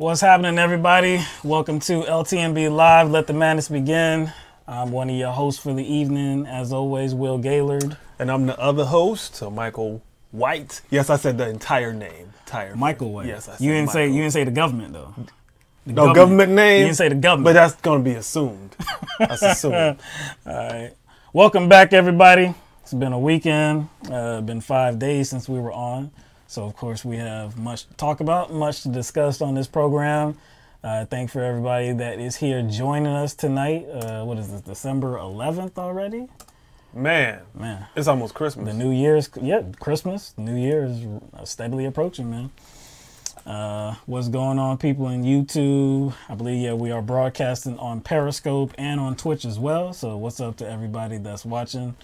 What's happening, everybody? Welcome to LTMB Live. Let the madness begin. I'm one of your hosts for the evening, as always, Will Gaillard. And I'm the other host, Michael White. Yes, I said the entire name. Michael White. Yes, I said you didn't Michael. say you didn't say the government though. No government name. You didn't say the government, but that's going to be assumed. That's assumed. All right. Welcome back, everybody. It's been a weekend. Been 5 days since we were on. So, of course, we have much to talk about, much to discuss on this program. Thanks for everybody that is here joining us tonight. What is this, December 11th already? Man, it's almost Christmas. The New Year's, Christmas. The New Year is steadily approaching, man. What's going on, people in YouTube? I believe, we are broadcasting on Periscope and on Twitch as well. So what's up to everybody that's watching?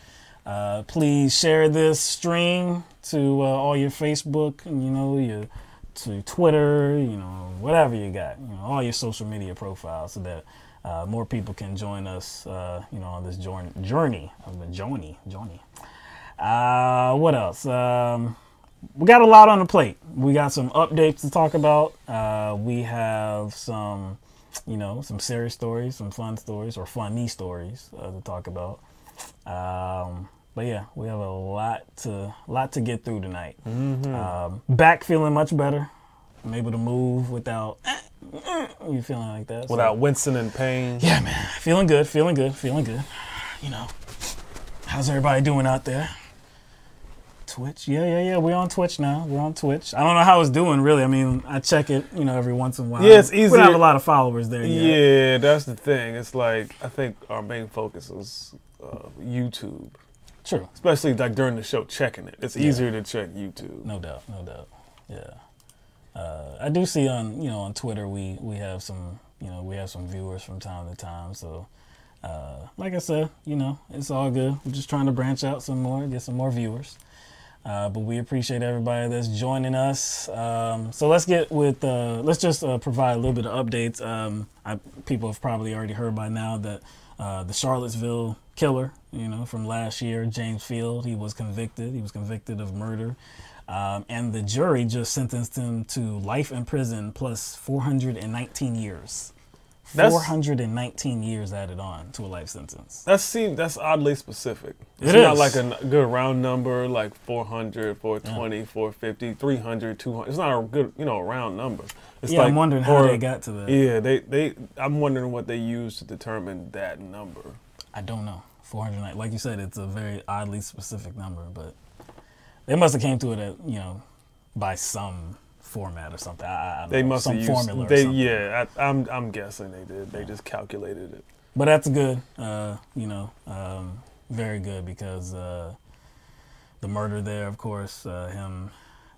Please share this stream to all your Facebook, and, to Twitter, whatever you got, all your social media profiles, so that more people can join us, on this journey. What else? We got a lot on the plate. We got some updates to talk about. We have some, some serious stories, some fun stories, or funny stories to talk about. But yeah, we have a lot to get through tonight. Mm-hmm. Back feeling much better. I'm able to move without you feeling like that. Without wincing in pain. Yeah, man. Feeling good. How's everybody doing out there? Twitch? Yeah. We're on Twitch now. We're on Twitch. I don't know how it's doing, really. I mean, I check it, every once in a while. Yeah, it's easy. We don't have a lot of followers there yet. Yeah, that's the thing. It's like, I think our main focus is YouTube. True. Especially like during the show, checking it. It's easier to check YouTube. No doubt. Yeah. I do see on Twitter we have some viewers from time to time. So like I said, it's all good. We're just trying to branch out some more, get some more viewers. But we appreciate everybody that's joining us. So let's get with let's just provide a little bit of updates. People have probably already heard by now that the Charlottesville killer, from last year, James Field, he was convicted. He was convicted of murder. And the jury just sentenced him to life in prison plus 419 years. 419 years added on to a life sentence. That's oddly specific. It's not like a good round number, like 400, 420, 450, 300, 200. It's not a good, round number. It's I'm wondering how they got to that. Yeah, I'm wondering what they used to determine that number. I don't know. 409. Like you said, it's a very oddly specific number, but they must have came to it at, by some format or something. I don't know, must some have formula used, or something. Yeah, I'm guessing they did. They just calculated it. But that's good, very good, because the murder there, of course, him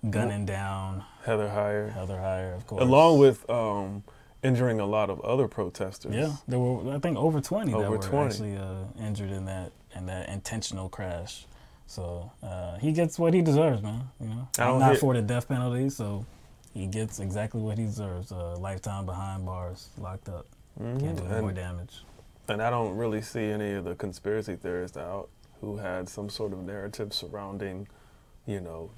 gunning down Heather Heyer, of course. Along with injuring a lot of other protesters. Yeah, there were, I think, over 20 over that 20. were actually injured in that intentional crash. So he gets what he deserves, man. I'm not for the death penalty, so he gets exactly what he deserves. A lifetime behind bars, locked up. Can't do any more damage. And I don't really see any of the conspiracy theorists out who had some sort of narrative surrounding,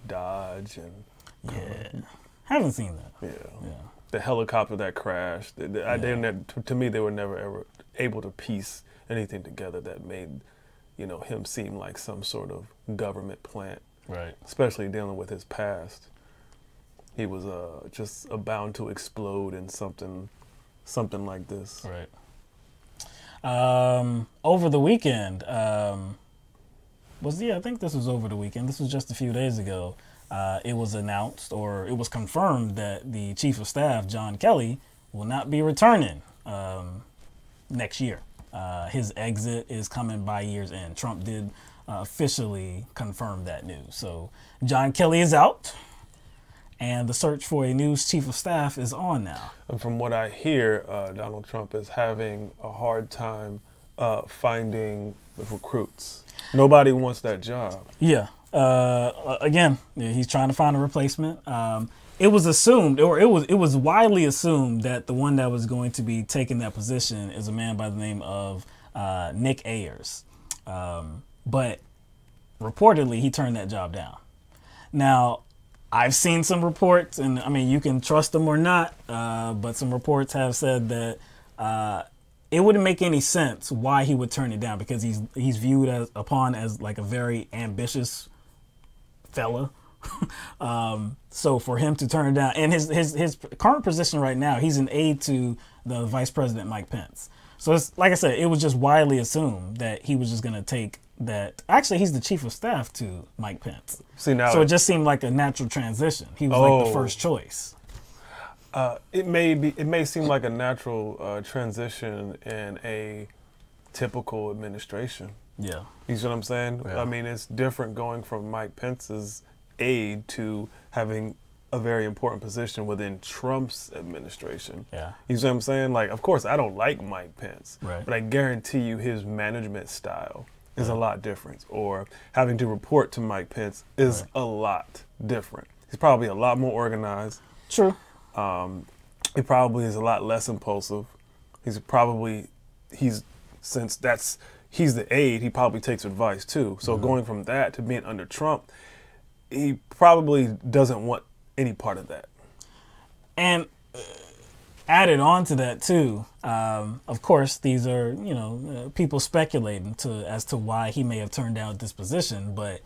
Dodge and... Yeah. Haven't seen that. Yeah. The helicopter that crashed. To me, they were never ever able to piece anything together that made, him seem like some sort of government plant. Right. Especially dealing with his past. He was just bound to explode in something like this. Right. Over the weekend, I think this was over the weekend. This was just a few days ago. It was announced, or it was confirmed, that the Chief of Staff, John Kelly, will not be returning next year. His exit is coming by year's end. Trump did officially confirm that news. So John Kelly is out, and the search for a new Chief of Staff is on now. And from what I hear, Donald Trump is having a hard time finding the recruits. Nobody wants that job. Yeah. Again, he's trying to find a replacement. It was assumed, or it was widely assumed, that the one that was going to be taking that position is a man by the name of Nick Ayers. But reportedly, he turned that job down. Now, I've seen some reports, and I mean, you can trust them or not, but some reports have said that it wouldn't make any sense why he would turn it down, because he's viewed as like a very ambitious fella. So for him to turn it down, and his current position right now, he's an aide to the Vice President Mike Pence. So it's, like I said, it was just widely assumed that he was just going to take that. Actually, he's the chief of staff to Mike Pence. See, now so it just seemed like a natural transition. He was like the first choice. It may seem like a natural transition in a typical administration. Yeah. You see what I'm saying? Yeah. I mean, it's different going from Mike Pence's aide to having a very important position within Trump's administration. Yeah. You see what I'm saying? Like, of course, I don't like Mike Pence, right, but I guarantee you his management style is a lot different. Or having to report to Mike Pence is a lot different. He's probably a lot more organized. True. He probably is a lot less impulsive. Since he's the aide, he probably takes advice too. So going from that to being under Trump, he probably doesn't want any part of that. And added on to that too, of course, these are, people speculating as to why he may have turned down this position, but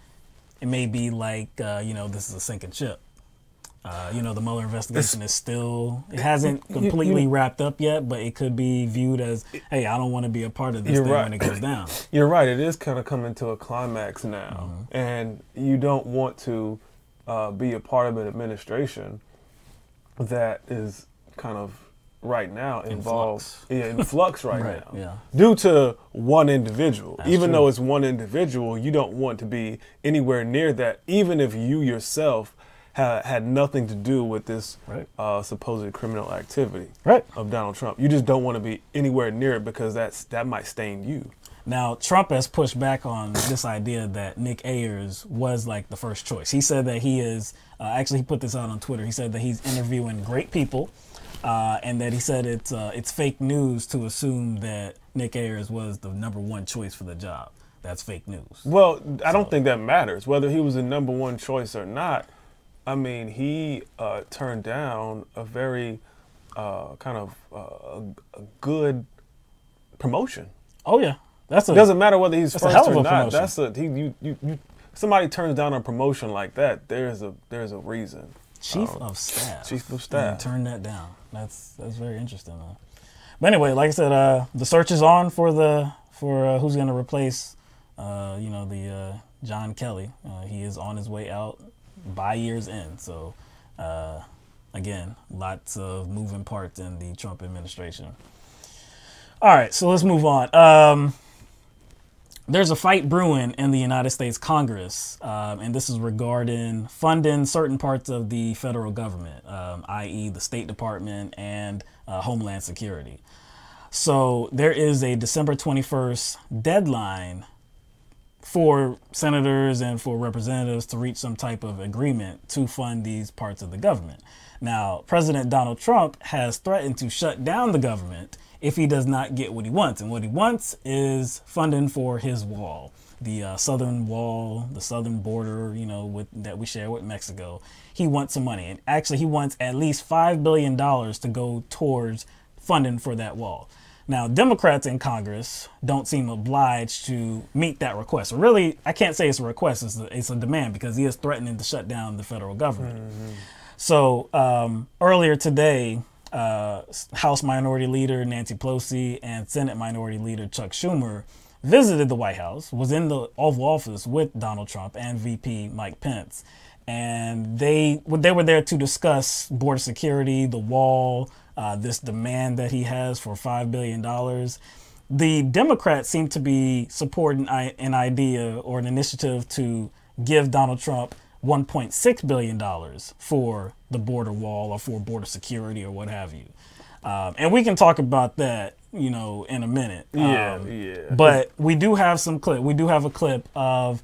it may be like, this is a sinking ship. The Mueller investigation is still, it hasn't completely wrapped up yet, but it could be viewed as, hey, I don't want to be a part of this thing when it goes down. You're right. It is kind of coming to a climax now. And you don't want to be a part of an administration that is kind of right now involved in flux right now. Yeah. Due to one individual. That's even true. though it's one individual, you don't want to be anywhere near that, even if you yourself had nothing to do with this supposed criminal activity of Donald Trump. You just don't want to be anywhere near it because that might stain you. Now, Trump has pushed back on this idea that Nick Ayers was like the first choice. He said that he is, actually he put this out on Twitter, he said that he's interviewing great people, and that he said it's fake news to assume that Nick Ayers was the #1 choice for the job. That's fake news. Well, I don't think that matters, whether he was the #1 choice or not. I mean, he turned down a very a good promotion. Oh yeah, it doesn't matter whether he's first or not. Promotion. Somebody turns down a promotion like that. There's a reason. Chief of staff. Chief of staff. Turn that down. That's very interesting though. But anyway, like I said, the search is on for who's going to replace the John Kelly. He is on his way out by year's end. So, again, lots of moving parts in the Trump administration. All right, so let's move on. There's a fight brewing in the United States Congress, and this is regarding funding certain parts of the federal government, i.e. the State Department and Homeland Security. So there is a December 21st deadline for senators and for representatives to reach some type of agreement to fund these parts of the government. Now, President Donald Trump has threatened to shut down the government if he does not get what he wants. And what he wants is funding for his wall, the southern wall, the southern border, that we share with Mexico. He wants some money. And actually, he wants at least $5 billion to go towards funding for that wall. Now, Democrats in Congress don't seem obliged to meet that request. Or really, I can't say it's a request, it's a demand, because he is threatening to shut down the federal government. Mm-hmm. So earlier today, House Minority Leader Nancy Pelosi and Senate Minority Leader Chuck Schumer visited the White House, was in the Oval Office with Donald Trump and VP Mike Pence. And they were there to discuss border security, the wall, this demand that he has for $5 billion. The Democrats seem to be supporting an idea or an initiative to give Donald Trump $1.6 billion for the border wall or for border security or what have you. And we can talk about that, in a minute. Yeah. But we do have some clip. We do have a clip of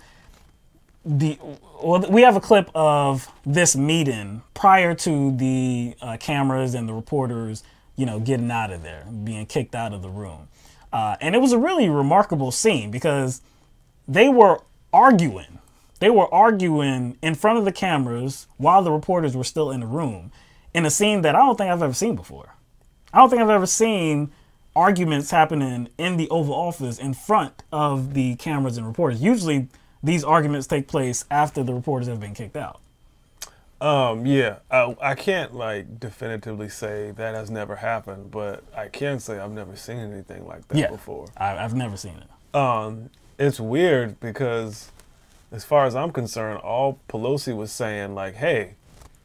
we have a clip of this meeting prior to the cameras and the reporters, getting out of there, being kicked out of the room. And it was a really remarkable scene because they were arguing They were arguing in front of the cameras while the reporters were still in the room in a scene that I don't think I've ever seen before. I don't think I've ever seen arguments happening in the Oval Office in front of the cameras and reporters. Usually these arguments take place after the reporters have been kicked out. Yeah, I can't like definitively say that has never happened, but I can say I've never seen anything like that before. I've never seen it. It's weird because as far as I'm concerned, all Pelosi was saying like, hey,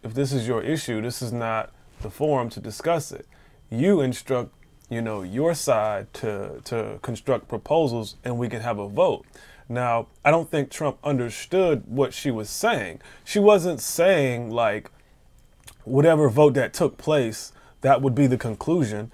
if this is your issue, this is not the forum to discuss it. You instruct, you know, your side to construct proposals and we can have a vote. Now, I don't think Trump understood what she was saying. She wasn't saying like whatever vote that took place, that would be the conclusion.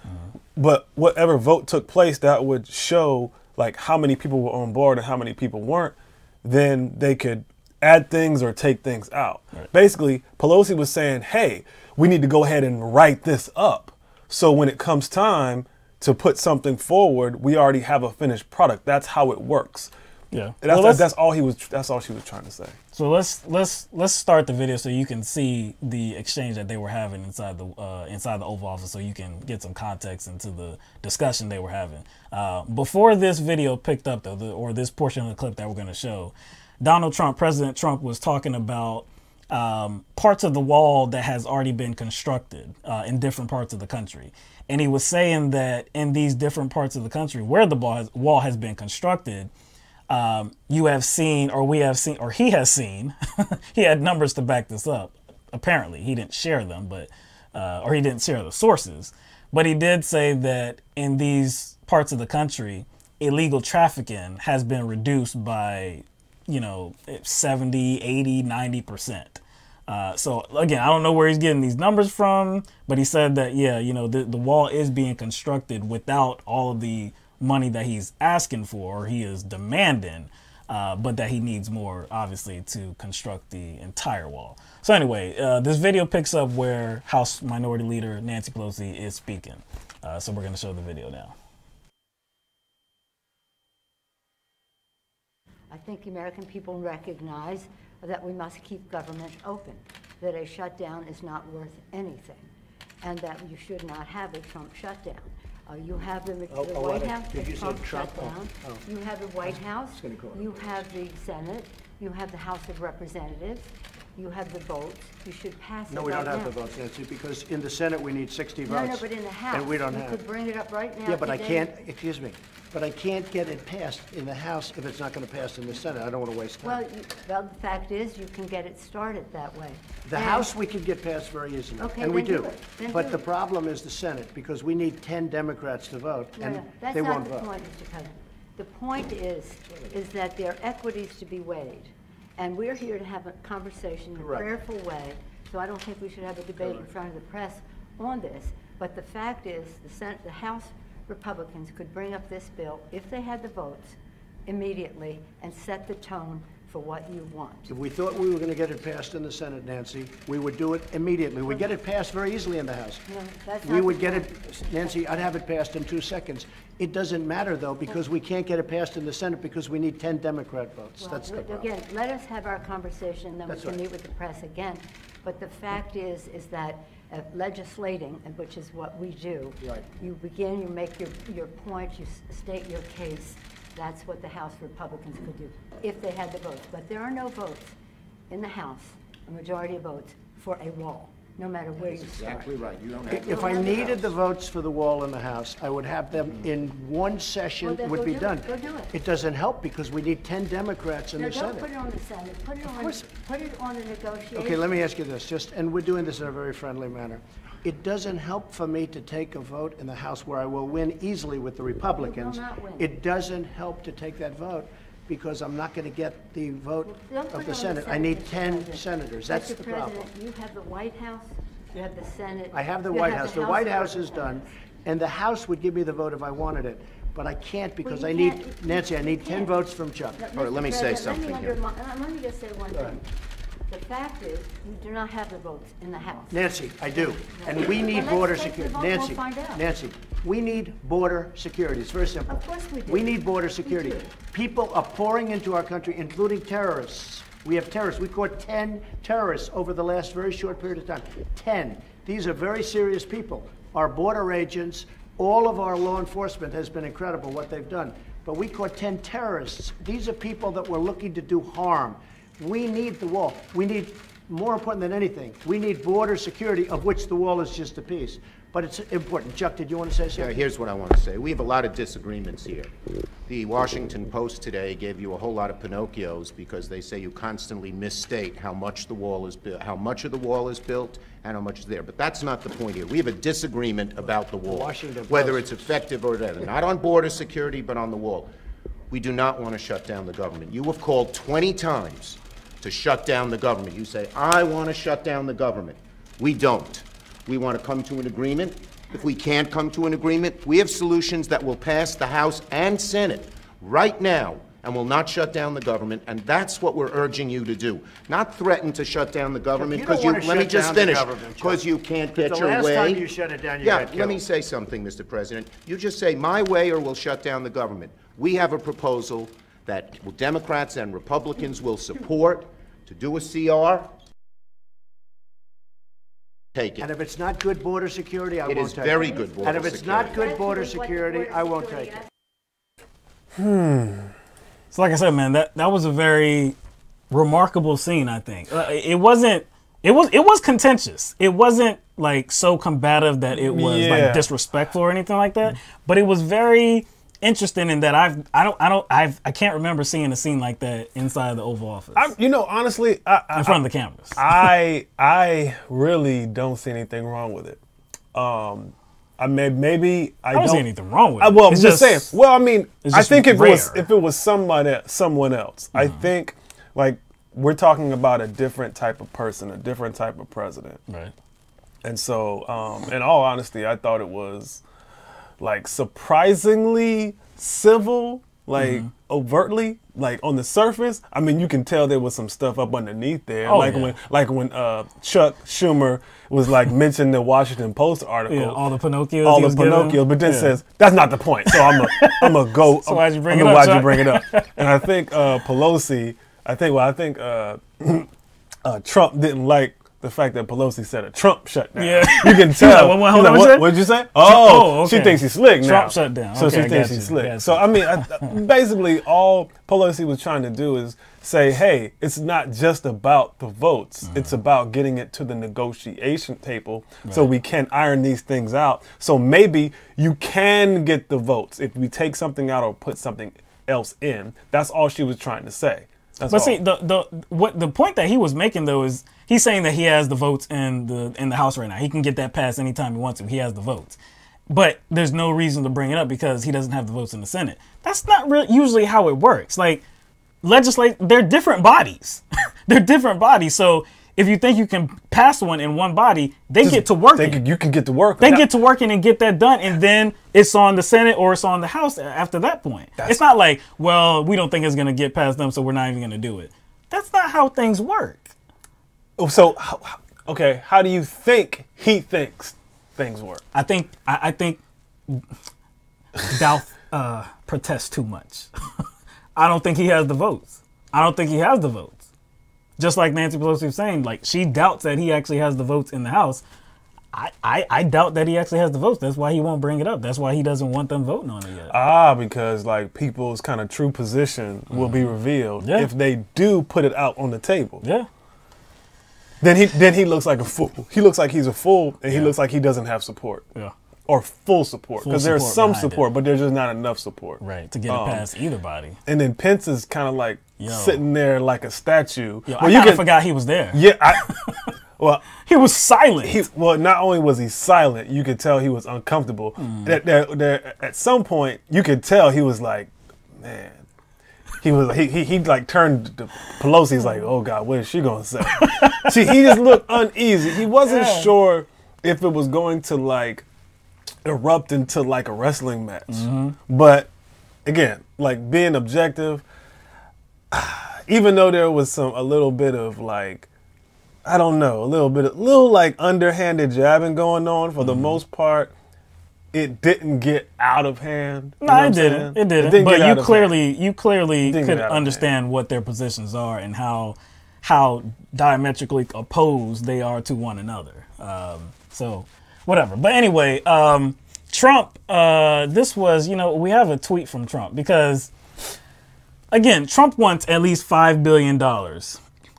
But whatever vote took place, that would show like how many people were on board and how many people weren't. Then they could add things or take things out. Right. Basically, Pelosi was saying, hey, we need to go ahead and write this up. So when it comes time to put something forward, we already have a finished product. That's how it works. Yeah, that's all she was trying to say. So let's start the video so you can see the exchange that they were having inside the Oval Office, so you can get some context into the discussion they were having. Before this video picked up, though, or this portion of the clip that we're going to show, President Trump was talking about parts of the wall that has already been constructed in different parts of the country. And he was saying that in these different parts of the country where the wall has been constructed, you have seen, or we have seen, or he has seen, he had numbers to back this up. Apparently, he didn't share them, but, or he didn't share the sources. But he did say that in these parts of the country, illegal trafficking has been reduced by, 70, 80, 90%. So again, I don't know where he's getting these numbers from, but he said that, the wall is being constructed without all of the money that he's asking for, or he is demanding, but that he needs more, obviously, to construct the entire wall. So anyway, this video picks up where House Minority Leader Nancy Pelosi is speaking. So we're going to show the video now. I think the American people recognize that we must keep government open, that a shutdown is not worth anything, and that you should not have a Trump shutdown. You have the White House, the Trump shutdown. You have the White House. You have the Senate. You have the House of Representatives. You have the votes. You should pass it. No, we don't have the votes, Nancy, because in the Senate we need 60 votes. No, but in the House, and we don't you have. could bring it up right now. Yeah, but I can't, excuse me, but I can't get it passed in the House if it's not going to pass in the Senate. I don't want to waste time. Well, the fact is you can get it started that way. The House we can get passed very easily, okay, and we do. But the problem is the Senate, because we need 10 Democrats to vote, and they won't vote. That's not the point, Mr. President. The point is that there are equities to be weighed. And we're here to have a conversation in a prayerful way, so I don't think we should have a debate in front of the press on this. But the fact is, the House Republicans could bring up this bill, if they had the votes, immediately and set the tone for what you want. If we thought we were going to get it passed in the Senate, Nancy, we would do it immediately. We'd get it passed very easily in the House. No, that's we not would the get point. it, Nancy, I'd have it passed in 2 seconds. It doesn't matter, though, because we can't get it passed in the Senate because we need 10 Democrat votes. Well, that's the problem. Again, let us have our conversation, then we can meet with the press again. But the fact is that legislating, which is what we do, you begin, you make your point, you state your case. That's what the House Republicans could do if they had the votes. But there are no votes in the House, a majority of votes, for a wall, no matter where you start. Exactly right. You don't have if I needed the votes for the wall in the House, I would have them in one session. Well, would be done. Go do it. It doesn't help because we need 10 Democrats in the Senate. No, don't put it on the Senate. Put it on the negotiation. Okay, let me ask you this, and we're doing this in a very friendly manner. It doesn't help for me to take a vote in the House where I will win easily with the Republicans. You will not win. It doesn't help to take that vote because I'm not going to get the vote of the Senate. I need 10 senators. That's the problem. Mr. President, you have the White House, you have the Senate. I have the White House. The White House is done, and the House would give me the vote if I wanted it. But I can't because I need, Nancy, I need 10 votes from Chuck. All right, let me say something here. Let me just say one thing. The fact is, you do not have the votes in the House. Nancy, I do. And we need border security. Nancy, we need border security. It's very simple. Of course we do. We need border security. People are pouring into our country, including terrorists. We have terrorists. We caught 10 terrorists over the last very short period of time. 10. These are very serious people. Our border agents, all of our law enforcement has been incredible what they've done. But we caught 10 terrorists. These are people that were looking to do harm. We need the wall. We need, more important than anything, we need border security, of which the wall is just a piece. But it's important. Chuck, did you want to say something? Yeah, here's what I want to say. We have a lot of disagreements here. The Washington Post today gave you a whole lot of Pinocchios because they say you constantly misstate how much the wall is built, how much of the wall is built, and how much is there. But that's not the point here. We have a disagreement about the wall, whether it's effective or whatever. Not on border security, but on the wall. We do not want to shut down the government. You have called 20 times to shut down the government. You say, I want to shut down the government. We don't. We want to come to an agreement. If we can't come to an agreement, we have solutions that will pass the House and Senate right now and will not shut down the government, and that's what we're urging you to do. Not threaten to shut down the government, because let me just finish, because you can't get your way. The last time you shut it down, you got killed. Let me say something, Mr. President. You just say, my way or we'll shut down the government. We have a proposal that Democrats and Republicans will support to do a CR. Take it. And if it's not good border security, I won't take it. It is very good border security. And if it's not good border security, I won't take it. So like I said, man, that was a very remarkable scene, I think. It was contentious. It wasn't like so combative that it was like disrespectful or anything like that. But it was very interesting in that I can't remember seeing a scene like that inside the Oval Office. Honestly, in front of the cameras. I really don't see anything wrong with it. I don't see anything wrong with it. Well, I'm just saying. Well, I mean, I think if it was someone else, I think like we're talking about a different type of person, a different type of president. Right. And so, in all honesty, I thought it was like surprisingly civil, like overtly, like on the surface. I mean, you can tell there was some stuff up underneath there. Oh, when Chuck Schumer was like mentioning the Washington Post article, all the Pinocchios, but then says that's not the point. So I'm gonna go. So why'd you bring it up? And I think Pelosi. I think Trump didn't like the fact that Pelosi said a Trump shutdown. Yeah. You can tell. What did you say? Oh, okay. She thinks he's slick now. Trump shutdown. So she thinks he's slick. So, I mean, basically all Pelosi was trying to do is say, hey, it's not just about the votes. It's about getting it to the negotiation table so we can iron these things out. So maybe you can get the votes if we take something out or put something else in. That's all she was trying to say. See, the point that he was making though is he's saying that he has the votes in the House right now. He can get that passed anytime he wants to. He has the votes, but there's no reason to bring it up because he doesn't have the votes in the Senate. That's not usually how it works. Like they're different bodies. They're different bodies. So if you think you can pass one in one body, they get to working. You can get to work. They get to working and get that done, and then it's on the Senate or it's on the House after that point. It's not like, well, we don't think it's going to get past them, so we're not even going to do it. That's not how things work. So, okay, how do you think he thinks things work? I think Doubt protests too much. I don't think he has the votes. Just like Nancy Pelosi was saying, like she doubts that he actually has the votes in the House. I doubt that he actually has the votes. That's why he won't bring it up. That's why he doesn't want them voting on it yet. Because like people's kind of true position will be revealed if they do put it out on the table. Yeah. Then he looks like a fool. He looks like he's a fool, and he looks like he doesn't have support. Yeah. Or full support, because there's some support, but there's just not enough support. Right, to get it past either body. And then Pence is kind of like sitting there like a statue. I kind of forgot he was there. Yeah, well, he was silent. Not only was he silent, you could tell he was uncomfortable. At some point, you could tell he was like, man. He like turned to Pelosi. He's like, oh God, what is she gonna say? He just looked uneasy. He wasn't sure if it was going to like erupt into like a wrestling match. But again, like being objective, even though there was a little bit of like, I don't know, a little like underhanded jabbing going on, for the most part, it didn't get out of hand. No, it didn't. It didn't. But you clearly could understand what their positions are and how how diametrically opposed they are to one another. So whatever. But anyway, Trump, this was, we have a tweet from Trump because, again, Trump wants at least $5 billion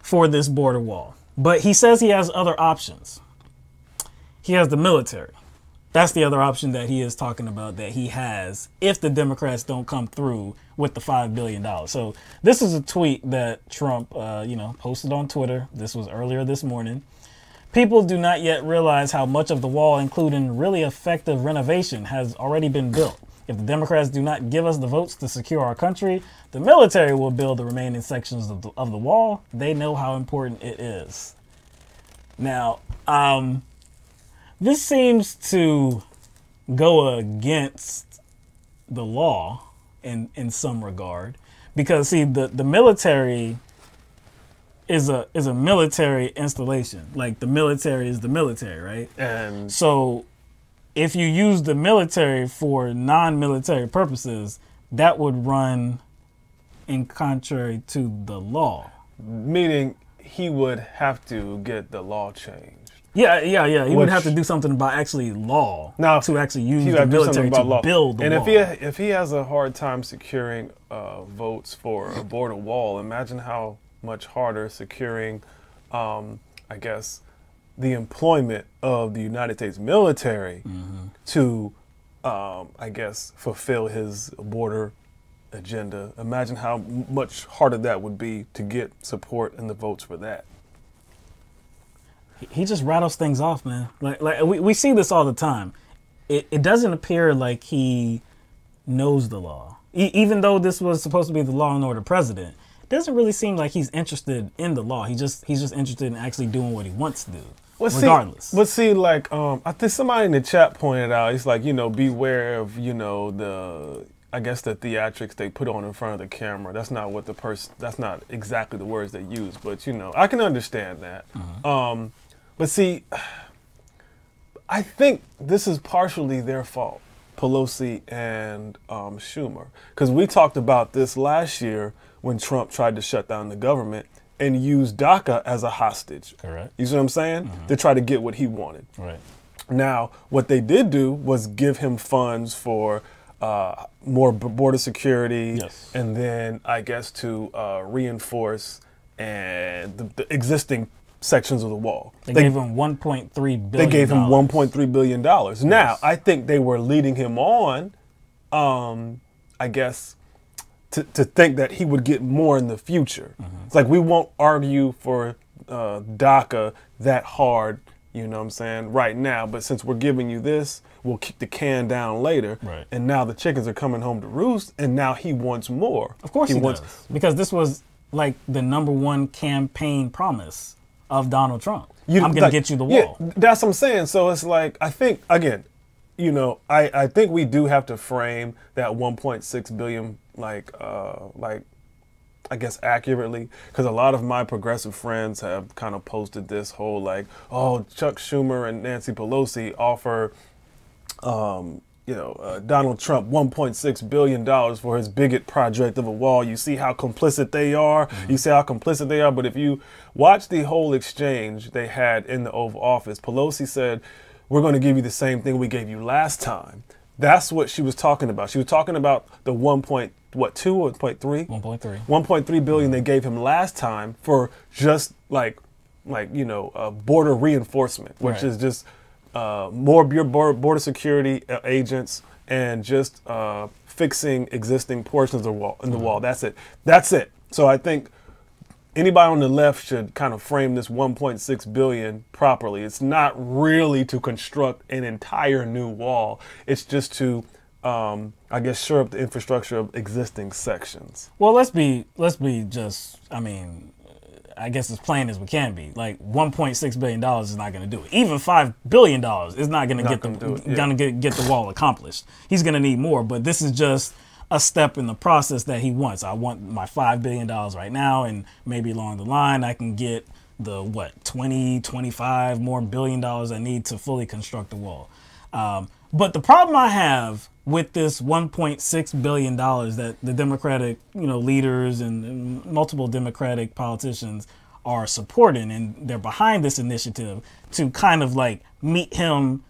for this border wall. But he says he has other options. He has the military. That's the other option that he is talking about that he has if the Democrats don't come through with the $5 billion. So this is a tweet that Trump, posted on Twitter. This was earlier this morning. People do not yet realize how much of the wall, including really effective renovation, has already been built. If the Democrats do not give us the votes to secure our country, the military will build the remaining sections of the wall. They know how important it is. Now, this seems to go against the law in some regard, because see, the military is a military installation. Like, the military is the military, right? And so if you use the military for non-military purposes, that would run in contrary to the law. Meaning he would have to get the law changed. Yeah. He would have to do something about actually law now, to actually use the military to build the wall. And if he has a hard time securing votes for a border wall, imagine how much harder securing, I guess, the employment of the United States military to, I guess, fulfill his border agenda. Imagine how much harder that would be to get support and the votes for that. He just rattles things off, man. Like we see this all the time. It doesn't appear like he knows the law. Even though this was supposed to be the law and order president, it doesn't really seem like he's interested in the law. He's just interested in actually doing what he wants to do, regardless. I think somebody in the chat pointed out, it's like, beware of, I guess the theatrics they put on in front of the camera. That's not what that's not exactly the words they use, but I can understand that. But see, I think this is partially their fault, Pelosi and Schumer, because we talked about this last year when Trump tried to shut down the government and use DACA as a hostage. Correct. You see what I'm saying? To try to get what he wanted. Right. Now, what they did do was give him funds for more border security, and then I guess to reinforce the existing sections of the wall. They gave him $1.3 billion. They gave him $1.3 billion. Now, I think they were leading him on, I guess, to think that he would get more in the future. It's like, we won't argue for DACA that hard, you know what I'm saying, right now, but since we're giving you this, we'll kick the can down later. Right. And now the chickens are coming home to roost, and now he wants more. Of course he does. Because this was like the #1 campaign promise of Donald Trump. I'm going to get you the wall. Yeah, that's what I'm saying. So it's like, I think, again, I think we do have to frame that 1.6 billion I guess accurately, because a lot of my progressive friends have kind of posted this whole like, oh, Chuck Schumer and Nancy Pelosi offer Donald Trump $1.6 billion for his bigot project of a wall. You see how complicit they are. You see how complicit they are. But if you watch the whole exchange they had in the Oval Office, Pelosi said, we're going to give you the same thing we gave you last time. That's what she was talking about. She was talking about the 1.2 or 1.3? 1.3. 1.3 billion they gave him last time for just border reinforcement, which is just more border security agents and just fixing existing portions of the wall. That's it. So I think anybody on the left should kind of frame this 1.6 billion properly. It's not really to construct an entire new wall. It's just to, I guess, shore up the infrastructure of existing sections. Well, let's be just, I guess as plain as we can be. Like, $1.6 billion is not going to do it. Even $5 billion is not going to get the wall accomplished. He's going to need more, but this is just a step in the process that he wants. I want my $5 billion right now, and maybe along the line I can get the 25 more billion dollars I need to fully construct the wall. But the problem I have with this $1.6 billion that the Democratic leaders and multiple Democratic politicians are supporting and they're behind this initiative to kind of like meet him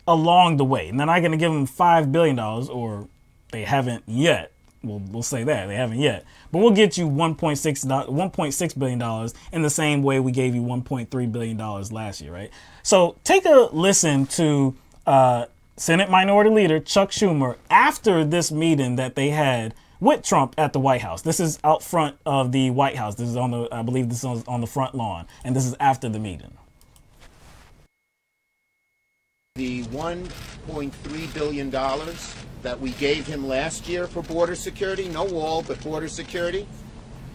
along the way. And they're not going to give him $5 billion, or they haven't yet. We'll say that they haven't yet, but we'll get you $1.6 billion in the same way we gave you $1.3 billion last year, right? So take a listen to Senate Minority Leader Chuck Schumer after this meeting that they had with Trump at the White House. This is out front of the White House. This is on the, I believe this is on the front lawn, and this is after the meeting. The $1.3 billion that we gave him last year for border security, no wall, but border security,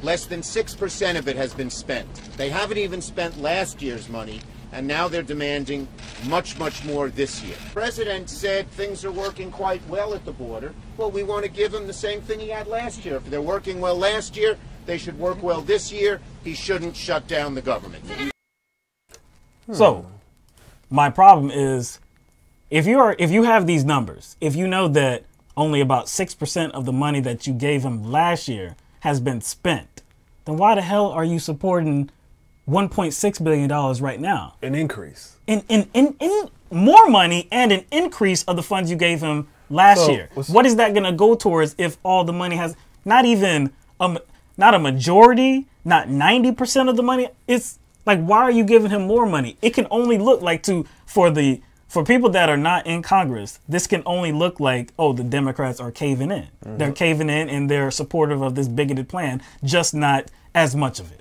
less than 6% of it has been spent. They haven't even spent last year's money, and now they're demanding much, much more this year. The president said things are working quite well at the border. Well, we want to give him the same thing he had last year. If they're working well last year, they should work well this year. He shouldn't shut down the government. So, my problem is, if you have these numbers, if you know that only about 6% of the money that you gave him last year has been spent, then why the hell are you supporting $1.6 billion right now? An increase. In more money and an increase of the funds you gave him last year. What is that going to go towards if all the money has not even not a majority, not 90% of the money? It's like, why are you giving him more money? It can only look like for people that are not in Congress, this can only look like, oh, the Democrats are caving in. Mm-hmm. They're caving in and they're supportive of this bigoted plan, just not as much of it.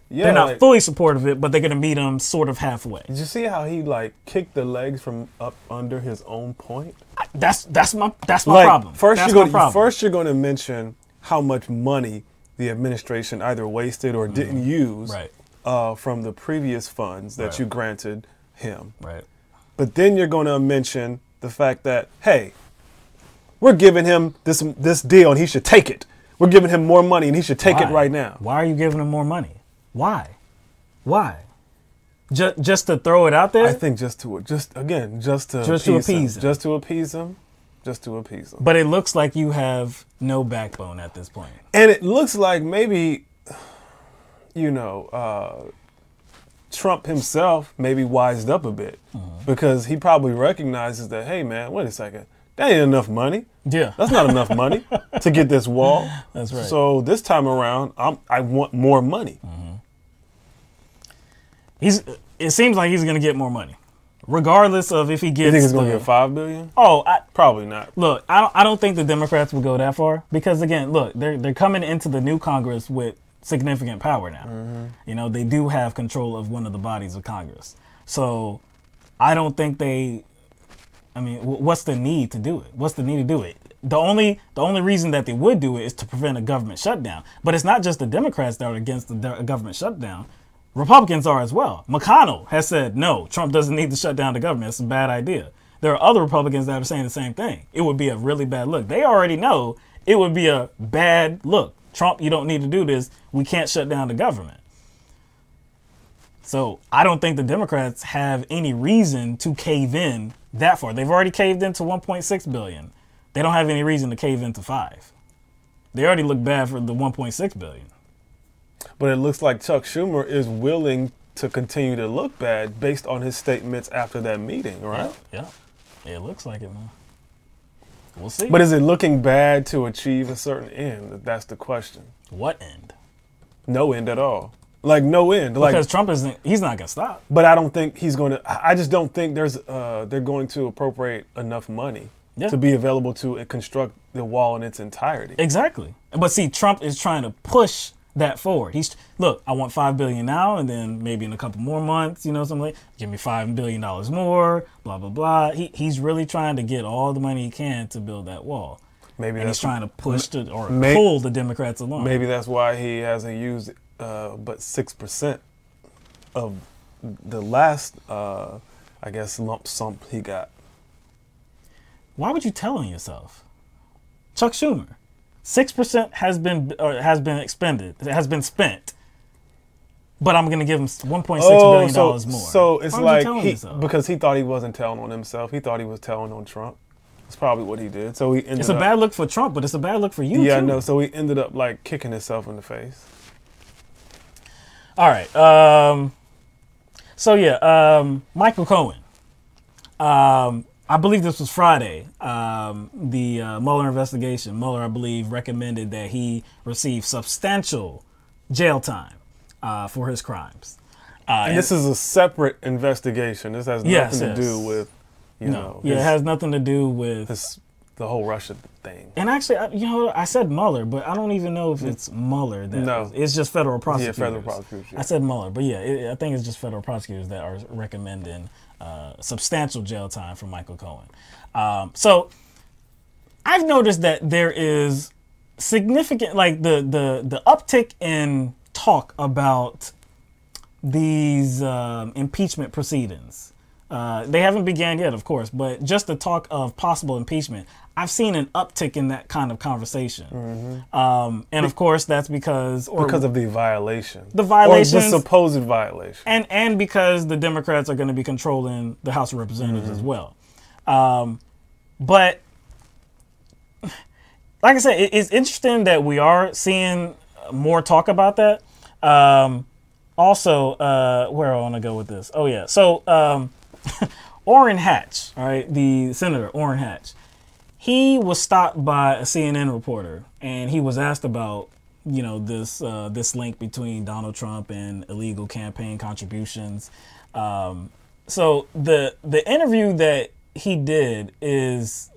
Yeah, they're not fully supportive of it, but they're going to meet them sort of halfway. Did you see how he like kicked the legs from up under his own point? That's my problem. First you're going to mention how much money the administration either wasted or didn't use from the previous funds that you granted him. Right. But then you're going to mention the fact that, hey, we're giving him this deal and he should take it. We're giving him more money and he should take it right now. Why are you giving him more money? Why? Just to throw it out there? I think just to appease him. But it looks like you have no backbone at this point. And it looks like maybe, Trump himself maybe wised up a bit because he probably recognizes that, hey, man, wait a second. That ain't enough money. Yeah. That's not enough money to get this wall. That's right. So this time around, I want more money. It seems like he's going to get more money, regardless of if he gets. You think he's going to get $5 billion? Oh, probably not. Look, I don't think the Democrats will go that far because, again, look, they're coming into the new Congress with significant power now. They do have control of one of the bodies of Congress. So I don't think what's the need to do it? What's the need to do it? The only reason that they would do it is to prevent a government shutdown. But it's not just the Democrats that are against the government shutdown. Republicans are as well. McConnell has said, no, Trump doesn't need to shut down the government. It's a bad idea. There are other Republicans that are saying the same thing. It would be a really bad look. They already know it would be a bad look. Trump, you don't need to do this. We can't shut down the government. So I don't think the Democrats have any reason to cave in that far. They've already caved into $1.6 billion. They don't have any reason to cave into $5 billion. They already look bad for the $1.6 billion. But it looks like Chuck Schumer is willing to continue to look bad based on his statements after that meeting, right? Yeah. It looks like it, man. We'll see. But is it looking bad to achieve a certain end? That's the question. What end? No end at all. Like no end. Because Trump he's not going to stop. But I don't think he's going to, I just don't think they're going to appropriate enough money to be available to construct the wall in its entirety. Exactly. But see, Trump is trying to push that forward. Look, I want $5 billion now, and then maybe in a couple more months, something like, give me $5 billion more, blah, blah, blah. He's really trying to get all the money he can to build that wall. Maybe he's trying to push pull the Democrats along. Maybe that's why he hasn't used but 6% of the last, lump sum he got. Why would you tell on yourself? Chuck Schumer. 6% has been expended. It has been spent. But I'm going to give him $1.6 billion more. So it's like because he thought he wasn't telling on himself. He thought he was telling on Trump. That's probably what he did. So it's a bad look for Trump, but it's a bad look for you too. Yeah, I know. So he ended up like kicking himself in the face. All right. So yeah, Michael Cohen. I believe this was Friday. The Mueller investigation. Mueller, I believe, recommended that he receive substantial jail time for his crimes. And this is a separate investigation. This has nothing to do with, you know. Yeah, it has nothing to do with the whole Russia thing. And actually, you know, I said Mueller, but I don't even know if it's Mueller. It's just federal prosecutors. Yeah, federal prosecutors. Yeah. I said Mueller, but yeah, I think it's just federal prosecutors that are recommending substantial jail time for Michael Cohen. So I've noticed that there is significant, like the uptick in talk about these impeachment proceedings. They haven't began yet, of course, but just the talk of possible impeachment, I've seen an uptick in that kind of conversation. And of course, that's because of the violation. The violations. Or the supposed violation. And because the Democrats are going to be controlling the House of Representatives as well. But like I said, it's interesting that we are seeing more talk about that. Also, where I want to go with this. Oh, yeah. So Orrin Hatch, all right, the Senator Orrin Hatch, he was stopped by a CNN reporter, and he was asked about, you know, this link between Donald Trump and illegal campaign contributions. So the interview that he did is,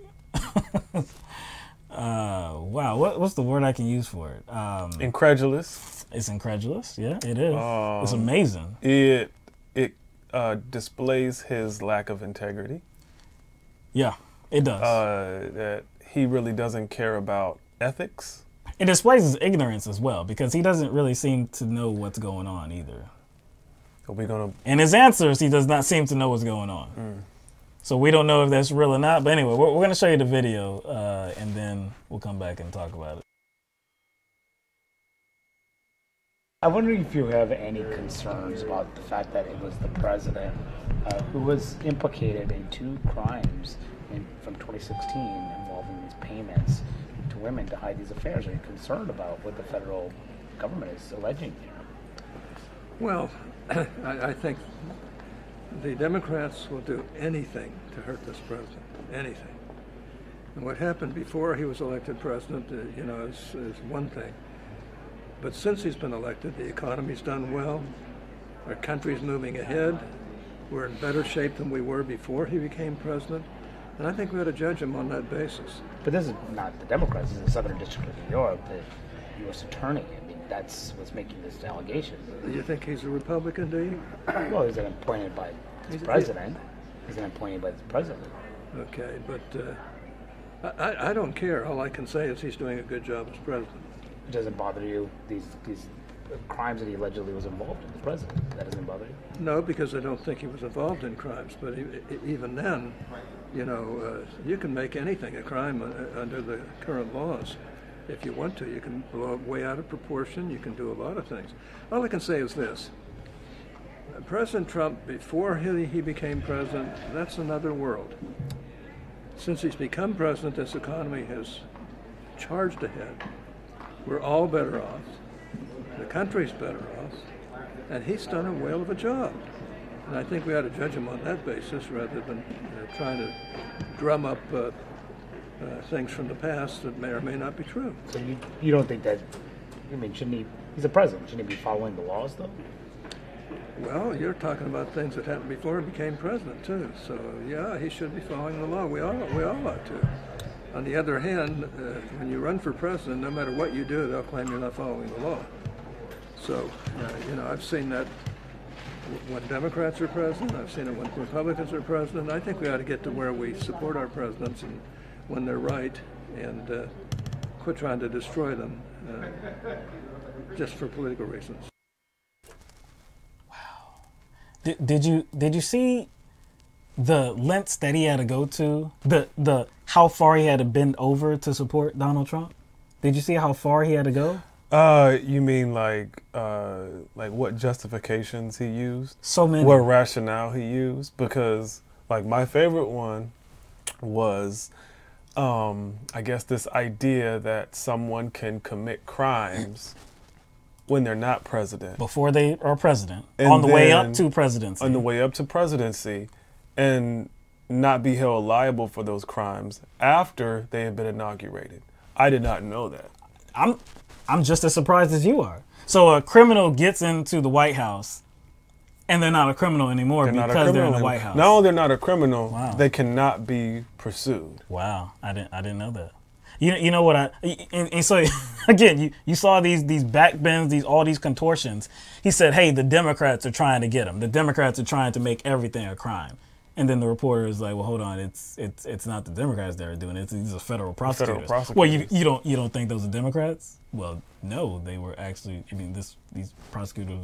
wow, what's the word I can use for it? Incredulous. It's incredulous. Yeah, it is. It's amazing. It displays his lack of integrity. Yeah, it does. That he really doesn't care about ethics. It displays his ignorance as well, because he doesn't really seem to know what's going on either. In his answers, he does not seem to know what's going on. So we don't know if that's real or not. But anyway, we're going to show you the video, and then we'll come back and talk about it. I'm wondering if you have any concerns about the fact that it was the president who was implicated in 2 crimes from 2016 involving these payments to women to hide these affairs. Are you concerned about what the federal government is alleging here? Well, I think the Democrats will do anything to hurt this president, anything. And what happened before he was elected president, you know, is one thing. But since he's been elected, the economy's done well. Our country's moving ahead. We're in better shape than we were before he became president. And I think we ought to judge him on that basis. But this is not the Democrats. This is the Southern District of New York, the U.S. Attorney. I mean, that's what's making this allegation. Do you think he's a Republican, do you? Well, he's appointed by the president. He's appointed by the president. Okay, but I don't care. All I can say is he's doing a good job as president. It doesn't bother you, these crimes that he allegedly was involved in, the president? That doesn't bother you? No, because I don't think he was involved in crimes. But even then, you know, you can make anything a crime under the current laws. If you want to, you can blow it way out of proportion. You can do a lot of things. All I can say is this. President Trump, before he became president, that's another world. Since he's become president, this economy has charged ahead. We're all better off. The country's better off. And he's done a whale of a job. And I think we ought to judge him on that basis rather than trying to drum up things from the past that may or may not be true. So you don't think that, I mean, he's a president, shouldn't he be following the laws, though? Well, you're talking about things that happened before he became president, too. So, yeah, he should be following the law. We all ought to. On the other hand, when you run for president, no matter what you do, they'll claim you're not following the law. So, you know, I've seen that when Democrats are president. I've seen it when Republicans are president. I think we ought to get to where we support our presidents and when they're right and quit trying to destroy them just for political reasons. Wow. Did you see the lengths that he had to go to, the how far he had to bend over to support Donald Trump? Did you see how far he had to go? You mean like what justifications he used? So many. What rationale he used? Because like my favorite one was, I guess this idea that someone can commit crimes when they're not president. Before they are president. And on the way up then to presidency. On the way up to presidency, and not be held liable for those crimes after they have been inaugurated. I did not know that. I'm just as surprised as you are. So a criminal gets into the White House, and they're not a criminal anymore because they're in the White House. Not only they're not a criminal, Wow. they cannot be pursued. Wow, I didn't know that. You know what and so again you saw these backbends, all these contortions. He said, hey, the Democrats are trying to get him. The Democrats are trying to make everything a crime. And then the reporter is like, well, hold on, it's not the Democrats that are doing it. These are federal prosecutors. Well, you don't think those are Democrats? Well, no, they were actually. I mean, these prosecutors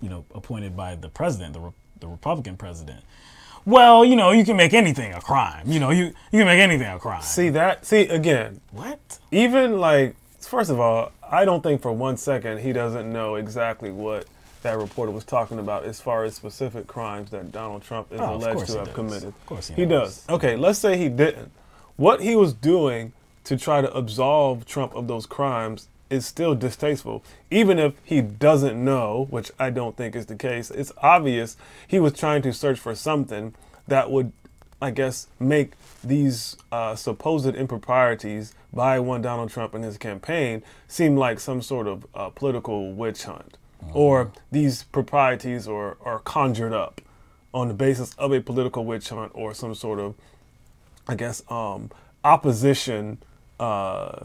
were, appointed by the president, the Republican president. Well, you can make anything a crime. You can make anything a crime. See again. What? Even first of all, I don't think for 1 second he doesn't know exactly what that reporter was talking about as far as specific crimes that Donald Trump is alleged to have committed. Of course he does. Okay, let's say he didn't. What he was doing to try to absolve Trump of those crimes is still distasteful. Even if he doesn't know, which I don't think is the case, it's obvious he was trying to search for something that would, I guess, make these supposed improprieties by one Donald Trump and his campaign seem like some sort of political witch hunt. Or these proprieties are conjured up on the basis of a political witch hunt or some sort of, I guess, opposition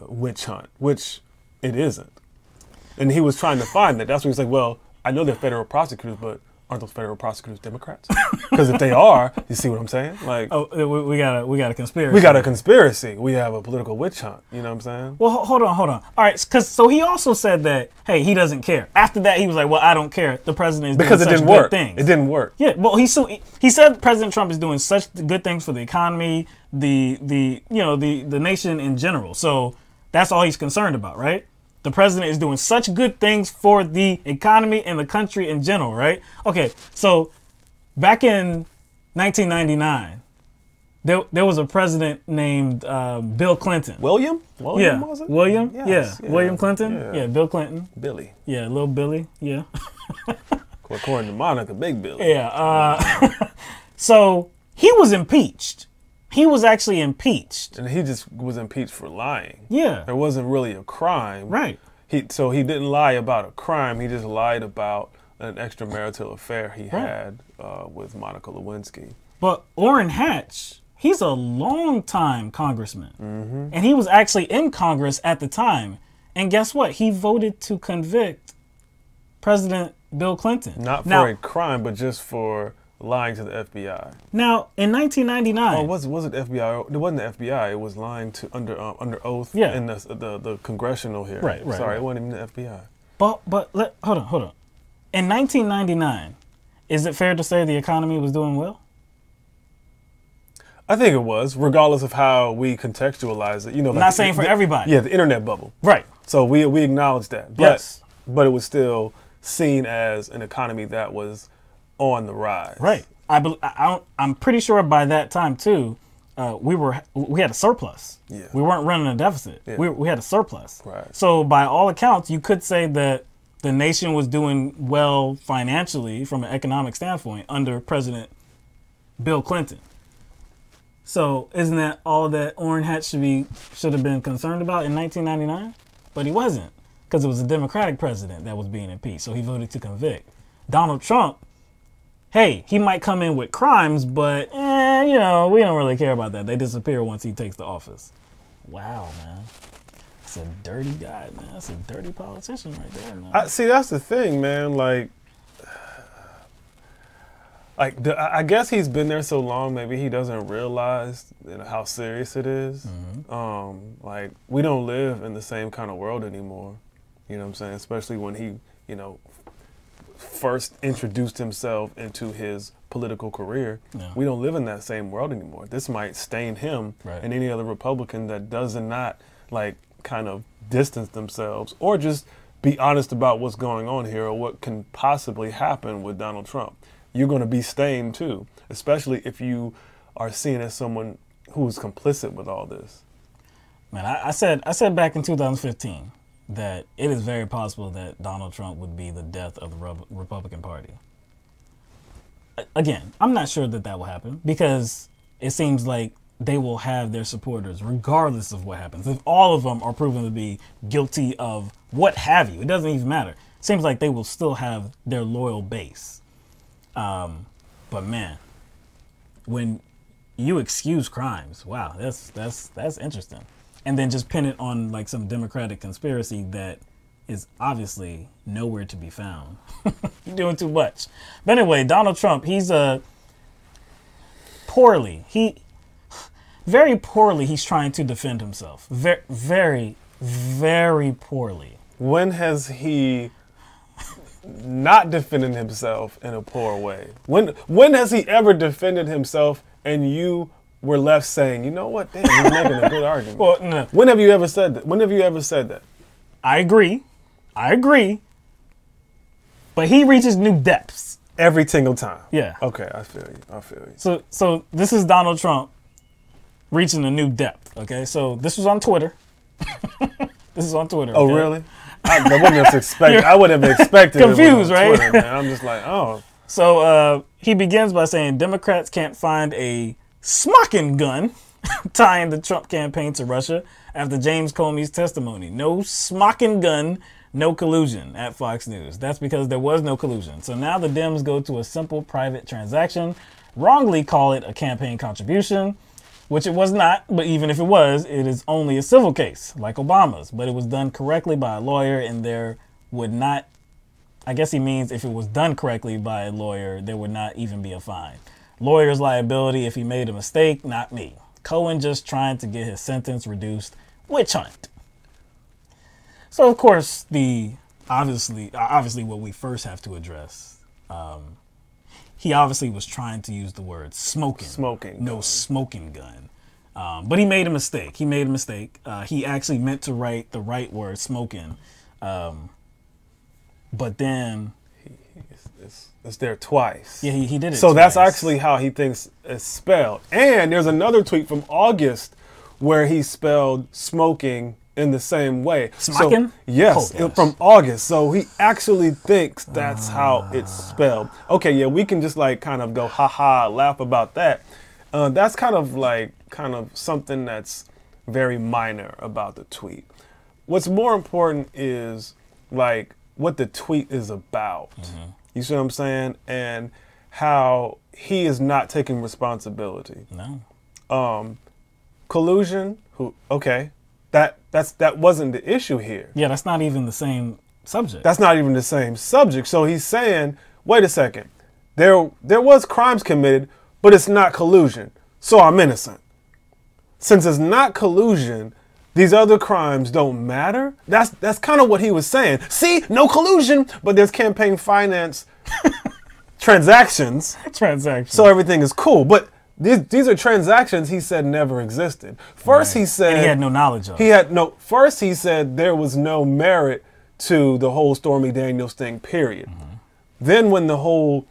witch hunt, which it isn't. And he was trying to find that. That's when he's like, well, I know they're federal prosecutors, but aren't those federal prosecutors Democrats? Because if they are, you see what I'm saying? We got a conspiracy. We got a conspiracy. We have a political witch hunt. You know what I'm saying? Well, hold on. All right, so he also said that, hey, he doesn't care. After that, he was like, well, I don't care. The president is doing such good things. It didn't work. Yeah. Well, he said President Trump is doing such good things for the economy, the nation in general. So that's all he's concerned about, right? The president is doing such good things for the economy and the country in general, right? Okay, so back in 1999, there was a president named Bill Clinton. William, yeah. Was it? William? Yes, yeah. William Clinton? Yeah. Bill Clinton. Billy. Yeah, little Billy, yeah. According to Monica, Big Billy. Yeah. So he was impeached. He was actually impeached. And he just was impeached for lying. Yeah. There wasn't really a crime. Right. So he didn't lie about a crime. He just lied about an extramarital affair he had with Monica Lewinsky. But Orrin Hatch, he's a long-time congressman. Mm-hmm. And he was actually in Congress at the time. And guess what? He voted to convict President Bill Clinton. Not for a crime, but just for lying to the FBI. Now, in 1999... Oh, was it FBI? It wasn't the FBI. It was lying to under oath in the congressional hearing. Right. Sorry, it wasn't even the FBI. But hold on. In 1999, is it fair to say the economy was doing well? I think it was, regardless of how we contextualize it. I'm not saying for everybody. Yeah, the internet bubble. Right. So we acknowledge that. Yes. But it was still seen as an economy that was on the rise. Right. I'm pretty sure by that time too, we had a surplus. Yeah. We weren't running a deficit. Yeah. We had a surplus. Right. So by all accounts, you could say that the nation was doing well financially from an economic standpoint under President Bill Clinton. So isn't that all that Orrin Hatch should have been concerned about in 1999? But he wasn't, because it was a Democratic president that was being impeached. So he voted to convict. Donald Trump, hey, he might come in with crimes, but, we don't really care about that. They disappear once he takes the office. Wow, man. That's a dirty guy, man. That's a dirty politician right there, man. See, that's the thing, man. I guess he's been there so long, maybe he doesn't realize how serious it is. Mm-hmm. We don't live in the same kind of world anymore. You know what I'm saying? Especially when he, first introduced himself into his political career. Yeah. We don't live in that same world anymore. This might stain him and any other Republican that does not kind of distance themselves or just be honest about what's going on here or what can possibly happen with Donald Trump. You're going to be stained too, especially if you are seen as someone who's complicit with all this. Man, I said back in 2015 that it is very possible that Donald Trump would be the death of the Republican Party. Again, I'm not sure that that will happen because it seems like they will have their supporters regardless of what happens. If all of them are proven to be guilty of what have you, it doesn't even matter. It seems like they will still have their loyal base. But man, when you excuse crimes, wow, that's interesting. And then just pin it on like some Democratic conspiracy that is obviously nowhere to be found. You're doing too much. But anyway, Donald Trump, he's very poorly he's trying to defend himself. Very, very, very poorly. When has he not defended himself in a poor way? When has he ever defended himself and you were left saying, you know what, damn, he's making a good argument? Well, no. When have you ever said that? When have you ever said that? I agree. But he reaches new depths. Every single time. Yeah. Okay, I feel you. So this is Donald Trump reaching a new depth. Okay, so this was on Twitter. This is on Twitter. Oh, okay? really? I wouldn't have expected. Confused, right? Twitter, man. I'm just like, oh. So he begins by saying Democrats can't find a smoking gun tying the Trump campaign to Russia after James Comey's testimony. No smoking gun, no collusion at Fox News. That's because there was no collusion. So now the Dems go to a simple private transaction, wrongly call it a campaign contribution, which it was not. But even if it was, it is only a civil case like Obama's. But it was done correctly by a lawyer, and there would not, I guess he means if it was done correctly by a lawyer, there would not even be a fine. Lawyer's liability if he made a mistake, not me. Cohen just trying to get his sentence reduced. Witch hunt. So of course, obviously what we first have to address, he obviously was trying to use the word smoking. No smoking gun. But he made a mistake. He actually meant to write the right word, smoking. But then it's there twice. Yeah, he did it. So twice. That's actually how he thinks it's spelled. And there's another tweet from August where he spelled smoking in the same way. Smoking? So, yes, from August. So he actually thinks that's how it's spelled. Okay, yeah, we can just like kind of go laugh about that. That's kind of something that's very minor about the tweet. What's more important is like what the tweet is about. Mm-hmm. You see what I'm saying? And how he is not taking responsibility. No. Collusion, that wasn't the issue here. Yeah, that's not even the same subject. That's not even the same subject. So he's saying, wait a second, there was crimes committed, but it's not collusion. So I'm innocent. Since it's not collusion, these other crimes don't matter. That's kind of what he was saying. See, no collusion, but there's campaign finance transactions. So everything is cool. But these are transactions he said never existed. First he said and he had no knowledge of. First he said there was no merit to the whole Stormy Daniels thing, period. Mm-hmm. Then when the whole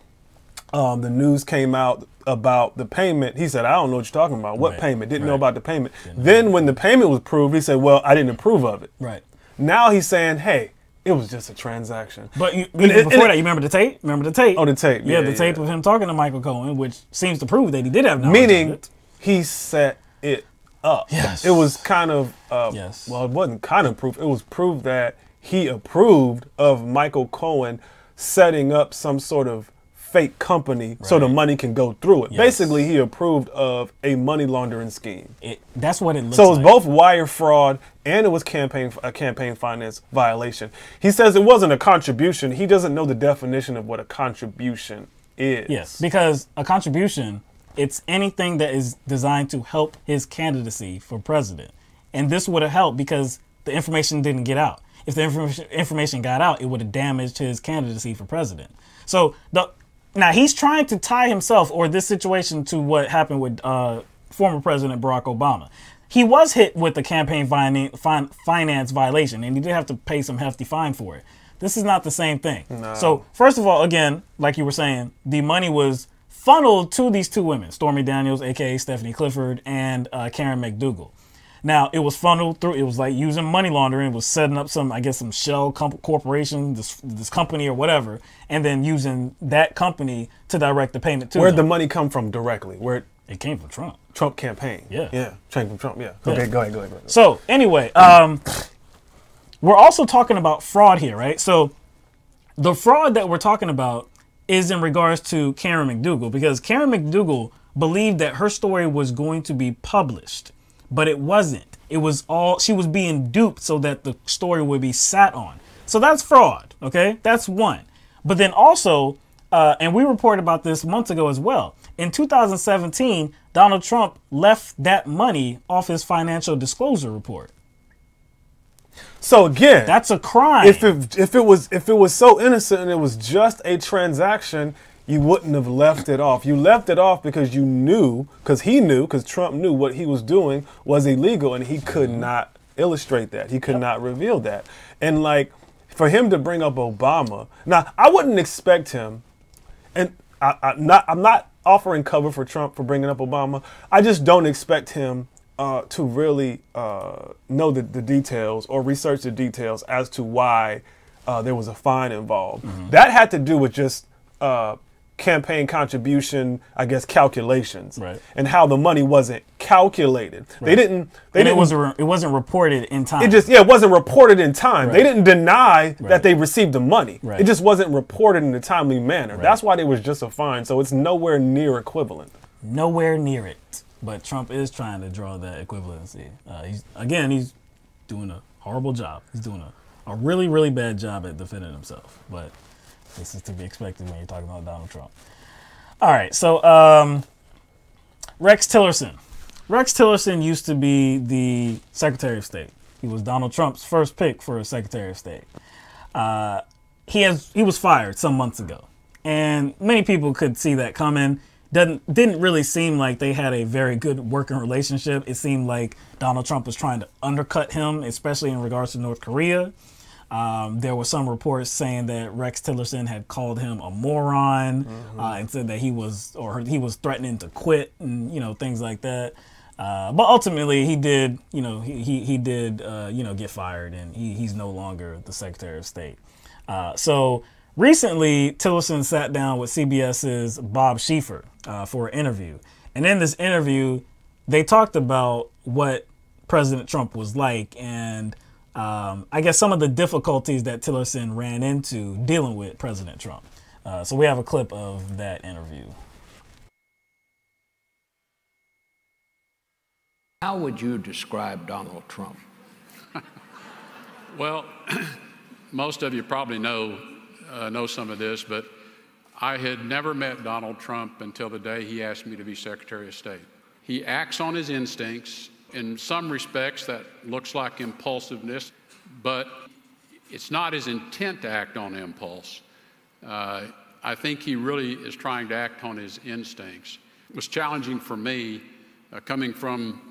the news came out about the payment, he said, I don't know what you're talking about. What payment? Didn't know about the payment. Then when the payment was proved, he said, well, I didn't approve of it. Right. Now he's saying, hey, it was just a transaction. But before that, you remember the tape? Oh, the tape. Yeah, the tape of him talking to Michael Cohen, which seems to prove that he did have knowledge Meaning, of it. He set it up. Yes. It was kind of, yes. Well, it wasn't kind of proof. It was proof that he approved of Michael Cohen setting up some sort of fake company so the money can go through it. Yes. Basically, he approved of a money laundering scheme. That's what it looks like. So it was both wire fraud and it was a campaign finance violation. He says it wasn't a contribution. He doesn't know the definition of what a contribution is. Yes, because a contribution, it's anything that is designed to help his candidacy for president. And this would have helped because the information didn't get out. If the information got out, it would have damaged his candidacy for president. So now he's trying to tie himself or this situation to what happened with former President Barack Obama. He was hit with a campaign finance violation, and he did have to pay some hefty fine for it. This is not the same thing. No. So first of all, again, like you were saying, the money was funneled to these two women, Stormy Daniels, a.k.a. Stephanie Clifford, and Karen McDougal. Now, it was funneled through, it was like using money laundering, it was setting up some, I guess, some shell corporation, this company or whatever, and then using that company to direct the payment to Where'd them. the money come from directly? It came from Trump. Trump campaign. Yeah. Yeah. Came from Trump. Yeah. Okay, go ahead. So, anyway, we're also talking about fraud here, right? So, the fraud that we're talking about is in regards to Karen McDougal, because Karen McDougal believed that her story was going to be published, but it wasn't. It was all, she was being duped so that the story would be sat on. So that's fraud, okay? That's one. But then also, and we reported about this months ago as well, in 2017, Donald Trump left that money off his financial disclosure report. So again, that's a crime. If it was so innocent and it was just a transaction, you wouldn't have left it off. You left it off because you knew, because Trump knew what he was doing was illegal, and he could not illustrate that. He could not reveal that. And like, for him to bring up Obama, now I wouldn't expect him, and I'm not offering cover for Trump for bringing up Obama. I just don't expect him to really know the details or research the details as to why there was a fine involved. That had to do with just campaign contribution, I guess, calculations, right, and how the money wasn't calculated. Right. It wasn't reported in time. It wasn't reported in time. Right. They didn't deny Right. that they received the money. Right. It just wasn't reported in a timely manner. Right. That's why there was just a fine. So it's nowhere near equivalent. Nowhere near it. But Trump is trying to draw that equivalency. He's doing a horrible job. He's doing a really, really bad job at defending himself. But this is to be expected when you're talking about Donald Trump. All right, so Rex Tillerson. Rex Tillerson used to be the Secretary of State. He was Donald Trump's first pick for a Secretary of State. He was fired some months ago, and many people could see that coming. Didn't really seem like they had a very good working relationship. It seemed like Donald Trump was trying to undercut him, especially in regards to North Korea. There were some reports saying that Rex Tillerson had called him a moron, and said that he was threatening to quit, and things like that. But ultimately, he did get fired, and he's no longer the Secretary of State. So recently, Tillerson sat down with CBS's Bob Schieffer for an interview, and in this interview, they talked about what President Trump was like, and I guess some of the difficulties that Tillerson ran into dealing with President Trump. So we have a clip of that interview. How would you describe Donald Trump? Well, most of you probably know some of this, but I had never met Donald Trump until the day he asked me to be Secretary of State. He acts on his instincts. In some respects, that looks like impulsiveness, but it's not his intent to act on impulse. I think he really is trying to act on his instincts. It was challenging for me, coming from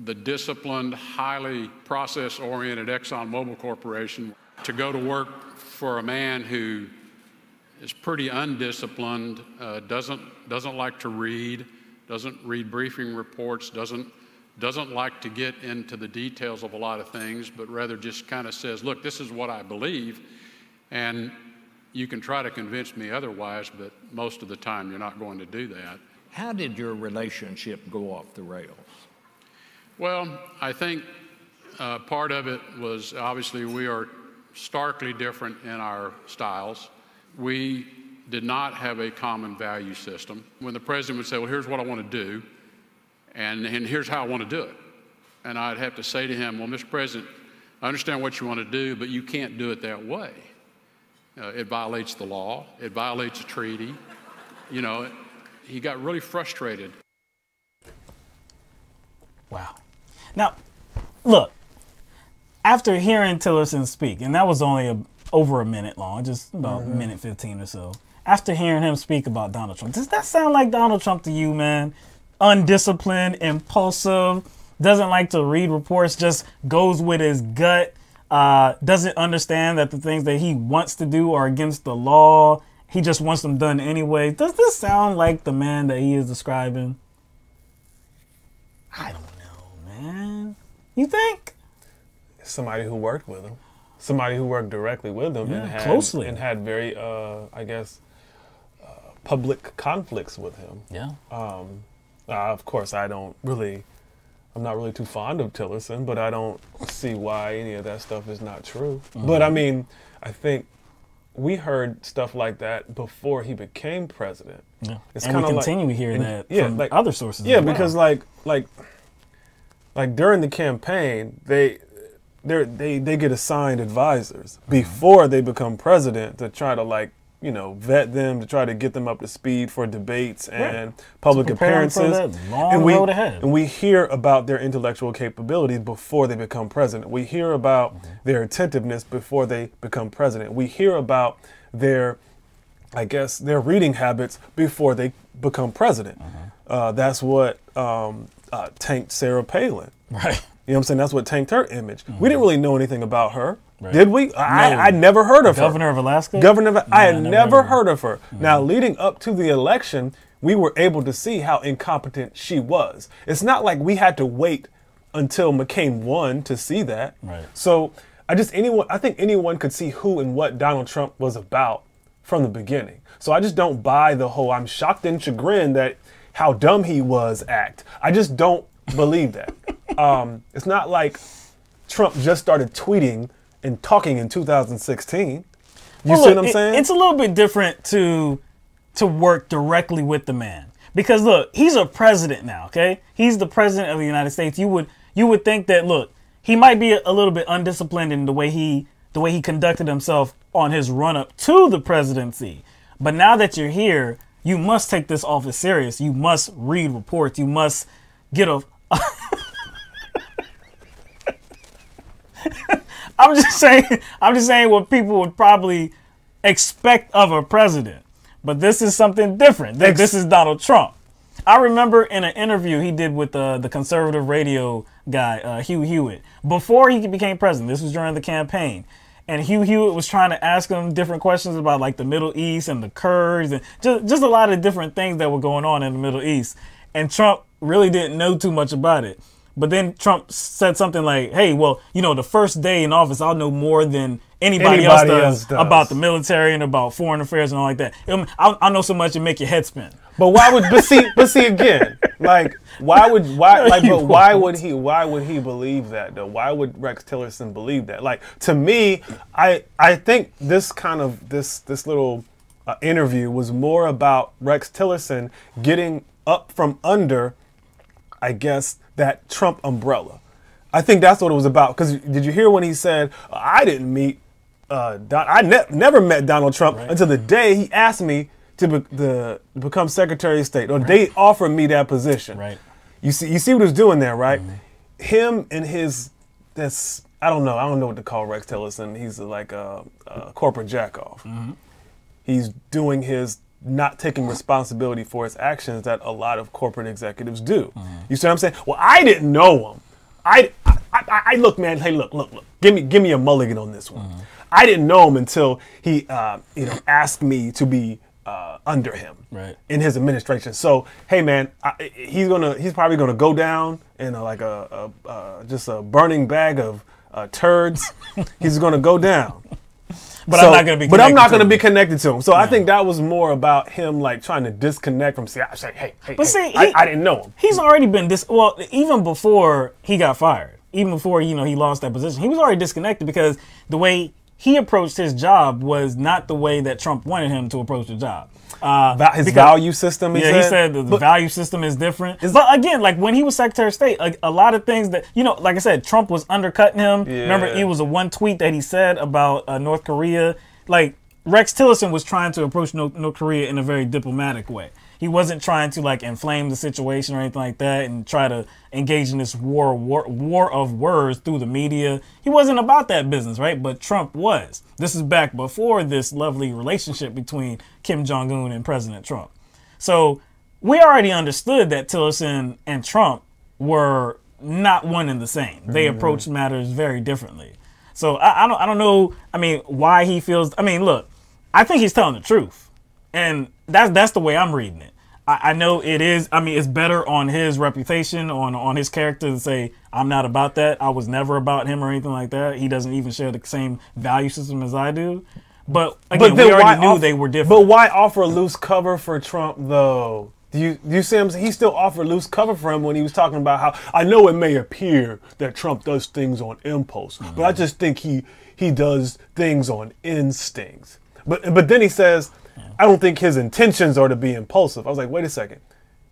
the disciplined, highly process-oriented ExxonMobil Corporation, to go to work for a man who is pretty undisciplined, doesn't like to read, doesn't read briefing reports, doesn't like to get into the details of a lot of things, but rather just kind of says, look, this is what I believe, and you can try to convince me otherwise, but most of the time you're not going to do that. How did your relationship go off the rails? Well, I think part of it was obviously we are starkly different in our styles. We did not have a common value system. When the president would say, well, here's what I want to do, and here's how I want to do it. And I'd have to say to him, well, Mr. President, I understand what you want to do, but you can't do it that way. It violates the law. It violates a treaty. He got really frustrated. Wow. Now, look, after hearing Tillerson speak, and that was only over a minute long, just about a minute 15 or so, after hearing him speak about Donald Trump, does that sound like Donald Trump to you, man? Undisciplined, impulsive, doesn't like to read reports, just goes with his gut, doesn't understand that the things that he wants to do are against the law. He just wants them done anyway. Does this sound like the man that he is describing? I don't know, man. You think? Somebody who worked with him. Somebody who worked directly with him closely. And had very, I guess, public conflicts with him. Yeah. Of course, I'm not really too fond of Tillerson, but I don't see why any of that stuff is not true. But I mean, I think we heard stuff like that before he became president. Yeah. It's and we continue hearing that from other sources. Yeah, as well. because like during the campaign, they get assigned advisors before they become president to try to vet them, to try to get them up to speed for debates and public appearances. And we hear about their intellectual capabilities before they become president. We hear about their attentiveness before they become president. We hear about their reading habits before they become president. That's what tanked Sarah Palin. Right. You know what I'm saying? That's what tanked her image. We didn't really know anything about her. Right. Did we? No. I never heard of her. Governor of Alaska? I had never heard of her. Now, leading up to the election, we were able to see how incompetent she was. It's not like we had to wait until McCain won to see that. Right. So I think anyone could see who and what Donald Trump was about from the beginning. So I just don't buy the whole I'm shocked and chagrined that how dumb he was act. I just don't believe that. It's not like Trump just started tweeting and talking in 2016. You see what I'm saying? It's a little bit different to work directly with the man. Because look, he's a president now, okay? He's the president of the United States. You would think that, look, he might be a little bit undisciplined in the way he conducted himself on his run up to the presidency. But now that you're here, you must take this office serious. You must read reports. You must get a I'm just saying what people would probably expect of a president. But this is something different. This is Donald Trump. I remember in an interview he did with the conservative radio guy, Hugh Hewitt, before he became president. This was during the campaign. And Hugh Hewitt was trying to ask him different questions about like the Middle East and the Kurds and just a lot of different things that were going on in the Middle East. And Trump really didn't know too much about it. But then Trump said something like, hey, well, the first day in office, I'll know more than anybody else does about the military and about foreign affairs and all like that. I'll know so much and make your head spin. But why would again, why would he believe that though? Why would Rex Tillerson believe that? Like, to me, I think this little interview was more about Rex Tillerson getting up from under, I guess, that Trump umbrella. I think that's what it was about. Because did you hear when he said, I didn't meet, never met Donald Trump until the day he asked me to become Secretary of State, or they offered me that position. Right. You see what he was doing there, right? Him and I don't know what to call Rex Tillerson. He's like a corporate jackoff. He's doing his not taking responsibility for his actions that a lot of corporate executives do. You see what I'm saying? Well, I didn't know him. I look, man. Hey, look. Give me a mulligan on this one. I didn't know him until he, asked me to be under him in his administration. So, hey, man, he's probably gonna go down in just a burning bag of turds. He's gonna go down. But I'm not going to be. But I'm not going to be connected to him. So I think that was more about him trying to disconnect from. Hey, I didn't know him. He's already been even before he got fired, even before he lost that position, he was already disconnected because the way he approached his job was not the way that Trump wanted him to approach the job. His value system. He said the value system is different. But again, like when he was Secretary of State, a lot of things that, like I said, Trump was undercutting him. Yeah. Remember, it was one tweet that he said about North Korea. Like Rex Tillerson was trying to approach North Korea in a very diplomatic way. He wasn't trying to inflame the situation or anything like that and try to engage in this war of words through the media. He wasn't about that business, right? But Trump was. This is back before this lovely relationship between Kim Jong-un and President Trump. So we already understood that Tillerson and Trump were not one and the same. They approached matters very differently. So I don't know, why he feels. Look, I think he's telling the truth. And that's the way I'm reading it. I know it is. I mean, it's better on his reputation, on his character to say, I'm not about that. I was never about him or anything like that. He doesn't even share the same value system as I do. But again, we already knew they were different. But why offer loose cover for Trump, though? Do you see him? He still offered loose cover for him when he was talking about how, I know it may appear that Trump does things on impulse, but I just think he does things on instincts. But then he says, I don't think his intentions are to be impulsive. I was like, wait a second.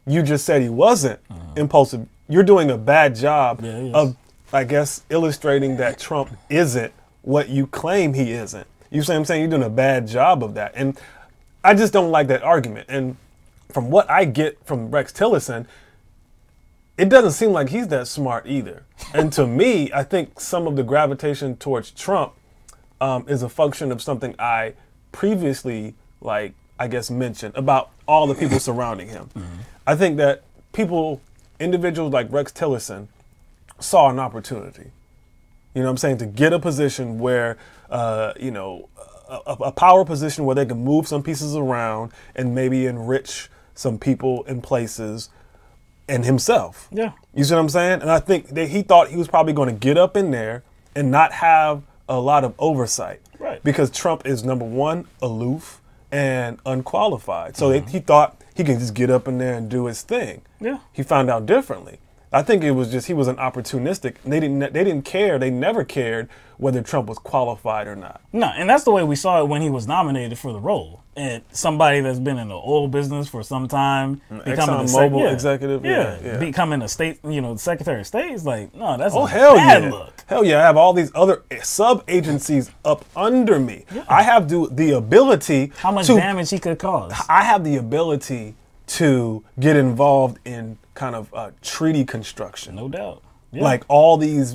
You just said he wasn't impulsive. You're doing a bad job of, I guess, illustrating that Trump isn't what you claim he isn't. You see what I'm saying? You're doing a bad job of that. And I just don't like that argument. And from what I get from Rex Tillerson, it doesn't seem like he's that smart either. And to me, I think some of the gravitation towards Trump is a function of something I previously, I guess, mentioned about all the people surrounding him. I think that individuals like Rex Tillerson saw an opportunity, you know what I'm saying, to get a position where, a power position where they can move some pieces around and maybe enrich some people in places and himself. Yeah. You see what I'm saying? And I think that he thought he was probably going to get up in there and not have a lot of oversight. Right. Because Trump is, number one, aloof and unqualified. So he thought he could just get up in there and do his thing. Yeah. He found out differently. I think it was just he was an opportunistic. They didn't care. They never cared whether Trump was qualified or not. No, and that's the way we saw it when he was nominated for the role. And somebody that's been in the oil business for some time, becoming ExxonMobil executive, becoming a state, Secretary of State is like, no, that's a hell bad yeah. look. Hell yeah, I have all these other sub-agencies up under me. Yeah. I have the ability. How much damage he could cause? I have the ability to get involved in kind of treaty construction. No doubt. Yeah. Like all these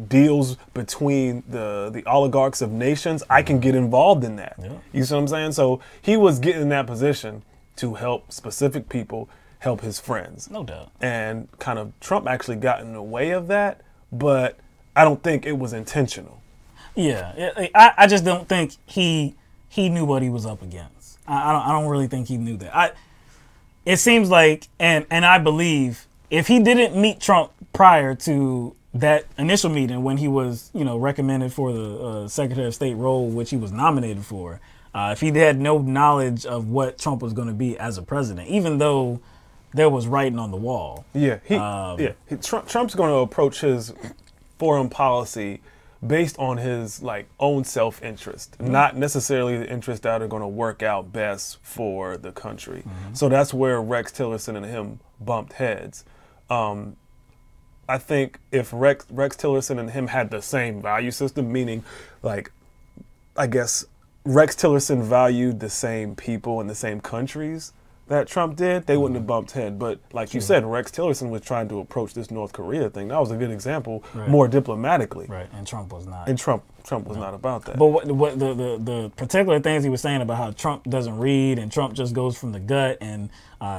deals between the oligarchs of nations, I can get involved in that. Yeah. You see what I'm saying? So he was getting in that position to help specific people help his friends. No doubt. And kind of Trump actually got in the way of that, but I don't think it was intentional. Yeah, I just don't think he knew what he was up against. I don't really think he knew that. It seems like, and I believe, if he didn't meet Trump prior to that initial meeting when he was, recommended for the Secretary of State role, which he was nominated for, if he had no knowledge of what Trump was going to be as a president, even though there was writing on the wall. Yeah, Trump's going to approach his foreign policy based on his own self-interest, not necessarily the interests that are going to work out best for the country. So that's where Rex Tillerson and him bumped heads. I think if Rex Tillerson and him had the same value system, meaning I guess Rex Tillerson valued the same people in the same countries that Trump did, they wouldn't have bumped head. But like you said, Rex Tillerson was trying to approach this North Korea thing. That was a good example, more diplomatically. Right, and Trump was not. And Trump was not about that. But what the particular things he was saying about how Trump doesn't read and Trump just goes from the gut and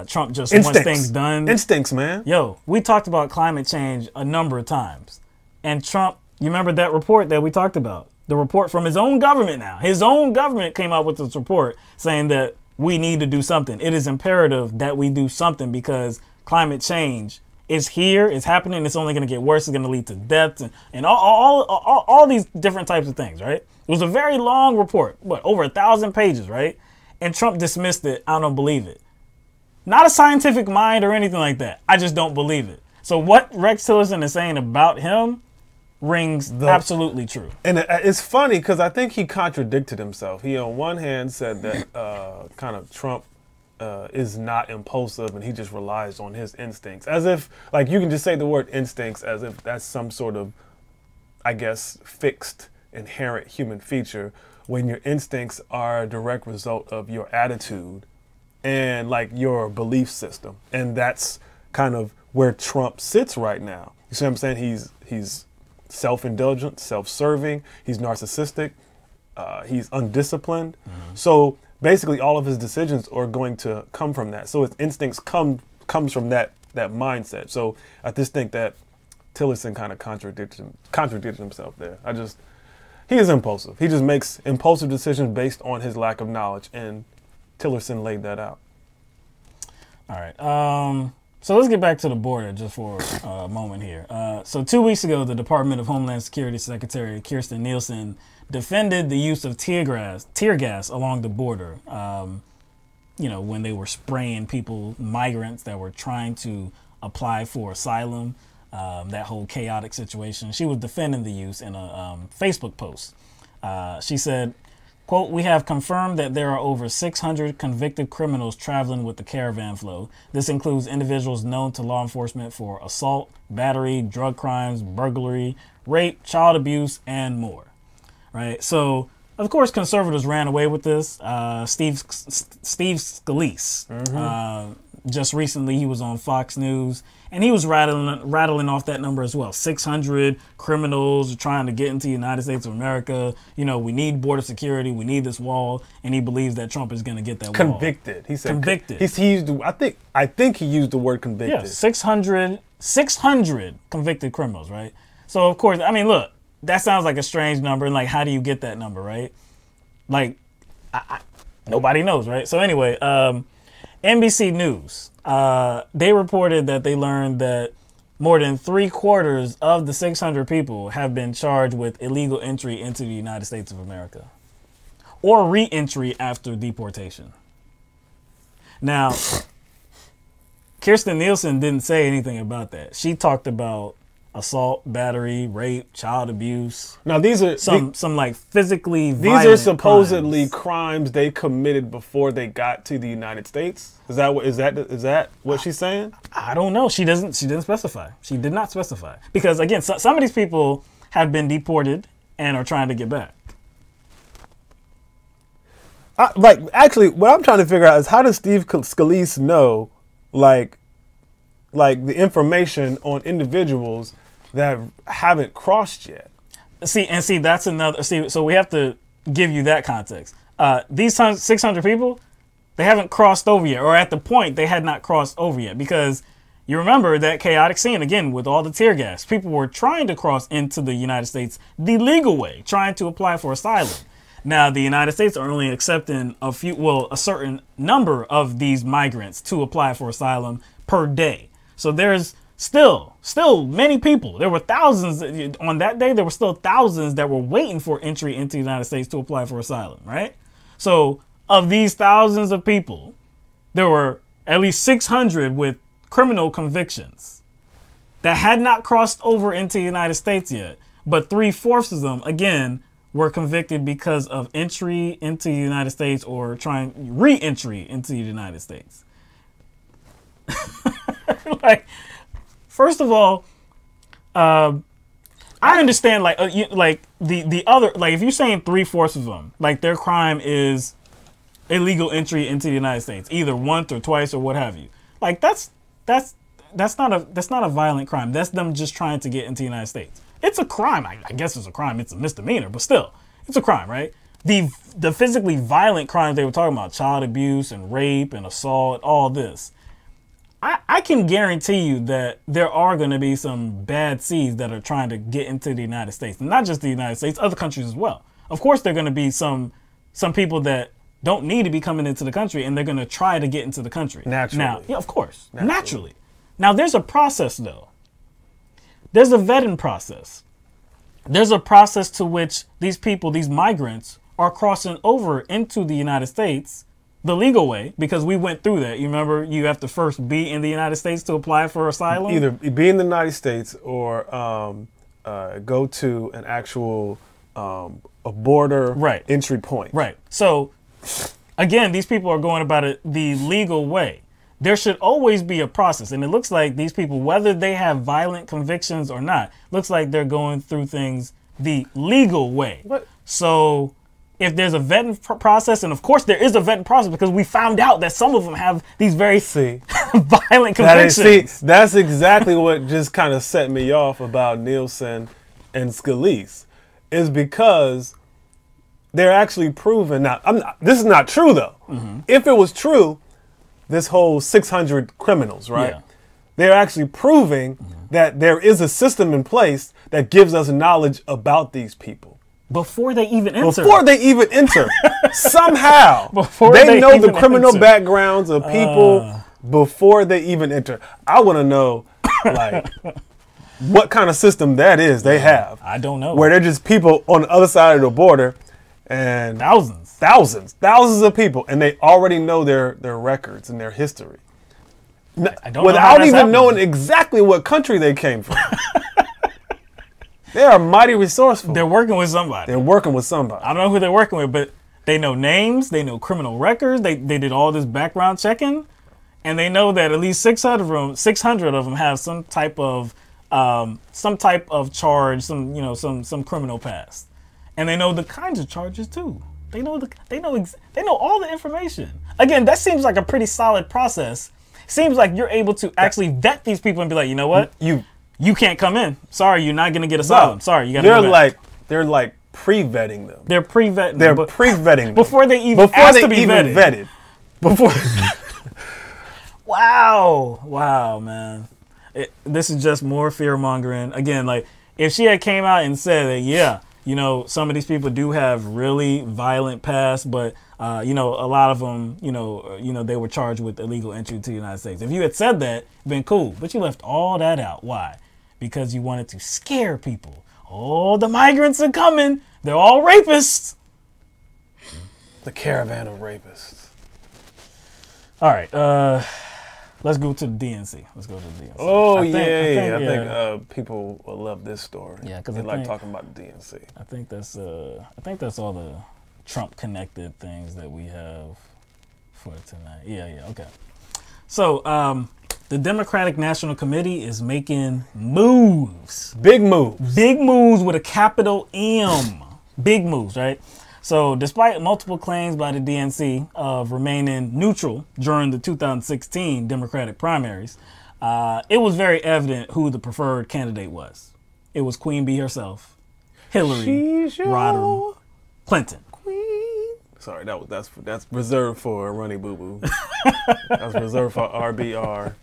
Trump just wants things done. Instincts, man. Yo, we talked about climate change a number of times. And Trump, you remember that report that we talked about? The report from his own government now. His own government came out with this report saying that we need to do something. It is imperative that we do something because climate change is here, it's happening, it's only going to get worse, it's going to lead to deaths and all these different types of things, right? It was a very long report, over 1,000 pages, right? And Trump dismissed it. I don't believe it. Not a scientific mind or anything like that. I just don't believe it. So what Rex Tillerson is saying about him rings absolutely true. And it's funny because I think he contradicted himself. He on one hand said that kind of Trump is not impulsive and he just relies on his instincts. As if, you can just say the word instincts as if that's some sort of, I guess, fixed, inherent human feature when your instincts are a direct result of your attitude and your belief system. And that's kind of where Trump sits right now. You see what I'm saying? He's self-indulgent, self-serving, he's narcissistic, he's undisciplined. So basically all of his decisions are going to come from that. So his instincts comes from that mindset. So I just think that Tillerson kind of contradicted himself there. He is impulsive. He just makes impulsive decisions based on his lack of knowledge, and Tillerson laid that out. All right. So let's get back to the border just for a moment here. So 2 weeks ago, the Department of Homeland Security Secretary Kirstjen Nielsen defended the use of tear gas along the border. When they were spraying people, migrants that were trying to apply for asylum, that whole chaotic situation. She was defending the use in a Facebook post. She said, quote, "We have confirmed that there are over 600 convicted criminals traveling with the caravan flow. This includes individuals known to law enforcement for assault, battery, drug crimes, burglary, rape, child abuse, and more." Right? So, of course, conservatives ran away with this. Steve Scalise, just recently he was on Fox News, and he was rattling off that number as well. 600 criminals trying to get into the United States of America. We need border security. We need this wall. And he believes that Trump is going to get that wall. Convicted. He said convicted. He used. I think he used the word convicted. Yeah, 600 convicted criminals, right? So, of course, I mean, look, that sounds like a strange number. And, like, how do you get that number, right? Like, nobody knows, right? So, anyway, NBC News, they reported that they learned that more than 3/4 of the 600 people have been charged with illegal entry into the United States of America or re-entry after deportation. Now, Kirstjen Nielsen didn't say anything about that. She talked about assault, battery, rape, child abuse. Now these are some like physically violent These are supposedly crimes they committed before they got to the United States. Is that what she's saying? I don't know. She didn't specify. She did not specify. Because again, some of these people have been deported and are trying to get back. Actually, what I'm trying to figure out is how does Steve Scalise know like the information on individuals that haven't crossed yet? See, that's another. So we have to give you that context. These 600 people, they haven't crossed over yet, or at the point they had not crossed over yet, because you remember that chaotic scene again with all the tear gas. People were trying to cross into the United States the legal way, trying to apply for asylum. Now, the United States are only accepting a certain number of these migrants to apply for asylum per day. So there's still many people. There were thousands on that day. There were still thousands that were waiting for entry into the United States to apply for asylum, right? So of these thousands of people, there were at least 600 with criminal convictions that had not crossed over into the United States yet. But 3/4 of them, again, were convicted because of entry into the United States or trying re-entry into the United States. Like, first of all, I understand the other, like, if you're saying 3/4 of them, like, their crime is illegal entry into the United States, either once or twice or what have you. Like, that's not a violent crime. That's them just trying to get into the United States. It's a crime. I guess it's a crime. It's a misdemeanor, but still, it's a crime, right? The physically violent crimes they were talking about, child abuse and rape and assault, all this. I can guarantee you that there are going to be some bad seeds that are trying to get into the United States. And not just the United States, other countries as well. Of course, there are going to be some people that don't need to be coming into the country, and they're going to try to get into the country. Naturally. Now, yeah, of course. Naturally. Now, there's a process, though. There's a vetting process. There's a process to which these people, these migrants, are crossing over into the United States the legal way, because we went through that. You remember, you have to first be in the United States to apply for asylum? Either be in the United States or go to an actual a border entry point. Right. So, again, these people are going about it the legal way. There should always be a process. And it looks like these people, whether they have violent convictions or not, looks like they're going through things the legal way. What? So if there's a vetting process, and of course there is a vetting process because we found out that some of them have these very violent convictions. That's exactly what just kind of set me off about Nielsen and Scalise, is because they're actually proven. Now, this is not true, though. Mm-hmm. If it was true, this whole 600 criminals, right? Yeah. They're actually proving that there is a system in place that gives us knowledge about these people. Before they even enter. Somehow. They know the criminal backgrounds of people before they even enter. I want to know, like, what kind of system that is they have. I don't know. Where they're just people on the other side of the border, and thousands of people, and they already know their records and their history. I don't without know even knowing exactly what country they came from. They are mighty resourceful. They're working with somebody. They're working with somebody. I don't know who they're working with, but they know names. They know criminal records. They did all this background checking, and they know that at least 600 of them have some type of charge, some criminal past, and they know the kinds of charges too. They know all the information. Again, that seems like a pretty solid process. Seems like you're able to actually vet these people and be like, you know what, you can't come in. Sorry, you're not gonna get asylum. Sorry, you gotta go back. They're like pre-vetting them. They're pre-vetting. They're pre-vetting them before they even ask to be vetted. Before. Wow, man. This is just more fear mongering. Again, like if she had came out and said that, yeah, some of these people do have really violent past, but a lot of them, they were charged with illegal entry to the United States. If you had said that, been cool. But you left all that out. Why? Because you wanted to scare people. Oh, the migrants are coming. They're all rapists. The caravan of rapists. All right. Let's go to the DNC. Oh, I think people will love this story. Yeah, because they like talking about the DNC. I think that's all the Trump-connected things that we have for tonight. Yeah, okay. So, the Democratic National Committee is making moves. Big moves. Big moves with a capital M. Big moves, right? So despite multiple claims by the DNC of remaining neutral during the 2016 Democratic primaries, it was very evident who the preferred candidate was. It was Queen Bee herself, Hillary Rodham Clinton. Sorry, that's reserved for Runny Boo Boo. That's reserved for RBR.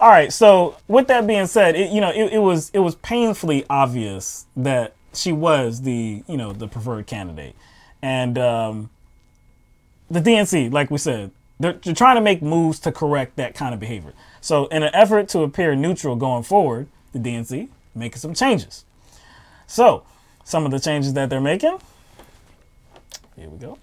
All right. So with that being said, it was painfully obvious that she was the preferred candidate, and the DNC, like we said, they're trying to make moves to correct that kind of behavior. So in an effort to appear neutral going forward, the DNC making some changes. So some of the changes that they're making. Here we go.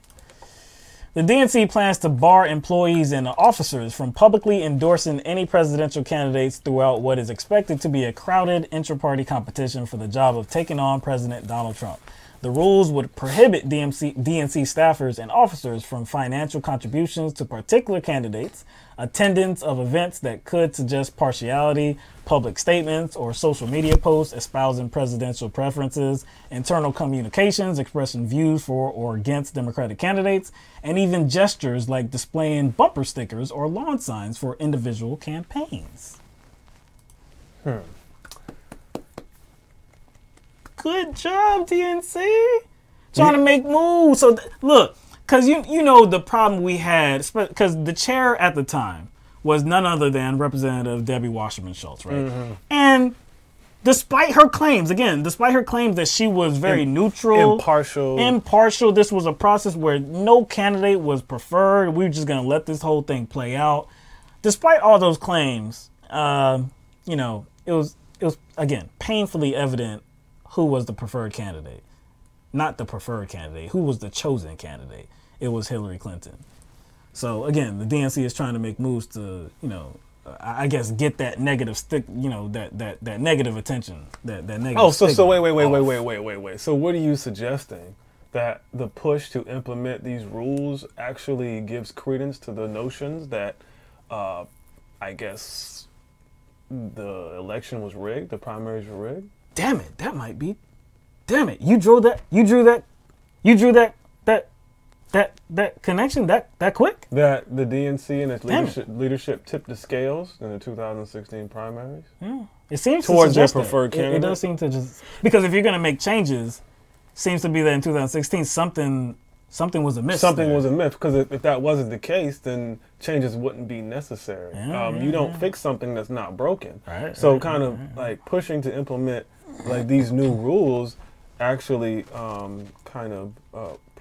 The DNC plans to bar employees and officers from publicly endorsing any presidential candidates throughout what is expected to be a crowded inter-party competition for the job of taking on President Donald Trump. The rules would prohibit DNC staffers and officers from financial contributions to particular candidates, attendance of events that could suggest partiality, public statements or social media posts espousing presidential preferences, internal communications expressing views for or against Democratic candidates, and even gestures like displaying bumper stickers or lawn signs for individual campaigns. Good job, DNC. Trying to make moves. So look, because you know the problem we had, because the chair at the time was none other than Representative Debbie Wasserman Schultz, right? Mm-hmm. And despite her claims that she was very neutral, impartial, this was a process where no candidate was preferred. We were just going to let this whole thing play out. Despite all those claims, it was again painfully evident who was the preferred candidate. Not the preferred candidate. Who was the chosen candidate? It was Hillary Clinton. So again, the DNC is trying to make moves to, I guess get that negative stick, that negative attention, that negative. Oh, so wait. So what are you suggesting? That the push to implement these rules actually gives credence to the notions that, I guess, the election was rigged, the primaries were rigged? Damn it, that might be. Damn it, you drew that connection that quick? That the DNC and its leadership tipped the scales in the 2016 primaries? Yeah. It seems towards to their preferred candidate. It does seem to just, because if you're going to make changes, seems to be that in 2016 something was amiss. Something was amiss, because if that wasn't the case, then changes wouldn't be necessary. You don't fix something that's not broken. Right, so like pushing to implement like these new rules actually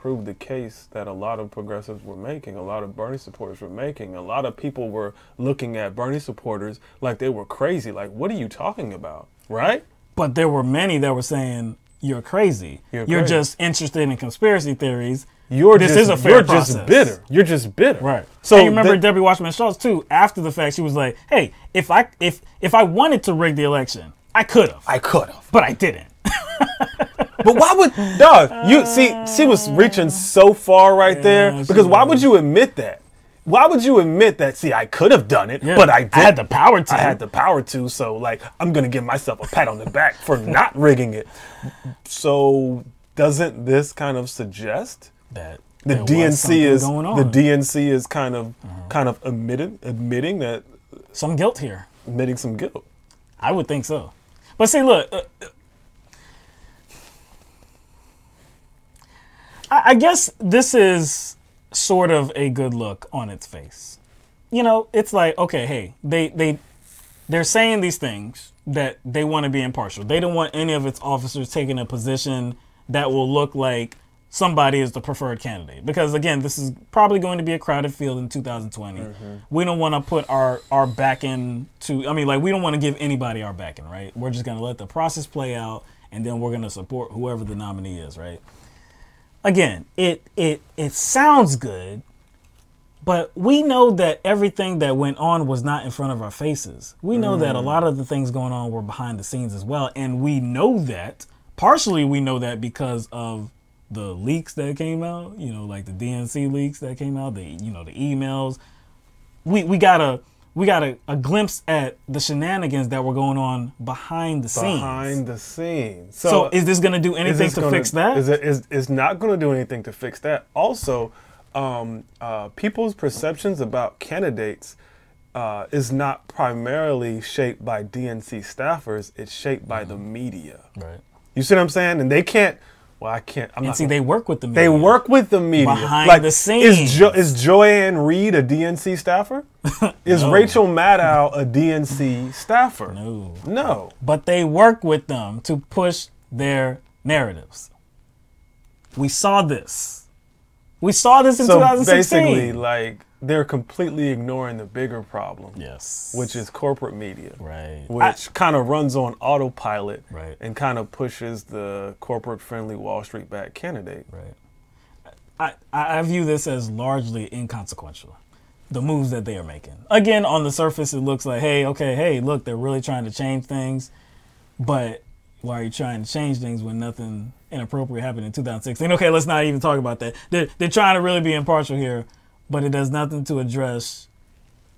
prove the case that a lot of progressives were making, a lot of Bernie supporters were making. A lot of people were looking at Bernie supporters like they were crazy. Like, what are you talking about, right? But there were many that were saying, you're crazy. You're just interested in conspiracy theories. This is a fair process. Just bitter. You're just bitter. Right. So you remember Debbie Wasserman Schultz too, after the fact, she was like, hey, if I wanted to rig the election, I could have. But I didn't. But why would, dog, you see, she was reaching so far right there, because why would you admit that? Why would you admit that, see, I could have done it, but I didn't. I had the power to. I had the power to, so, like, I'm going to give myself a pat on the back for not rigging it. So doesn't this kind of suggest that the DNC is kind of admitting that some guilt here, admitting some guilt? I would think so. But see, look, I guess this is sort of a good look on its face. You know, it's like, okay, hey, they're saying these things that they want to be impartial. They don't want any of its officers taking a position that will look like somebody is the preferred candidate. Because again, this is probably going to be a crowded field in 2020. We don't want to put our back into, I mean, like, we don't want to give anybody our backing, right? We're just going to let the process play out, and then we're going to support whoever the nominee is, right? Again, it sounds good, but we know that everything that went on was not in front of our faces. We know that a lot of the things going on were behind the scenes as well, and we know that, partially we know that because of the leaks that came out, you know, like the DNC leaks that came out, the emails. We got a glimpse at the shenanigans that were going on behind the scenes. Behind the scenes. So is this going to do anything to fix that? It's not going to do anything to fix that. Also, people's perceptions about candidates is not primarily shaped by DNC staffers. It's shaped by the media. Right. You see what I'm saying? And they can't. Well, I can't. They work with the media. They work with the media behind the scenes. Is Joanne Reed a DNC staffer? Is No. Rachel Maddow a DNC staffer? No. But they work with them to push their narratives. We saw this. We saw this in 2016. So basically, like, they're completely ignoring the bigger problem. Yes. Which is corporate media. Right. Which kind of runs on autopilot. Right. And kind of pushes the corporate-friendly Wall Street-backed candidate. Right. I view this as largely inconsequential. The moves that they are making. Again, on the surface, it looks like, hey, look, they're really trying to change things. But why are you trying to change things when nothing inappropriate happened in 2016? Okay, let's not even talk about that. They're trying to really be impartial here, but it does nothing to address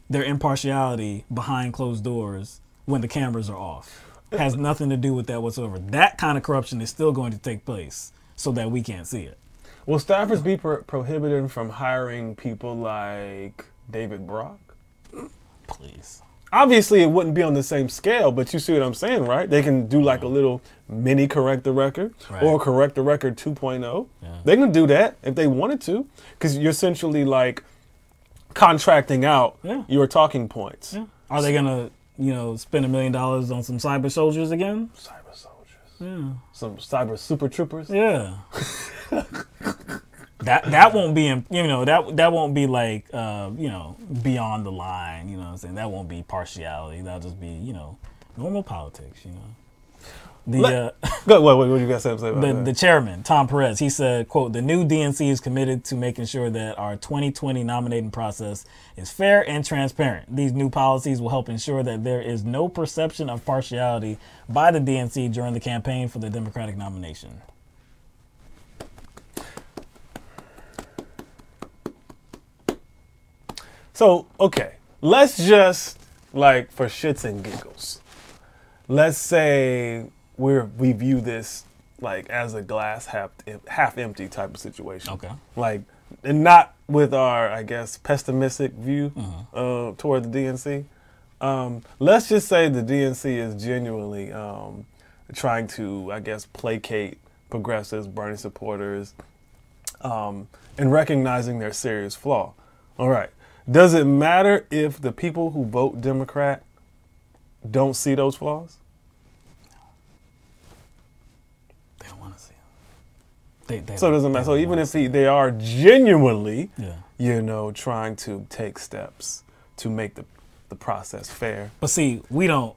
their impartiality behind closed doors when the cameras are off. It has nothing to do with that whatsoever. That kind of corruption is still going to take place so that we can't see it. Will staffers be prohibited from hiring people like David Brock? Please. Obviously, it wouldn't be on the same scale, but you see what I'm saying, right? They can do like a little mini correct the record or correct the record 2.0. Yeah. They can do that if they wanted to, because you're essentially like contracting out your talking points. Yeah. Are they going to, spend $1 million on some cyber soldiers again? Cyber soldiers. Yeah. Some cyber super troopers. Yeah. That won't be, that won't be like, beyond the line, you know what I'm saying? That won't be partiality. That'll just be, normal politics, The what you got to say about that? The chairman, Tom Perez, he said, quote, "The new DNC is committed to making sure that our 2020 nominating process is fair and transparent. These new policies will help ensure that there is no perception of partiality by the DNC during the campaign for the Democratic nomination." So, okay, let's just, like, for shits and giggles, let's say we view this like as a glass half empty type of situation. Okay. Like, and not with our, I guess, pessimistic view toward the DNC. Let's just say the DNC is genuinely trying to, I guess, placate progressives, Bernie supporters, and recognizing their serious flaw. All right. Does it matter if the people who vote Democrat don't see those flaws? They don't want to see them. So it doesn't matter. So even if they are genuinely, trying to take steps to make the process fair. But see, we don't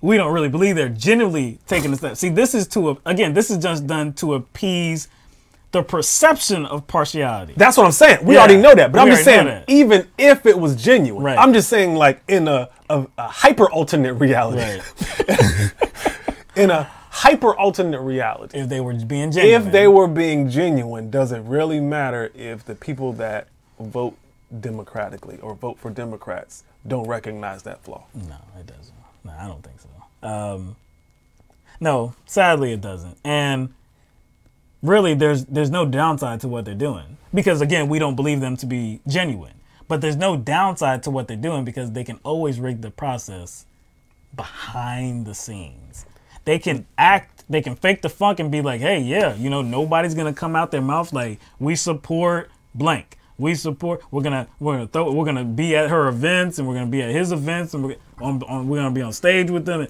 really believe they're genuinely taking the steps. See, this is this is just done to appease the perception of partiality. That's what I'm saying. We already know that. But I'm just saying, even if it was genuine, I'm just saying, like, in a hyper alternate reality. Right. In a hyper alternate reality. If they were being genuine. If they were being genuine, does it really matter if the people that vote democratically or vote for Democrats don't recognize that flaw? No, it doesn't. No, I don't think so. No, sadly it doesn't. And really, there's no downside to what they're doing. Because, again, we don't believe them to be genuine. But there's no downside to what they're doing because they can always rig the process behind the scenes. They can fake the funk and be like, hey, yeah, nobody's going to come out their mouth like, we support blank. We're gonna be at her events and we're gonna be at his events and we're gonna be on stage with them.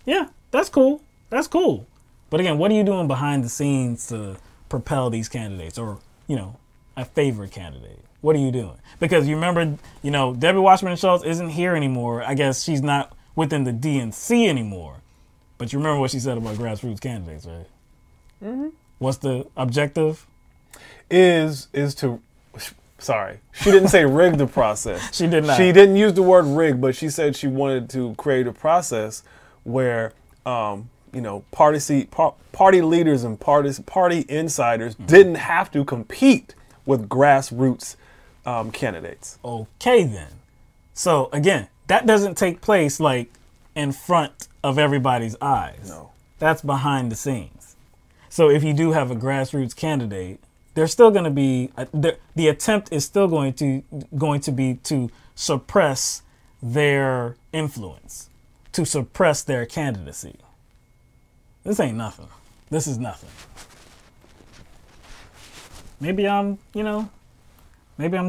Yeah, that's cool. That's cool. But again, what are you doing behind the scenes to propel these candidates or, a favorite candidate? What are you doing? Because you remember, Debbie Wasserman Schultz isn't here anymore. I guess she's not within the DNC anymore. But you remember what she said about grassroots candidates, right? Mm-hmm. What's the objective? Is to... Sorry, she didn't say rig the process. She did not. She didn't use the word rig, but she said she wanted to create a process where, party leaders and party insiders didn't have to compete with grassroots candidates. Okay, then. So again, that doesn't take place like in front of everybody's eyes. No, that's behind the scenes. So if you do have a grassroots candidate, there's still going to be the attempt is still going to be to suppress their influence, to suppress their candidacy. This ain't nothing. This is nothing. Maybe I'm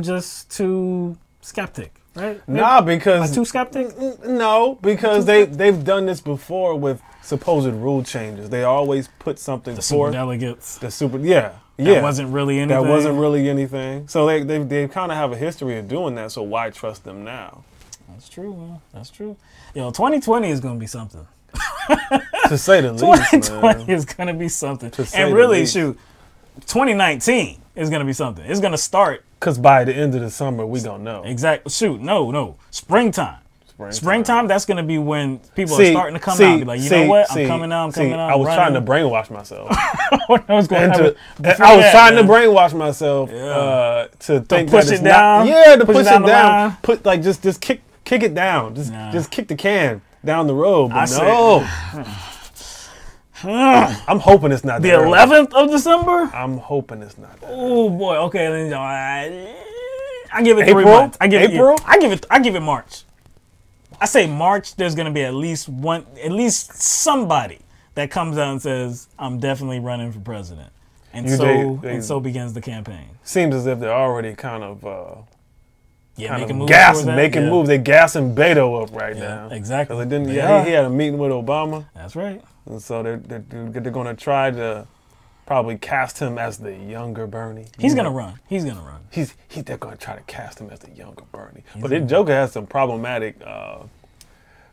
just too skeptic, right? Nah, because am I too skeptic? No, because they've done this before with supposed rule changes. They always put something forth. Superdelegates. That wasn't really anything. That wasn't really anything. So they kind of have a history of doing that. So why trust them now? That's true, man. That's true. 2020 is going to be something. To say the least, 2020 is going to be something. And really, 2019 is going to be something. It's going to start. Because by the end of the summer, we don't know. Exactly. No. Springtime, that's going to be when people are starting to come out. Be like, know what? I'm coming out. I was trying to brainwash myself. I was trying to brainwash myself to think push that it down. To push it down. Just kick it down. Just kick the can down the road. But I'm hoping it's not the 11th of December. I'm hoping it's not that. Oh boy. Okay. Then I give it 3 months. I give it March. I say March. There's going to be at least somebody that comes out and says, "I'm definitely running for president," and so begins the campaign. Seems as if they're already kind of making moves. They're gassing Beto up right now. Exactly. He had a meeting with Obama. That's right. And so they're going to try to probably cast him as the younger Bernie. He's going to run. They're going to try to cast him as the younger Bernie. But the Joker has some problematic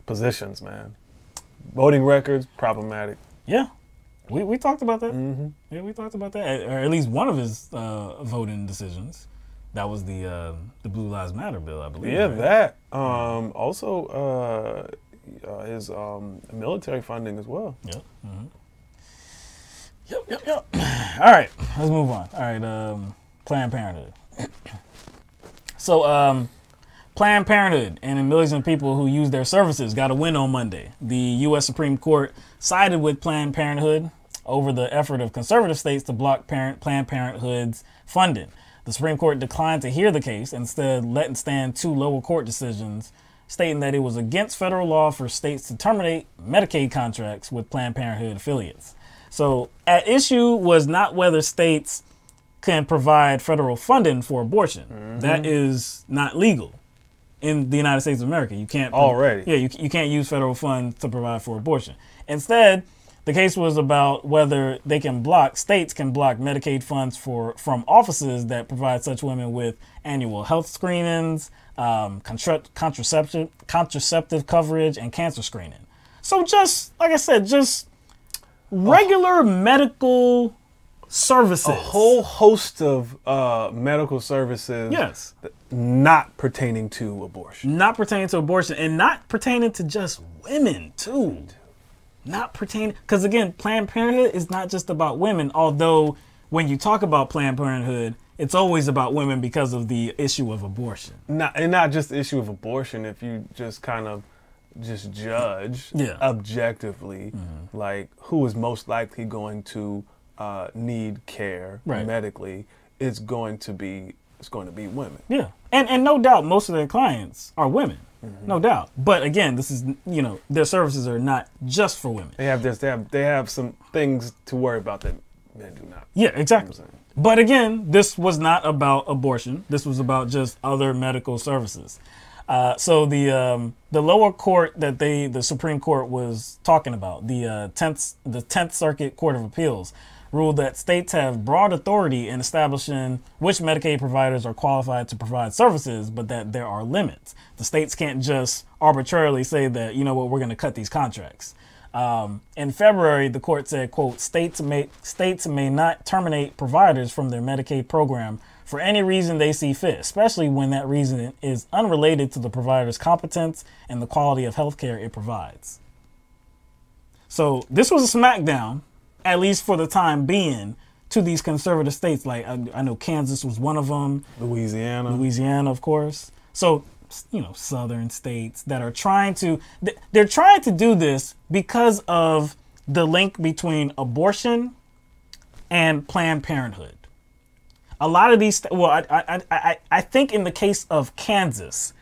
positions, man. Voting records, problematic. Yeah. We talked about that. Mm-hmm. Yeah, we talked about that. Or at least one of his voting decisions. That was the Blue Lives Matter bill, I believe. Yeah, right? that. Also, his military funding as well. Yep. Mm-hmm. Yep. All right, let's move on. All right, Planned Parenthood. So, Planned Parenthood and millions of people who use their services got a win on Monday. The U.S. Supreme Court sided with Planned Parenthood over the effort of conservative states to block Planned Parenthood's funding. The Supreme Court declined to hear the case, instead letting stand 2 lower court decisions stating that it was against federal law for states to terminate Medicaid contracts with Planned Parenthood affiliates. So at issue was not whether states can provide federal funding for abortion. Mm-hmm. That is not legal in the United States of America. You can't already. Yeah, you can't use federal funds to provide for abortion. Instead, The case was about whether states can block Medicaid funds from offices that provide such women with annual health screenings, contraceptive coverage, and cancer screening. So just, like I said, just regular medical services. A whole host of medical services. Yes. Not pertaining to abortion. Not pertaining to abortion, and not pertaining to just women, too. Not pertaining, because again, Planned Parenthood is not just about women, although when you talk about Planned Parenthood, it's always about women because of the issue of abortion. Not just the issue of abortion, if you just kind of just judge objectively, like who is most likely going to need care medically, it's going to be women. Yeah, and no doubt most of their clients are women. No doubt. But again, this is, their services are not just for women. They have some things to worry about that men do not. Yeah, exactly. But again, this was not about abortion. This was about just other medical services. So the lower court that the Supreme Court was talking about, the 10th Circuit Court of Appeals, ruled that states have broad authority in establishing which Medicaid providers are qualified to provide services, but that there are limits. The states can't just arbitrarily say that, we're going to cut these contracts. In February, the court said, quote, states may not terminate providers from their Medicaid program for any reason they see fit, especially when that reason is unrelated to the provider's competence and the quality of health care it provides. So this was a smackdown, at least for the time being, to these conservative states. Like I know Kansas was one of them. Louisiana, of course. So, southern states that are they're trying to do this because of the link between abortion and Planned Parenthood. A lot of these, I think in the case of Kansas,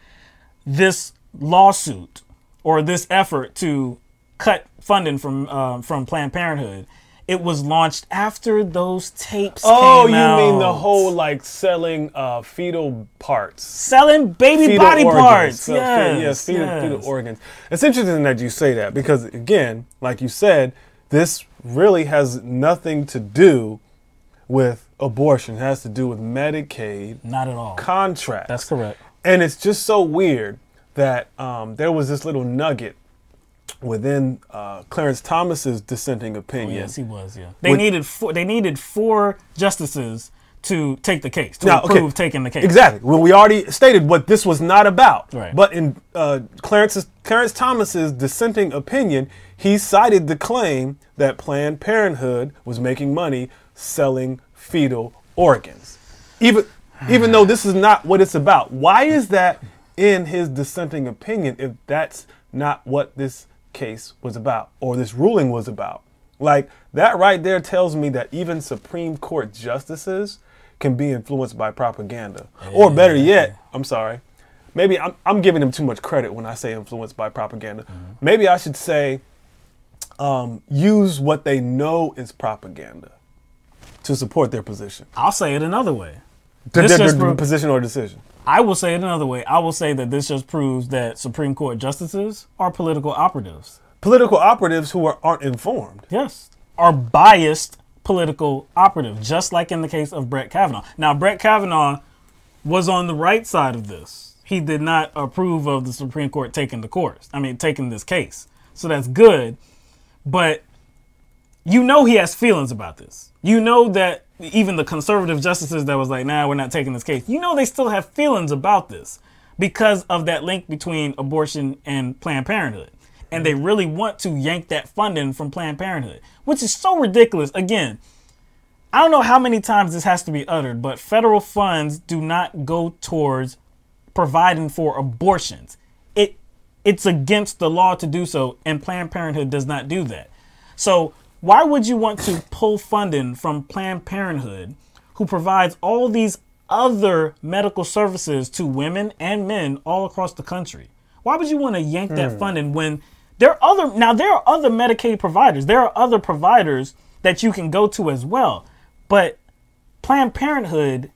this lawsuit or this effort to cut funding from Planned Parenthood, it was launched after those tapes came out. Oh, you mean the whole selling fetal parts, selling baby body parts? Yes, fetal organs. It's interesting that you say that because, again, like you said, this really has nothing to do with abortion. It has to do with Medicaid. Not at all. Contracts. That's correct. And it's just so weird that there was this little nugget within Clarence Thomas's dissenting opinion. Oh, yes, he was. Yeah, they needed four justices to take the case, to approve taking the case. Exactly. Well, we already stated what this was not about. Right. But in Clarence Thomas's dissenting opinion, he cited the claim that Planned Parenthood was making money selling fetal organs, even though this is not what it's about. Why is that in his dissenting opinion if that's not what this case was about or this ruling was about? Like, that right there tells me that even Supreme Court justices can be influenced by propaganda. Or better yet, I'm sorry, maybe I'm giving them too much credit when I say influenced by propaganda. Maybe I should say use what they know is propaganda to support their position. I'll say it another way. Their position or decision. I will say it another way. I will say that this just proves that Supreme Court justices are political operatives. Political operatives who aren't informed. Yes. Are biased political operatives, just like in the case of Brett Kavanaugh. Now, Brett Kavanaugh was on the right side of this. He did not approve of the Supreme Court taking this case. So that's good. But he has feelings about this. That even the conservative justices that was like, nah, we're not taking this case. They still have feelings about this because of that link between abortion and Planned Parenthood. And they really want to yank that funding from Planned Parenthood, which is so ridiculous. Again, I don't know how many times this has to be uttered, but federal funds do not go towards providing for abortions. It's against the law to do so, and Planned Parenthood does not do that. So why would you want to pull funding from Planned Parenthood, who provides all these other medical services to women and men all across the country? Why would you want to yank that funding when there are other Medicaid providers. There are other providers that you can go to as well. But Planned Parenthood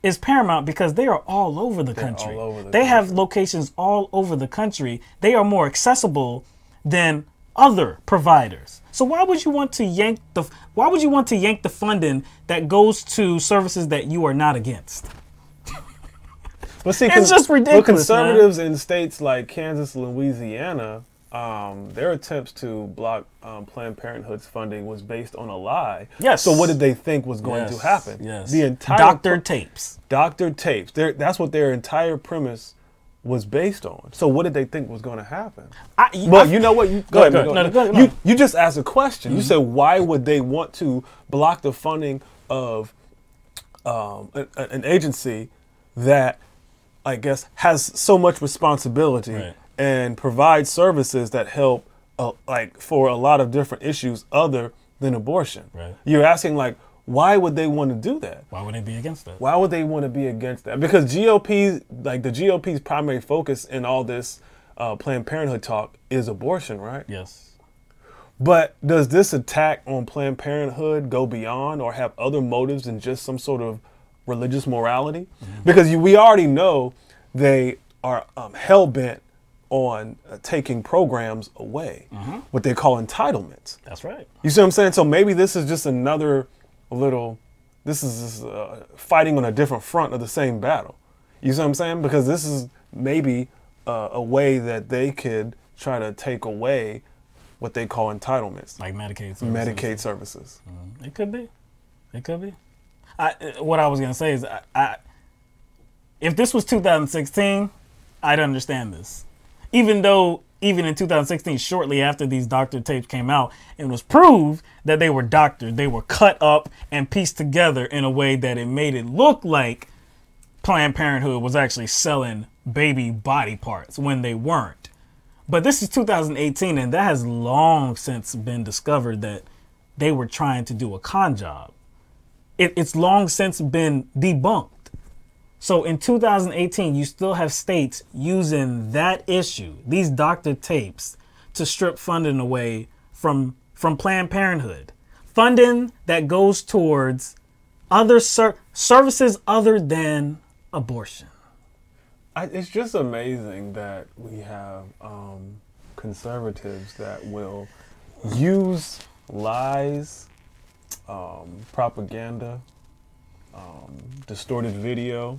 is paramount because they are all over the country. They have locations all over the country. They are more accessible than other providers. So why would you want to yank the funding that goes to services that you are not against? But see, it's just ridiculous. But conservatives in states like Kansas, Louisiana, their attempts to block Planned Parenthood's funding was based on a lie. Yes. So what did they think was going to happen? Yes. The entire doctored tapes. Doctored tapes. That's what their entire premise was based on. So what did they think was going to happen? Well, you know what? Go ahead. You just asked a question. Mm-hmm. You said, why would they want to block the funding of an agency that, I guess, has so much responsibility and provides services that help like for a lot of different issues other than abortion? Right. You're asking, like, why would they want to do that? Why would they be against that? Why would they want to be against that? Because the GOP's primary focus in all this Planned Parenthood talk is abortion, right? Yes. But does this attack on Planned Parenthood go beyond or have other motives than just some sort of religious morality? Mm-hmm. Because we already know they are hell-bent on taking programs away, what they call entitlements. That's right. You see what I'm saying? So maybe this is just another this is fighting on a different front of the same battle. You see what I'm saying? Because this is maybe a way that they could try to take away what they call entitlements. Like Medicaid services. Medicaid services. It could be. It could be. What I was going to say is, if this was 2016, I'd understand this. Even in 2016, shortly after these doctored tapes came out, it was proved that they were doctored. They were cut up and pieced together in a way that it made it look like Planned Parenthood was actually selling baby body parts when they weren't. But this is 2018, and that has long since been discovered that they were trying to do a con job. It's long since been debunked. So in 2018, you still have states using that issue, these doctored tapes, to strip funding away from Planned Parenthood. Funding that goes towards other services other than abortion. It's just amazing that we have conservatives that will use lies, propaganda, distorted video,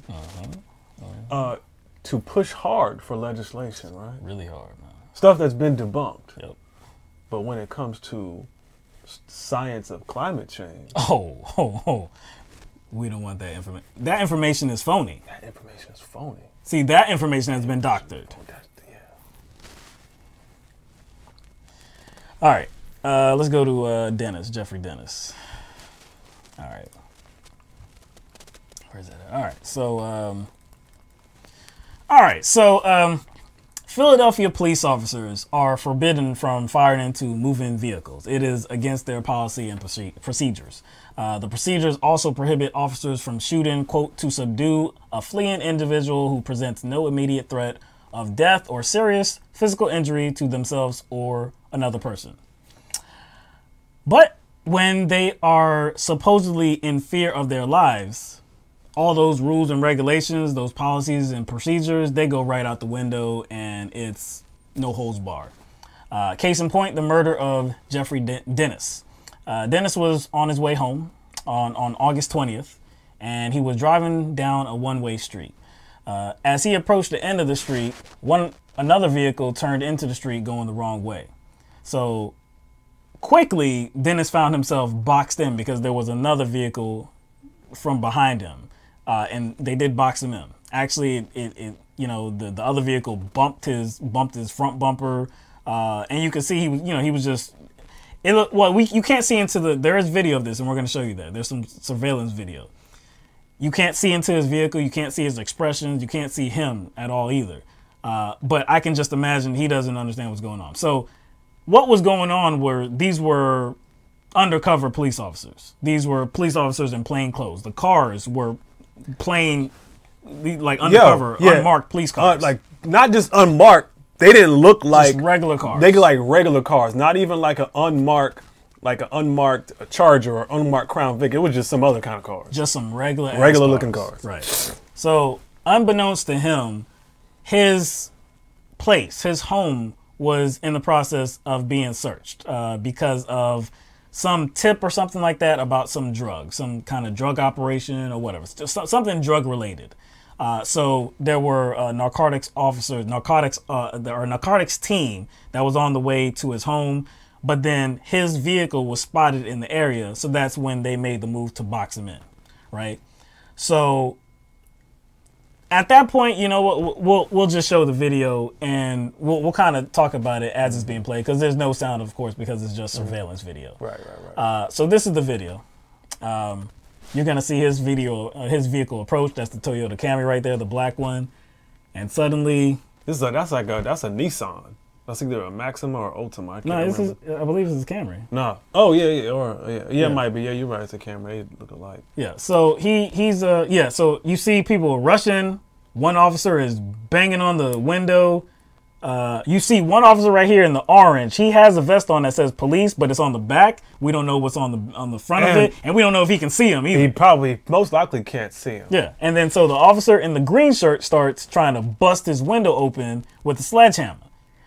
to push hard for legislation, right? Really hard, man. Stuff that's been debunked. Yep. But when it comes to science of climate change, we don't want that information. That information is phony. That information is phony. See, that information has been doctored. All right, let's go to Jeffrey Dennis. All right. Where's that at? All right. So, Philadelphia police officers are forbidden from firing into moving vehicles. It is against their policy and procedures. The procedures also prohibit officers from shooting, quote, to subdue a fleeing individual who presents no immediate threat of death or serious physical injury to themselves or another person. But when they are supposedly in fear of their lives, all those rules and regulations, those policies and procedures, they go right out the window, and it's no holds barred. Case in point, the murder of Jeffrey Dennis. Dennis was on his way home on August 20th, and he was driving down a one-way street. As he approached the end of the street, another vehicle turned into the street going the wrong way. So quickly, Dennis found himself boxed in because there was another vehicle from behind him. And they did box him in. Actually, the other vehicle bumped his front bumper, and you can see he was just. You can't see into there is video of this, and we're going to show you that. There's some surveillance video. You can't see into his vehicle. You can't see his expressions. You can't see him at all either. But I can just imagine he doesn't understand what's going on. So, what was going on these were undercover police officers. These were police officers in plain clothes. The cars were plain, like undercover, unmarked police cars. Like not just unmarked. They didn't look like just regular cars. They look like regular cars. Not even like an unmarked Charger or unmarked Crown Vic. It was just some other kind of cars. Just some regular looking cars. Right. So unbeknownst to him, his place, his home, was in the process of being searched because of some tip or something like that about some drug, some kind of drug operation or whatever, something drug related. So there were narcotics team that was on the way to his home, but then his vehicle was spotted in the area. So that's when they made the move to box him in, right? So at that point, you know what, we'll just show the video and we'll kind of talk about it as it's being played, because there's no sound, of course, because it's just surveillance video. Right. So this is the video. You're gonna see his vehicle approach. That's the Toyota Camry right there, the black one. And suddenly, that's a Nissan. That's either a Maxima or Ultima. I believe this is a Camry. No. Oh yeah, it might be. Yeah, you're right. It's a Camry. They look alike. Yeah. So So you see people rushing. One officer is banging on the window. You see one officer right here in the orange. He has a vest on that says police, but it's on the back. We don't know what's on the front of it, and we don't know if he can see him either. He probably, most likely, can't see him. Yeah, and then so the officer in the green shirt starts trying to bust his window open with a sledgehammer.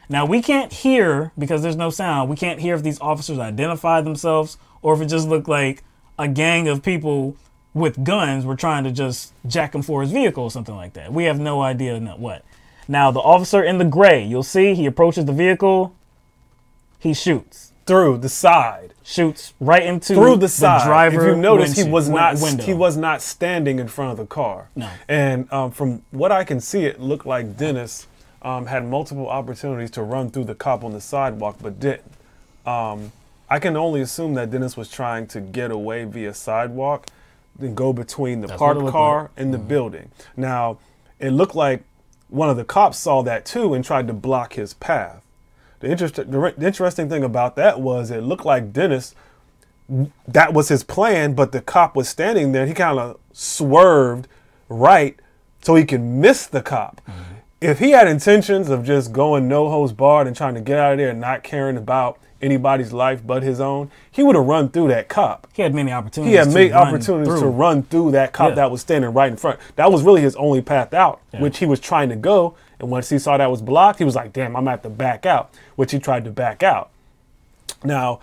Now we can't hear, because there's no sound, we can't hear if these officers identify themselves or if it just looked like a gang of people with guns were trying to just jack him for his vehicle or something like that. We have no idea what. Now, the officer in the gray, you'll see he approaches the vehicle. He shoots. Through the side. Shoots right into the side. driver. If you notice, he was window. not standing in front of the car. No. And from what I can see, it looked like Dennis had multiple opportunities to run through the cop on the sidewalk, but didn't. I can only assume that Dennis was trying to get away via sidewalk, then go between the parked car and the building. Now, it looked like one of the cops saw that too and tried to block his path. The interesting thing about that was it looked like Dennis, that was his plan, but the cop was standing there. He kind of swerved right so he could miss the cop. If he had intentions of just going no holds barred and trying to get out of there and not caring about anybody's life but his own, he would have run through that cop. He had many opportunities. To run through that cop that was standing right in front. That was really his only path out, which he was trying to go. And once he saw that was blocked, he was like, damn, I'm gonna have to back out, which he tried to back out. Now,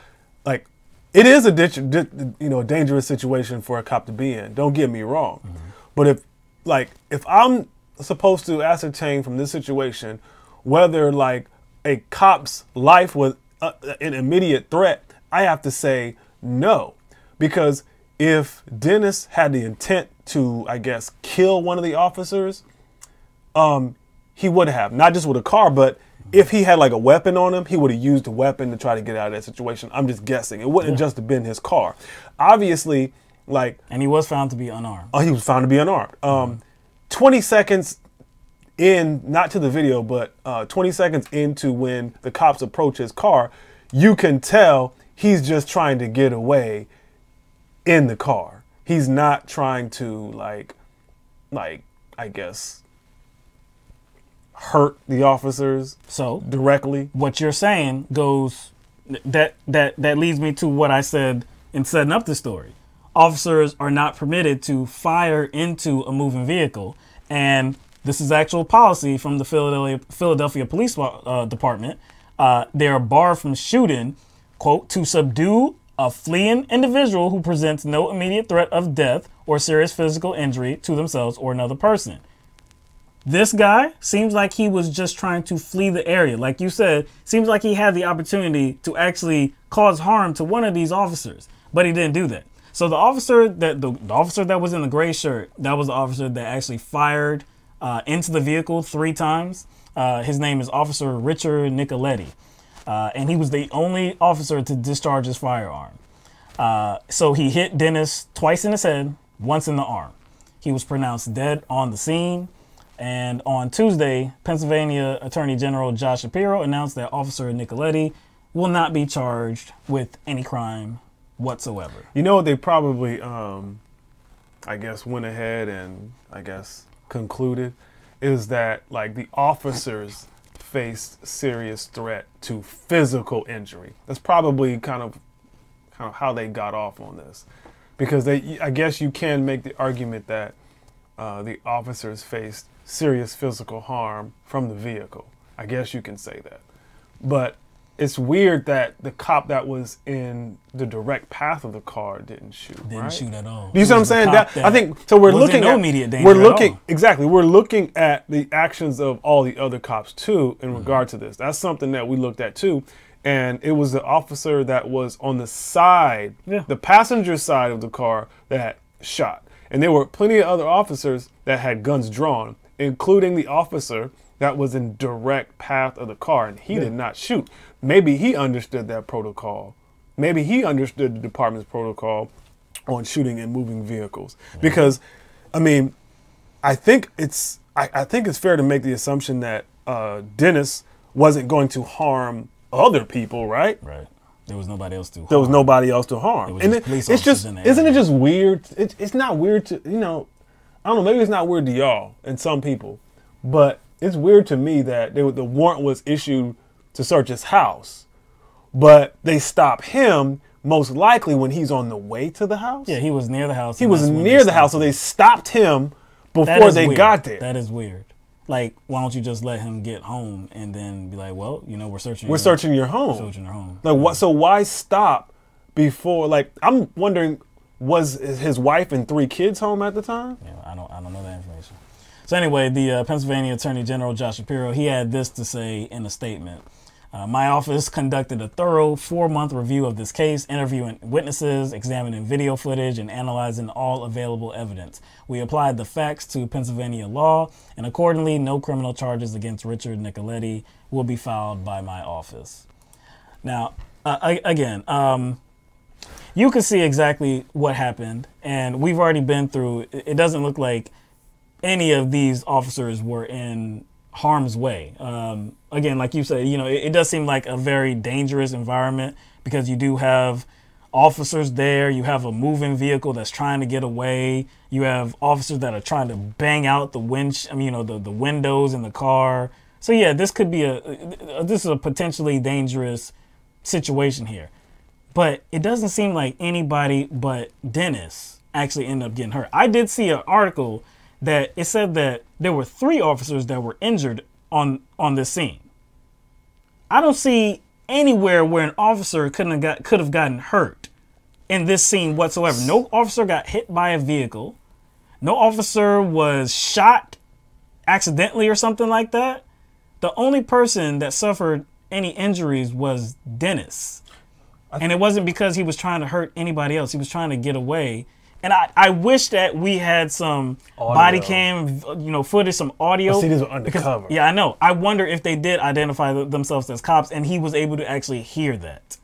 like, it is a dangerous situation for a cop to be in. Don't get me wrong. But if I'm supposed to ascertain from this situation whether like a cop's life was an immediate threat, I have to say no. Because if Dennis had the intent to, I guess, kill one of the officers, he would have, not just with a car, but if he had like a weapon on him, he would have used a weapon to try to get out of that situation. I'm just guessing. It wouldn't just have been his car. Obviously, like... And he was found to be unarmed. Oh, he was found to be unarmed. 20 seconds in, not to the video, but 20 seconds into when the cops approach his car, you can tell he's just trying to get away in the car. He's not trying to like I guess hurt the officers directly. What you're saying goes that leads me to what I said in setting up the story. Officers are not permitted to fire into a moving vehicle, and this is actual policy from the Philadelphia Police Department. They are barred from shooting, quote, to subdue a fleeing individual who presents no immediate threat of death or serious physical injury to themselves or another person. This guy seems like he was just trying to flee the area. Like you said, seems like he had the opportunity to actually cause harm to one of these officers, but he didn't do that. So the officer that was in the gray shirt, that was the officer that actually fired into the vehicle 3 times. His name is Officer Richard Nicoletti, and he was the only officer to discharge his firearm. So he hit Dennis twice in his head, once in the arm. He was pronounced dead on the scene. And on Tuesday, Pennsylvania Attorney General Josh Shapiro announced that Officer Nicoletti will not be charged with any crime whatsoever. You know, they probably, I guess, went ahead and, I guess, concluded is that, like, the officers faced serious threat to physical injury. That's probably kind of how they got off on this. Because I guess you can make the argument that the officers faced serious physical harm from the vehicle. I guess you can say that. but it's weird that the cop that was in the direct path of the car didn't shoot. Didn't shoot at all. Do you see what I'm saying? I think so. We're looking no at immediate danger we're looking exactly. We're looking at the actions of all the other cops too in regard to this. That's something that we looked at too, and it was the officer that was on the side, the passenger side of the car that shot, and there were plenty of other officers that had guns drawn, including the officer that was in direct path of the car, and he did not shoot. Maybe he understood that protocol. Maybe he understood the department's protocol on shooting and moving vehicles. Because, I mean, I think it's fair to make the assumption that Dennis wasn't going to harm other people, right? Right. There was nobody else to harm. There was nobody else to harm. And it's just, isn't it just weird? It's not weird to, you know, I don't know, maybe it's not weird to y'all and some people, but it's weird to me that the warrant was issued to search his house, but they stop him most likely when he's on the way to the house. Yeah, he was near the house. He was near the house, so they stopped him before they got there. That is weird. Like, why don't you just let him get home and then be like, well, you know, we're searching your home. We're searching your home. Like, what? So why stop before? Like, I'm wondering, was his wife and 3 kids home at the time? Yeah, I don't know that information. So anyway, the Pennsylvania Attorney General Josh Shapiro, he had this to say in a statement. My office conducted a thorough 4-month review of this case, interviewing witnesses, examining video footage, and analyzing all available evidence. We applied the facts to Pennsylvania law, and accordingly, no criminal charges against Richard Nicoletti will be filed by my office. Now, again, you can see exactly what happened, and we've already been through. It doesn't look like any of these officers were in harm's way. Again, like you said, you know, it does seem like a very dangerous environment because you do have officers there. You have a moving vehicle that's trying to get away. You have officers that are trying to bang out the the windows in the car. So yeah, this could be this is a potentially dangerous situation here. But it doesn't seem like anybody but Dennis actually ended up getting hurt. I did see an article that it said that there were 3 officers that were injured on this scene. I don't see anywhere where an officer could have gotten hurt in this scene whatsoever. No officer got hit by a vehicle. No officer was shot accidentally or something like that. The only person that suffered any injuries was Dennis. And it wasn't because he was trying to hurt anybody else. He was trying to get away. And I wish that we had some body cam, footage, some audio. See, these were undercover. Yeah, I know. I wonder if they did identify themselves as cops, and he was able to actually hear that.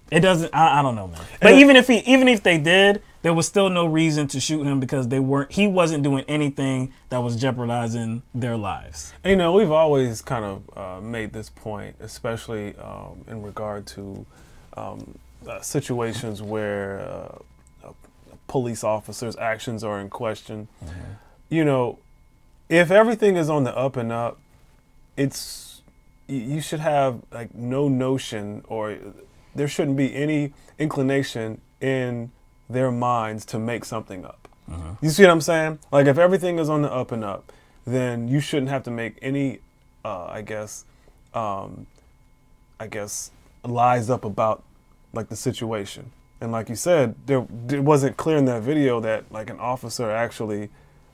It doesn't. I don't know, man. But even if they did, there was still no reason to shoot him because he wasn't doing anything that was jeopardizing their lives. And, you know, we've always kind of made this point, especially in regard to situations where police officers' actions are in question. Mm-hmm. You know, if everything is on the up and up, you should have like no notion, or there shouldn't be any inclination in their minds to make something up. Mm-hmm. You see what I'm saying? Like, if everything is on the up and up, then you shouldn't have to make any, I guess, lies up about like the situation. And like you said, it wasn't clear in that video that like an officer actually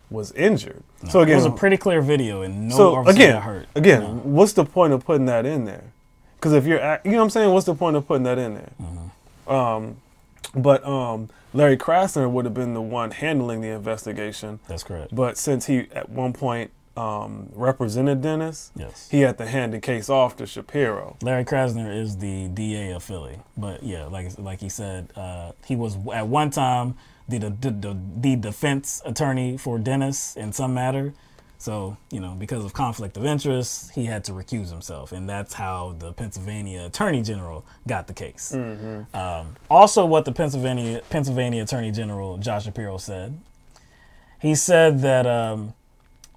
was injured. No, so again, it was a pretty clear video, and no officer got hurt. Again, what's the point of putting that in there? Because if you're, you know what I'm saying, what's the point of putting that in there? Mm-hmm. But Larry Krasner would have been the one handling the investigation. That's correct. But since he at one point represented Dennis, yes, he had to hand the case off to Shapiro. Larry Krasner is the DA of Philly, but yeah, like he said, he was at one time the defense attorney for Dennis in some matter. So, you know, because of conflict of interest, he had to recuse himself, and that's how the Pennsylvania Attorney General got the case. Mm-hmm. Also, what the Pennsylvania Attorney General Josh Shapiro said, he said that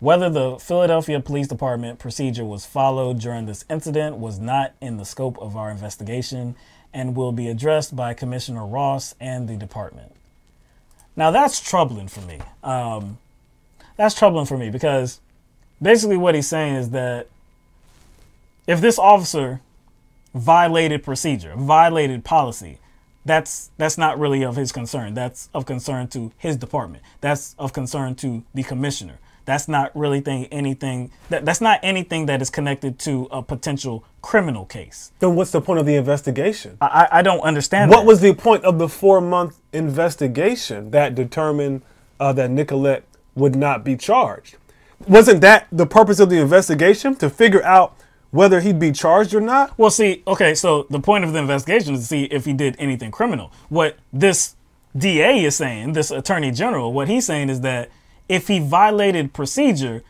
whether the Philadelphia Police Department procedure was followed during this incident was not in the scope of our investigation and will be addressed by Commissioner Ross and the department. Now, that's troubling for me. That's troubling for me because basically what he's saying is that if this officer violated procedure, violated policy, that's not really of his concern. That's of concern to his department. That's of concern to the commissioner. That's not really anything that is connected to a potential criminal case. Then what's the point of the investigation? I don't understand What that. was the point of the 4-month investigation that determined that Nicolette would not be charged? Wasn't that the purpose of the investigation, to figure out whether he'd be charged or not? Well, see, okay, so the point of the investigation is to see if he did anything criminal. What this DA is saying, this attorney general, what he's saying is that if he violated procedure,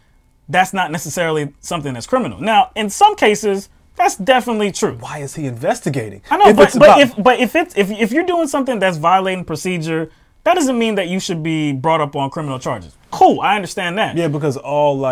that's not necessarily something that's criminal. Now, in some cases, that's definitely true. Why is he investigating? I know, but if you're doing something that's violating procedure, that doesn't mean that you should be brought up on criminal charges. Cool, I understand that. Yeah, because all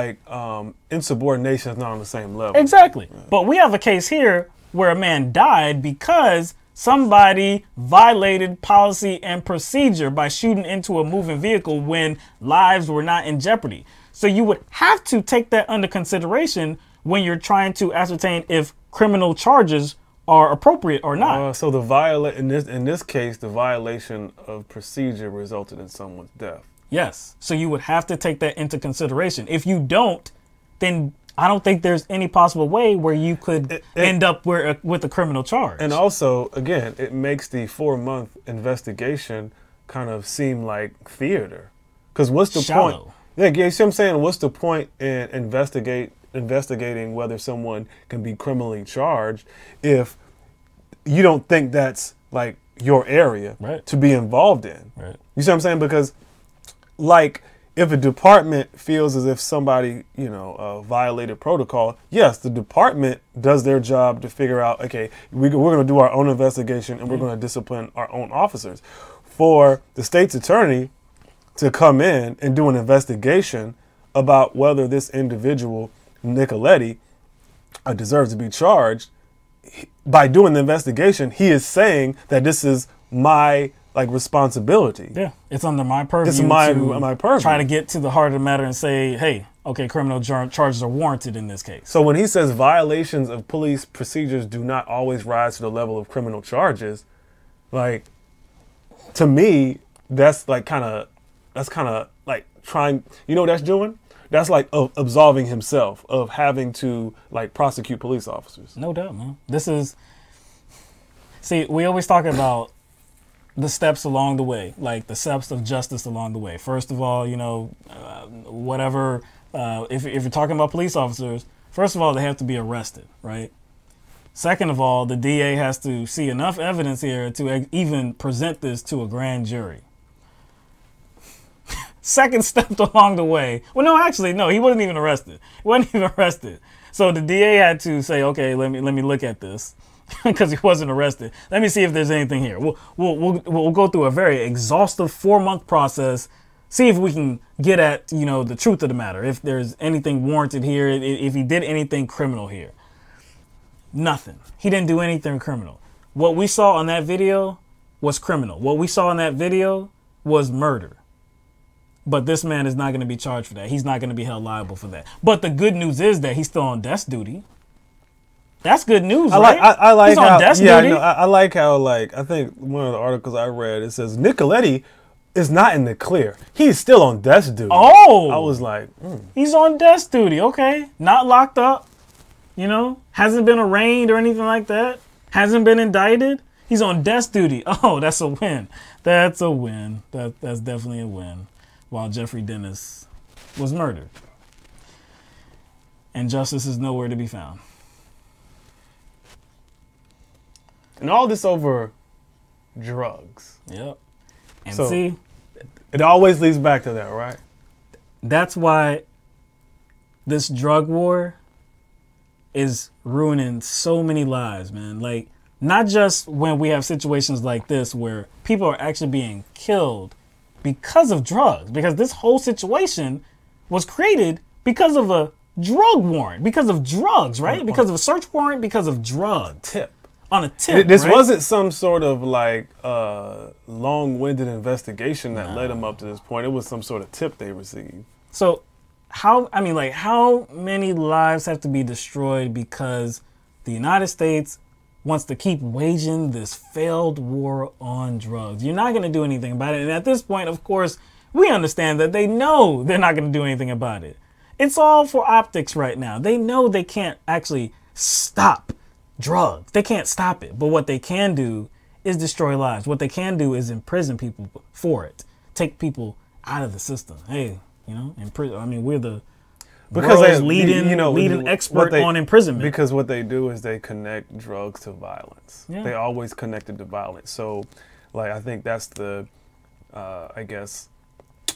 insubordination is not on the same level. Exactly. Yeah. But we have a case here where a man died because somebody violated policy and procedure by shooting into a moving vehicle when lives were not in jeopardy. So you would have to take that under consideration when you're trying to ascertain if criminal charges are appropriate or not. So in this case, the violation of procedure resulted in someone's death. Yes. So you would have to take that into consideration. If you don't, then I don't think there's any possible way where you could end up with a criminal charge. And also, again, it makes the 4-month investigation kind of seem like theater. Because what's the point? Yeah, you see what I'm saying? What's the point in investigating whether someone can be criminally charged if you don't think that's like your area to be involved in? Right. You see what I'm saying? Because like, if a department feels as if somebody, violated protocol, yes, the department does their job to figure out, okay, we're going to do our own investigation and we're going to discipline our own officers. For the state's attorney to come in and do an investigation about whether this individual, Nicoletti, deserves to be charged, by doing the investigation, he is saying that this is my responsibility. Yeah, it's under my purview. It's my purview. Try to get to the heart of the matter and say, hey, okay, criminal charges are warranted in this case. So when he says violations of police procedures do not always rise to the level of criminal charges, to me, that's kind of like trying. You know what that's doing? That's like absolving himself of having to prosecute police officers. No doubt, man. See, we always talk about the steps along the way, like the steps of justice along the way. First of all, whatever, if you're talking about police officers, first of all, they have to be arrested, right? Second of all, the DA has to see enough evidence here to even present this to a grand jury. Second step along the way. Well, no, actually, no, he wasn't even arrested. He wasn't even arrested. So the DA had to say, okay, let me look at this. Because he wasn't arrested. Let me see if there's anything here. We'll go through a very exhaustive 4-month process. See if we can get at the truth of the matter. If there's anything warranted here. If he did anything criminal here. Nothing. He didn't do anything criminal. What we saw on that video was criminal. What we saw in that video was murder. But this man is not going to be charged for that. He's not going to be held liable for that. But the good news is that he's still on desk duty. That's good news, right? I like He's how, on desk yeah, duty. I like how, I think one of the articles I read, it says Nicoletti is not in the clear. He's still on desk duty. Oh. I was like, He's on desk duty, okay. Not locked up, hasn't been arraigned or anything like that. Hasn't been indicted. He's on desk duty. Oh, that's a win. That's a win. That's definitely a win. While Jeffrey Dennis was murdered. And justice is nowhere to be found. And all this over drugs. Yep. And so see, it always leads back to that, right? That's why this drug war is ruining so many lives, man. Not just when we have situations like this where people are actually being killed because of drugs, because this whole situation was created because of a drug warrant, because of drugs, right? Because of a search warrant, because of drugs. Tip. On a tip, This right? wasn't some sort of long-winded investigation that led them up to this point. It was some sort of tip they received. So how many lives have to be destroyed because the United States wants to keep waging this failed war on drugs? You're not going to do anything about it. And at this point, of course, we understand that they know they're not going to do anything about it. It's all for optics right now. They know they can't actually stop drugs. They can't stop it. But what they can do is destroy lives. What they can do is imprison people for it. Take people out of the system. Hey, you know, imprison. I mean, we're the world's leading expert on imprisonment. Because what they do is they connect drugs to violence. Yeah. They always connect it to violence. So, like, I think that's the, I guess,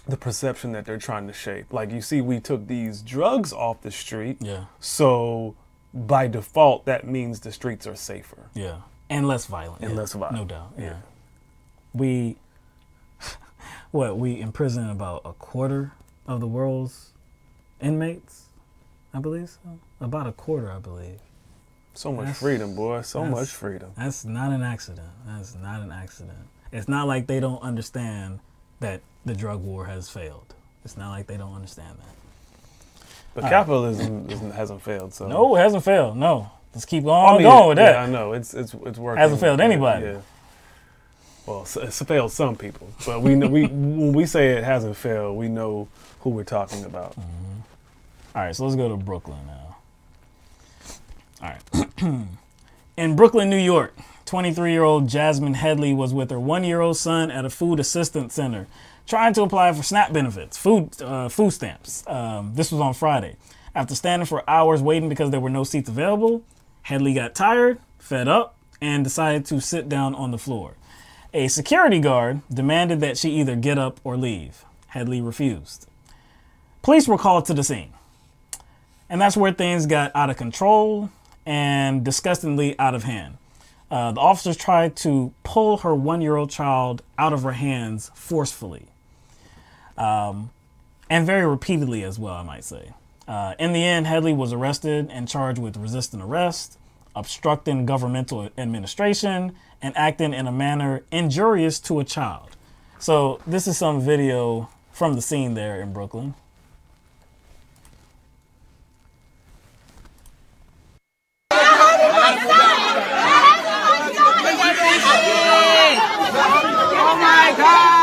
the perception that they're trying to shape. Like, you see, we took these drugs off the street. Yeah. So, by default, that means the streets are safer. Yeah. And less violent. And less violent. No doubt. Yeah. We imprison about a quarter of the world's inmates, I believe so. About a quarter, I believe. So much freedom, boy. So much freedom. That's not an accident. That's not an accident. It's not like they don't understand that the drug war has failed. It's not like they don't understand that. But capitalism hasn't failed. So no, it hasn't failed. No. Let's keep going with that. Yeah, I know. It's working. Hasn't failed anybody. Yeah. Well, it's failed some people, but we know, when we say it hasn't failed, we know who we're talking about. Mm-hmm. All right, so let's go to Brooklyn now. All right. In Brooklyn, New York, 23-year-old Jasmine Headley was with her 1-year-old son at a food assistance center trying to apply for SNAP benefits, food stamps. This was on Friday. After standing for hours waiting because there were no seats available, Headley got tired, fed up, and decided to sit down on the floor. A security guard demanded that she either get up or leave. Headley refused. Police were called to the scene. And that's where things got out of control and disgustingly out of hand. The officers tried to pull her 1-year-old child out of her hands forcefully. And very repeatedly as well, I might say. In the end, Headley was arrested and charged with resisting arrest, obstructing governmental administration, and acting in a manner injurious to a child. So this is some video from the scene there in Brooklyn. Oh my God!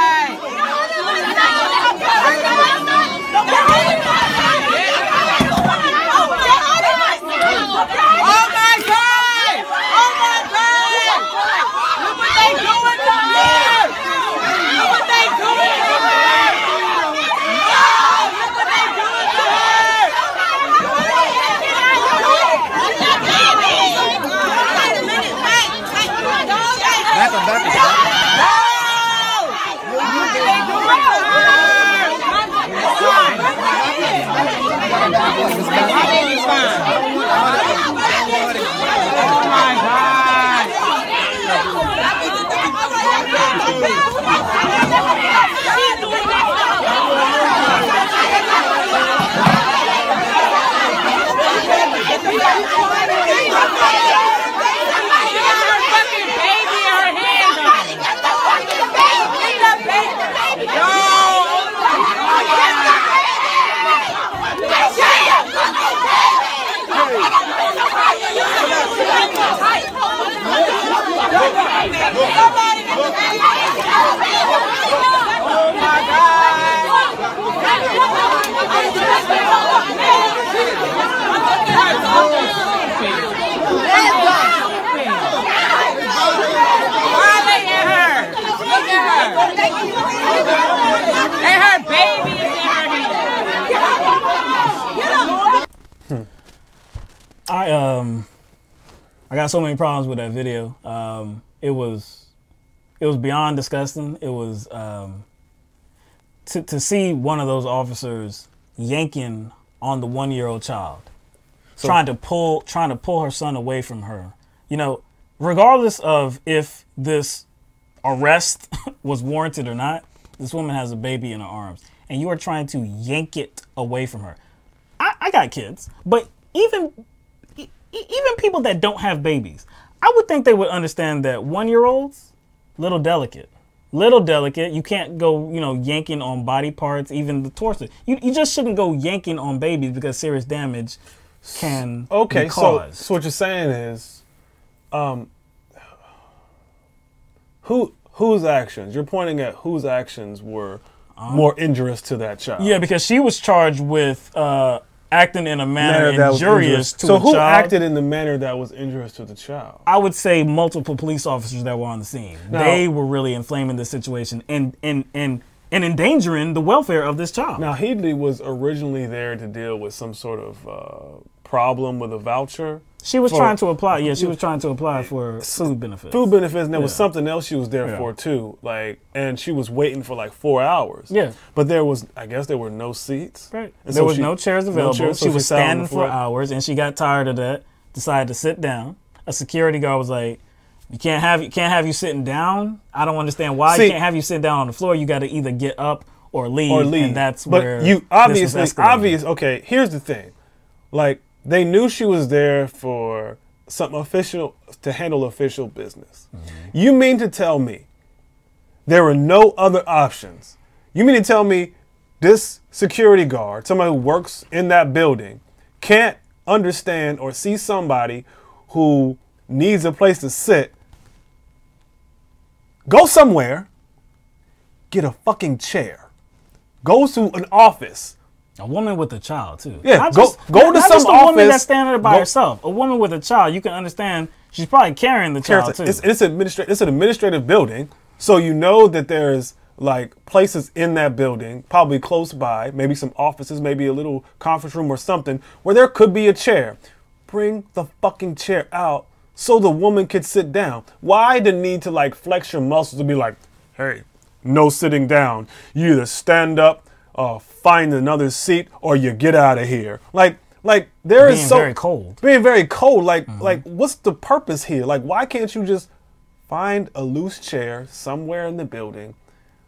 I got so many problems with that video. It was beyond disgusting. It was to see one of those officers yanking on the 1-year-old child, trying to pull her son away from her. You know, regardless of if this arrest was warranted or not, this woman has a baby in her arms, and you are trying to yank it away from her. I got kids, but even people that don't have babies, I would think they would understand that 1-year-olds, little delicate, little delicate. You can't go, yanking on body parts, even the torso. You just shouldn't go yanking on babies because serious damage can be caused. So what you're saying is, whose actions? You're pointing at whose actions were more injurious to that child. Yeah, because she was charged with acting in a manner injurious to a child. So who acted in the manner that was injurious to the child? I would say multiple police officers that were on the scene. Now, they were really inflaming the situation and endangering the welfare of this child. Now, Headley was originally there to deal with some sort of problem with a voucher. She was trying to apply. Yeah, she was trying to apply for food benefits. Food benefits, and there was something else she was there for too. And she was waiting for like 4 hours. Yeah, but I guess there were no seats. Right. And there was no chairs available. She was standing for hours, and she got tired of that. Decided to sit down. A security guard was like, "You can't have you sitting down. I don't understand why you can't have you sit down on the floor. You got to either get up or leave." And that's where. But you obvious. Okay, here's the thing, like. They knew she was there for something official, to handle official business. Mm-hmm. You mean to tell me there were no other options? You mean to tell me this security guard, somebody who works in that building, can't understand or see somebody who needs a place to sit, go somewhere, get a fucking chair, go to an office, a woman with a child too. Yeah, go to some office. A woman that's standing there by herself. A woman with a child, you can understand she's probably carrying the child too. It's an administrative building, so you know that there's like places in that building, probably close by, maybe some offices, maybe a little conference room or something, where there could be a chair. Bring the fucking chair out so the woman could sit down. Why the need to like flex your muscles to be like, hey, no sitting down. You either stand up, find another seat, or you get out of here. Like there is being very cold. Like what's the purpose here? Like, why can't you just find a loose chair somewhere in the building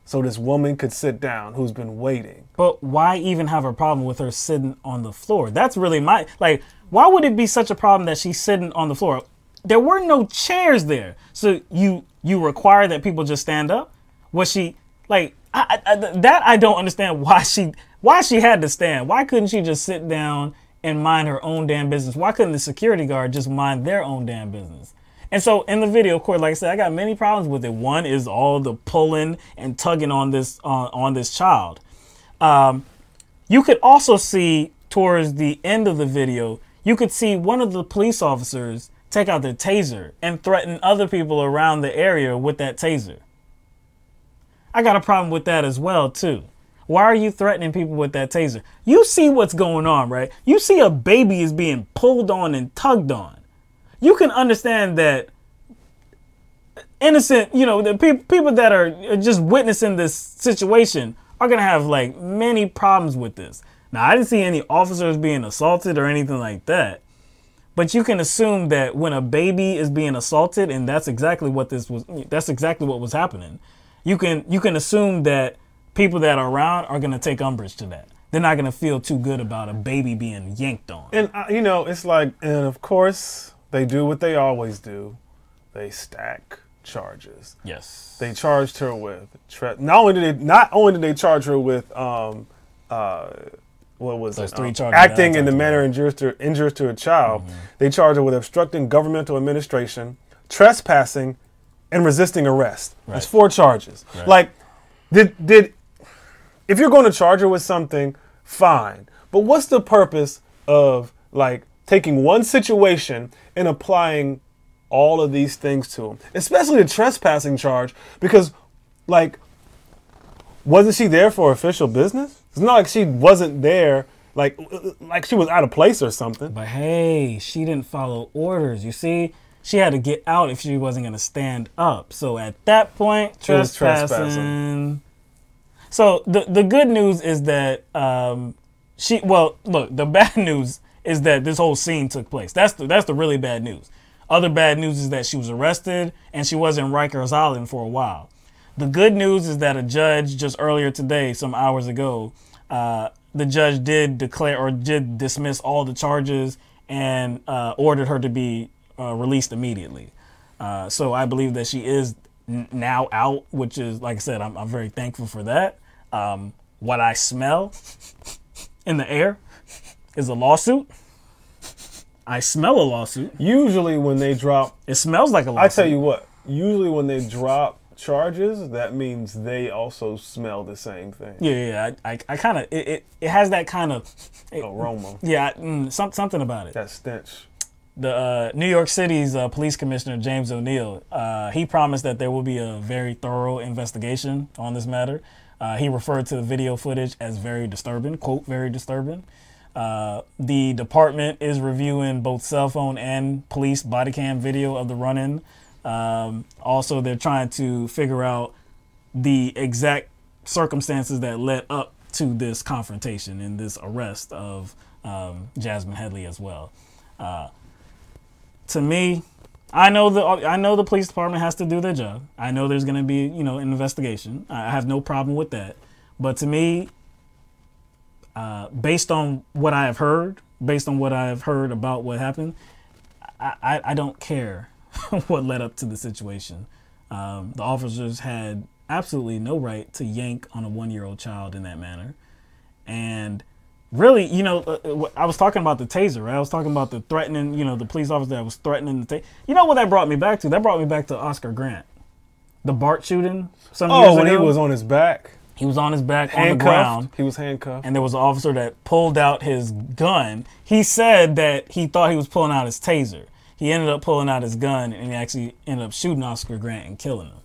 so this woman could sit down who's been waiting? But why even have a problem with her sitting on the floor? That's really why would it be such a problem that she's sitting on the floor? There were no chairs there. So you require that people just stand up? Was she like I don't understand why she had to stand. Why couldn't she just sit down and mind her own damn business? Why couldn't the security guard just mind their own damn business? And so in the video, of course, like I said, I got many problems with it. One is all the pulling and tugging on this child. You could also see towards the end of the video, you could see one of the police officers take out their taser and threaten other people around the area with that taser. I got a problem with that as well, too. Why are you threatening people with that taser? You see what's going on, right? You see a baby is being pulled on and tugged on. You can understand that innocent, the people that are just witnessing this situation are going to have like many problems with this. Now, I didn't see any officers being assaulted or anything like that. But you can assume that when a baby is being assaulted, and that's exactly what was happening. You can assume that people that are around are going to take umbrage to that. They're not going to feel too good about a baby being yanked on. And, it's like, and of course, they do what they always do. They stack charges. Yes. They charged her with, not only did they charge her with, what was it? Acting in the manner injurious to a child. Mm-hmm. They charged her with obstructing governmental administration, trespassing, and resisting arrest. Right. That's 4 charges. Right. Like, if you're going to charge her with something, fine. But what's the purpose of like taking one situation and applying all of these things to him, especially the trespassing charge? Because, like, wasn't she there for official business? It's not like she wasn't there, like she was out of place or something. But hey, she didn't follow orders. You see, she had to get out if she wasn't going to stand up. So at that point, trespassing. So the good news is that the bad news is that this whole scene took place. That's the really bad news. Other bad news is that she was arrested and she was in Rikers Island for a while. The good news is that a judge just earlier today, some hours ago, the judge did declare or did dismiss all the charges and ordered her to be released immediately. So I believe that she is now out, which is, like I said, I'm very thankful for that. What I smell in the air is a lawsuit. I smell a lawsuit. Usually when they drop... It smells like a lawsuit. I tell you what, usually when they drop charges, that means they also smell the same thing. Yeah. I kind of... It has that kind of... aroma. Yeah, something about it. That stench. The New York City's police commissioner, James O'Neill, he promised that there will be a very thorough investigation on this matter. He referred to the video footage as very disturbing, quote, very disturbing. The department is reviewing both cell phone and police body cam video of the run-in. Also, they're trying to figure out the exact circumstances that led up to this confrontation and this arrest of Jasmine Headley as well. To me, I know the police department has to do their job. I know there's going to be, an investigation. I have no problem with that. But to me, based on what I have heard, about what happened, I don't care what led up to the situation. The officers had absolutely no right to yank on a 1-year-old child in that manner. And really, I was talking about the taser, right? I was talking about the threatening, the police officer that was threatening the taser. You know what that brought me back to? That brought me back to Oscar Grant. The BART shooting some years ago. Oh, when he was on his back? He was on his back on the ground. He was handcuffed. And there was an officer that pulled out his gun. He said that he thought he was pulling out his taser. He ended up pulling out his gun and he actually ended up shooting Oscar Grant and killing him.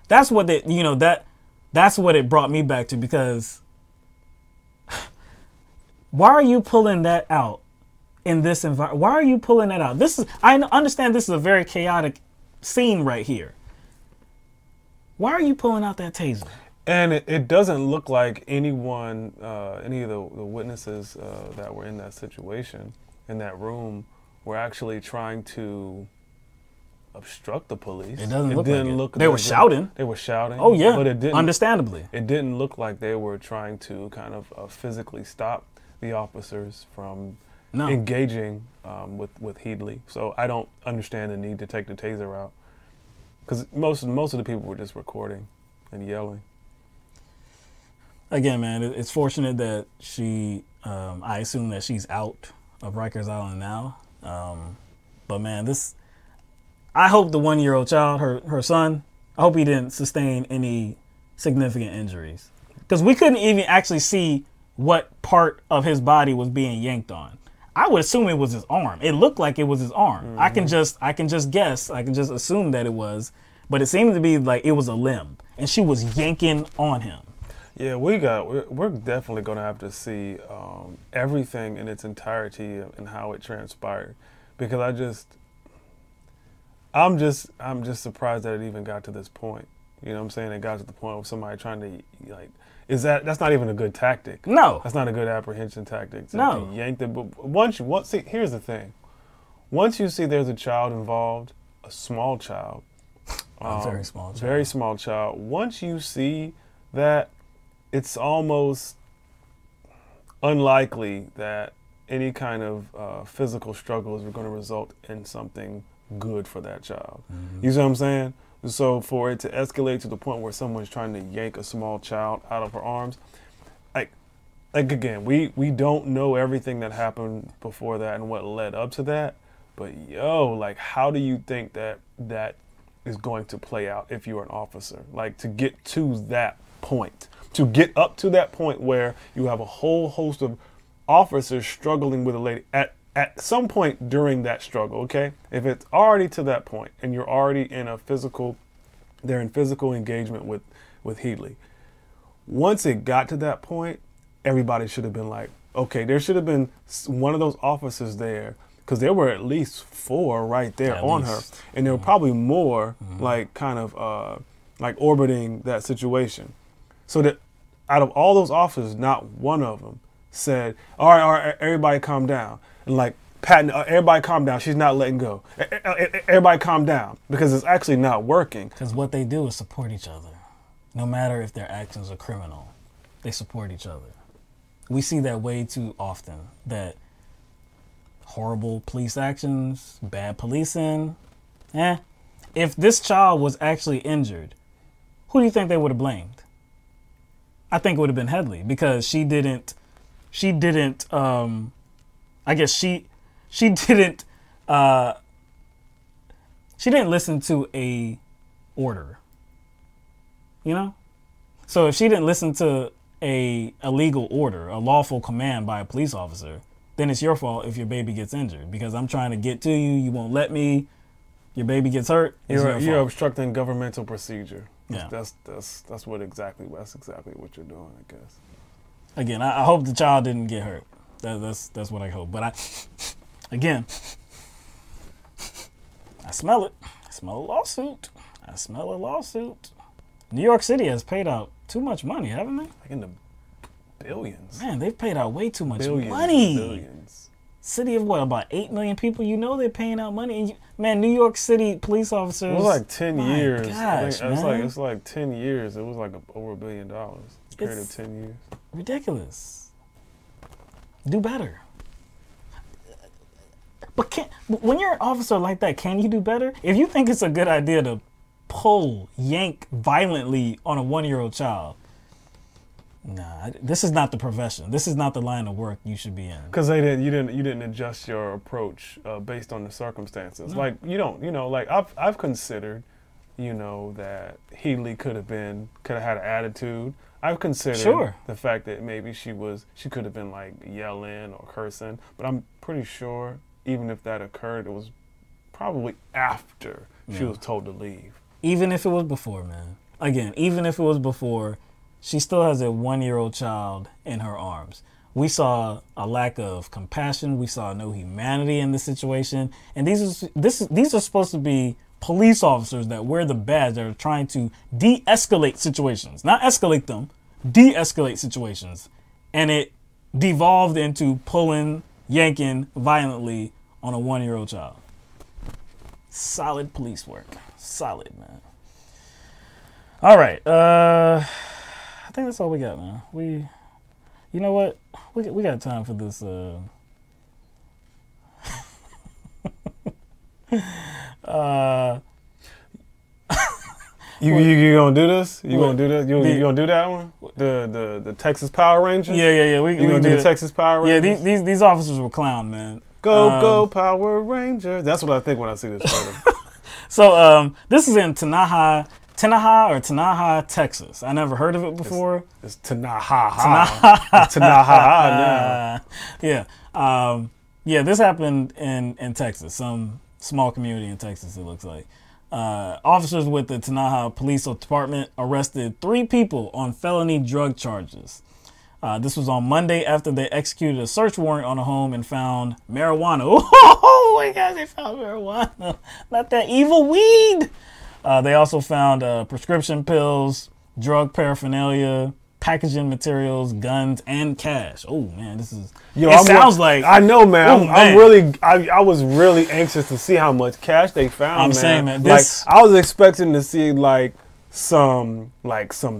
That's what that's what it brought me back to, because why are you pulling that out in this environment? Why are you pulling that out? I understand this is a very chaotic scene right here. Why are you pulling out that taser? And it doesn't look like anyone, any of the witnesses that were in that situation, in that room, were actually trying to obstruct the police. It doesn't look like it. They were shouting. They were shouting. Oh yeah, but it didn't, understandably. It didn't look like they were trying to kind of physically stop the officers from engaging with Headley. So I don't understand the need to take the taser out, because most of the people were just recording and yelling. Again, man, it's fortunate that she, I assume that she's out of Rikers Island now. But man, I hope the 1-year-old child, her son, I hope he didn't sustain any significant injuries, because we couldn't even actually see what part of his body was being yanked on. I would assume it was his arm. It looked like it was his arm. Mm-hmm. I can just guess. I can just assume that it was, but it seemed to be like it was a limb, and she was yanking on him. Yeah, we're definitely going to have to see everything in its entirety and how it transpired, because I'm just surprised that it even got to this point. You know what I'm saying? It got to the point of somebody trying to that's not even a good tactic. No, that's not a good apprehension tactic. No, yank them. But see, here's the thing. Once you see there's a child involved, a small child, very small child. Once you see that, it's almost unlikely that any kind of physical struggles are going to result in something good for that child. Mm-hmm. You see what I'm saying? So for it to escalate to the point where someone's trying to yank a small child out of her arms, like again, we don't know everything that happened before that and what led up to that. But how do you think that is going to play out if you're an officer? Like, to get to that point. To get up to that point where you have a whole host of officers struggling with a lady at some point during that struggle, okay? If it's already to that point and you're already in they're in physical engagement with Headley. Once it got to that point, everybody should have been like, okay, there should have been one of those officers there, because there were at least 4 right there on her. And there were probably more like kind of like orbiting that situation. So that out of all those officers, not one of them said, all right, everybody calm down. And like, Patton, everybody calm down. She's not letting go. Everybody calm down, because it's actually not working. Because what they do is support each other. No matter if their actions are criminal, they support each other. We see that way too often, that horrible police actions, bad policing, if this child was actually injured, who do you think they would have blamed? I think it would have been Headley, because she didn't listen to a order, you know? So if she didn't listen to a legal order, a lawful command by a police officer, then it's your fault if your baby gets injured, because I'm trying to get to you, you won't let me, your baby gets hurt. You're obstructing governmental procedure. Yeah. That's exactly what you're doing, I guess. Again, I hope the child didn't get hurt. That's what I hope. But I smell it. I smell a lawsuit. New York City has paid out too much money, haven't they? Like in the billions. Man, they've paid out way too much money. Billions. City of what, about 8 million people? You know they're paying out money. Man, New York City police officers. It was like 10 years. Gosh, it's like 10 years. It was like over $1 billion. Period of 10 years. Ridiculous. Do better. But when you're an officer like that, can you do better? If you think it's a good idea to yank violently on a 1-year-old child, nah, this is not the profession. This is not the line of work you should be in. Because you didn't adjust your approach based on the circumstances. No. Like I've considered, that Headley could have had an attitude. I've considered the fact that maybe she could have been like yelling or cursing, but I'm pretty sure even if that occurred, it was probably after she was told to leave. Even if it was before, man. Again, even if it was before, she still has a 1-year-old child in her arms. We saw a lack of compassion. We saw no humanity in this situation. And these are supposed to be police officers that wear the badge, that are trying to de-escalate situations. Not escalate them, de-escalate situations. And it devolved into yanking violently on a 1-year-old child. Solid police work. Solid, man. All right. I think that's all we got, man. You know what? We got time for this. You gonna do this? You gonna do this? You gonna do that one? The Texas Power Rangers? Yeah. We gonna do the Texas Power Rangers? Yeah, these officers were clown, man. Go Power Rangers! That's what I think when I see this photo. So this is in Tanaha, Texas. I never heard of it before. It's Tanaha. Yeah. This happened in Texas, some small community in Texas, it looks like. Officers with the Tanaha Police Department arrested 3 people on felony drug charges. This was on Monday after they executed a search warrant on a home and found marijuana. Oh my God, they found marijuana. Not that evil weed. They also found prescription pills, drug paraphernalia, packaging materials, guns, and cash. Oh man, this is. Sounds like. I know, man. I was really anxious to see how much cash they found. I'm saying, man. I was expecting to see some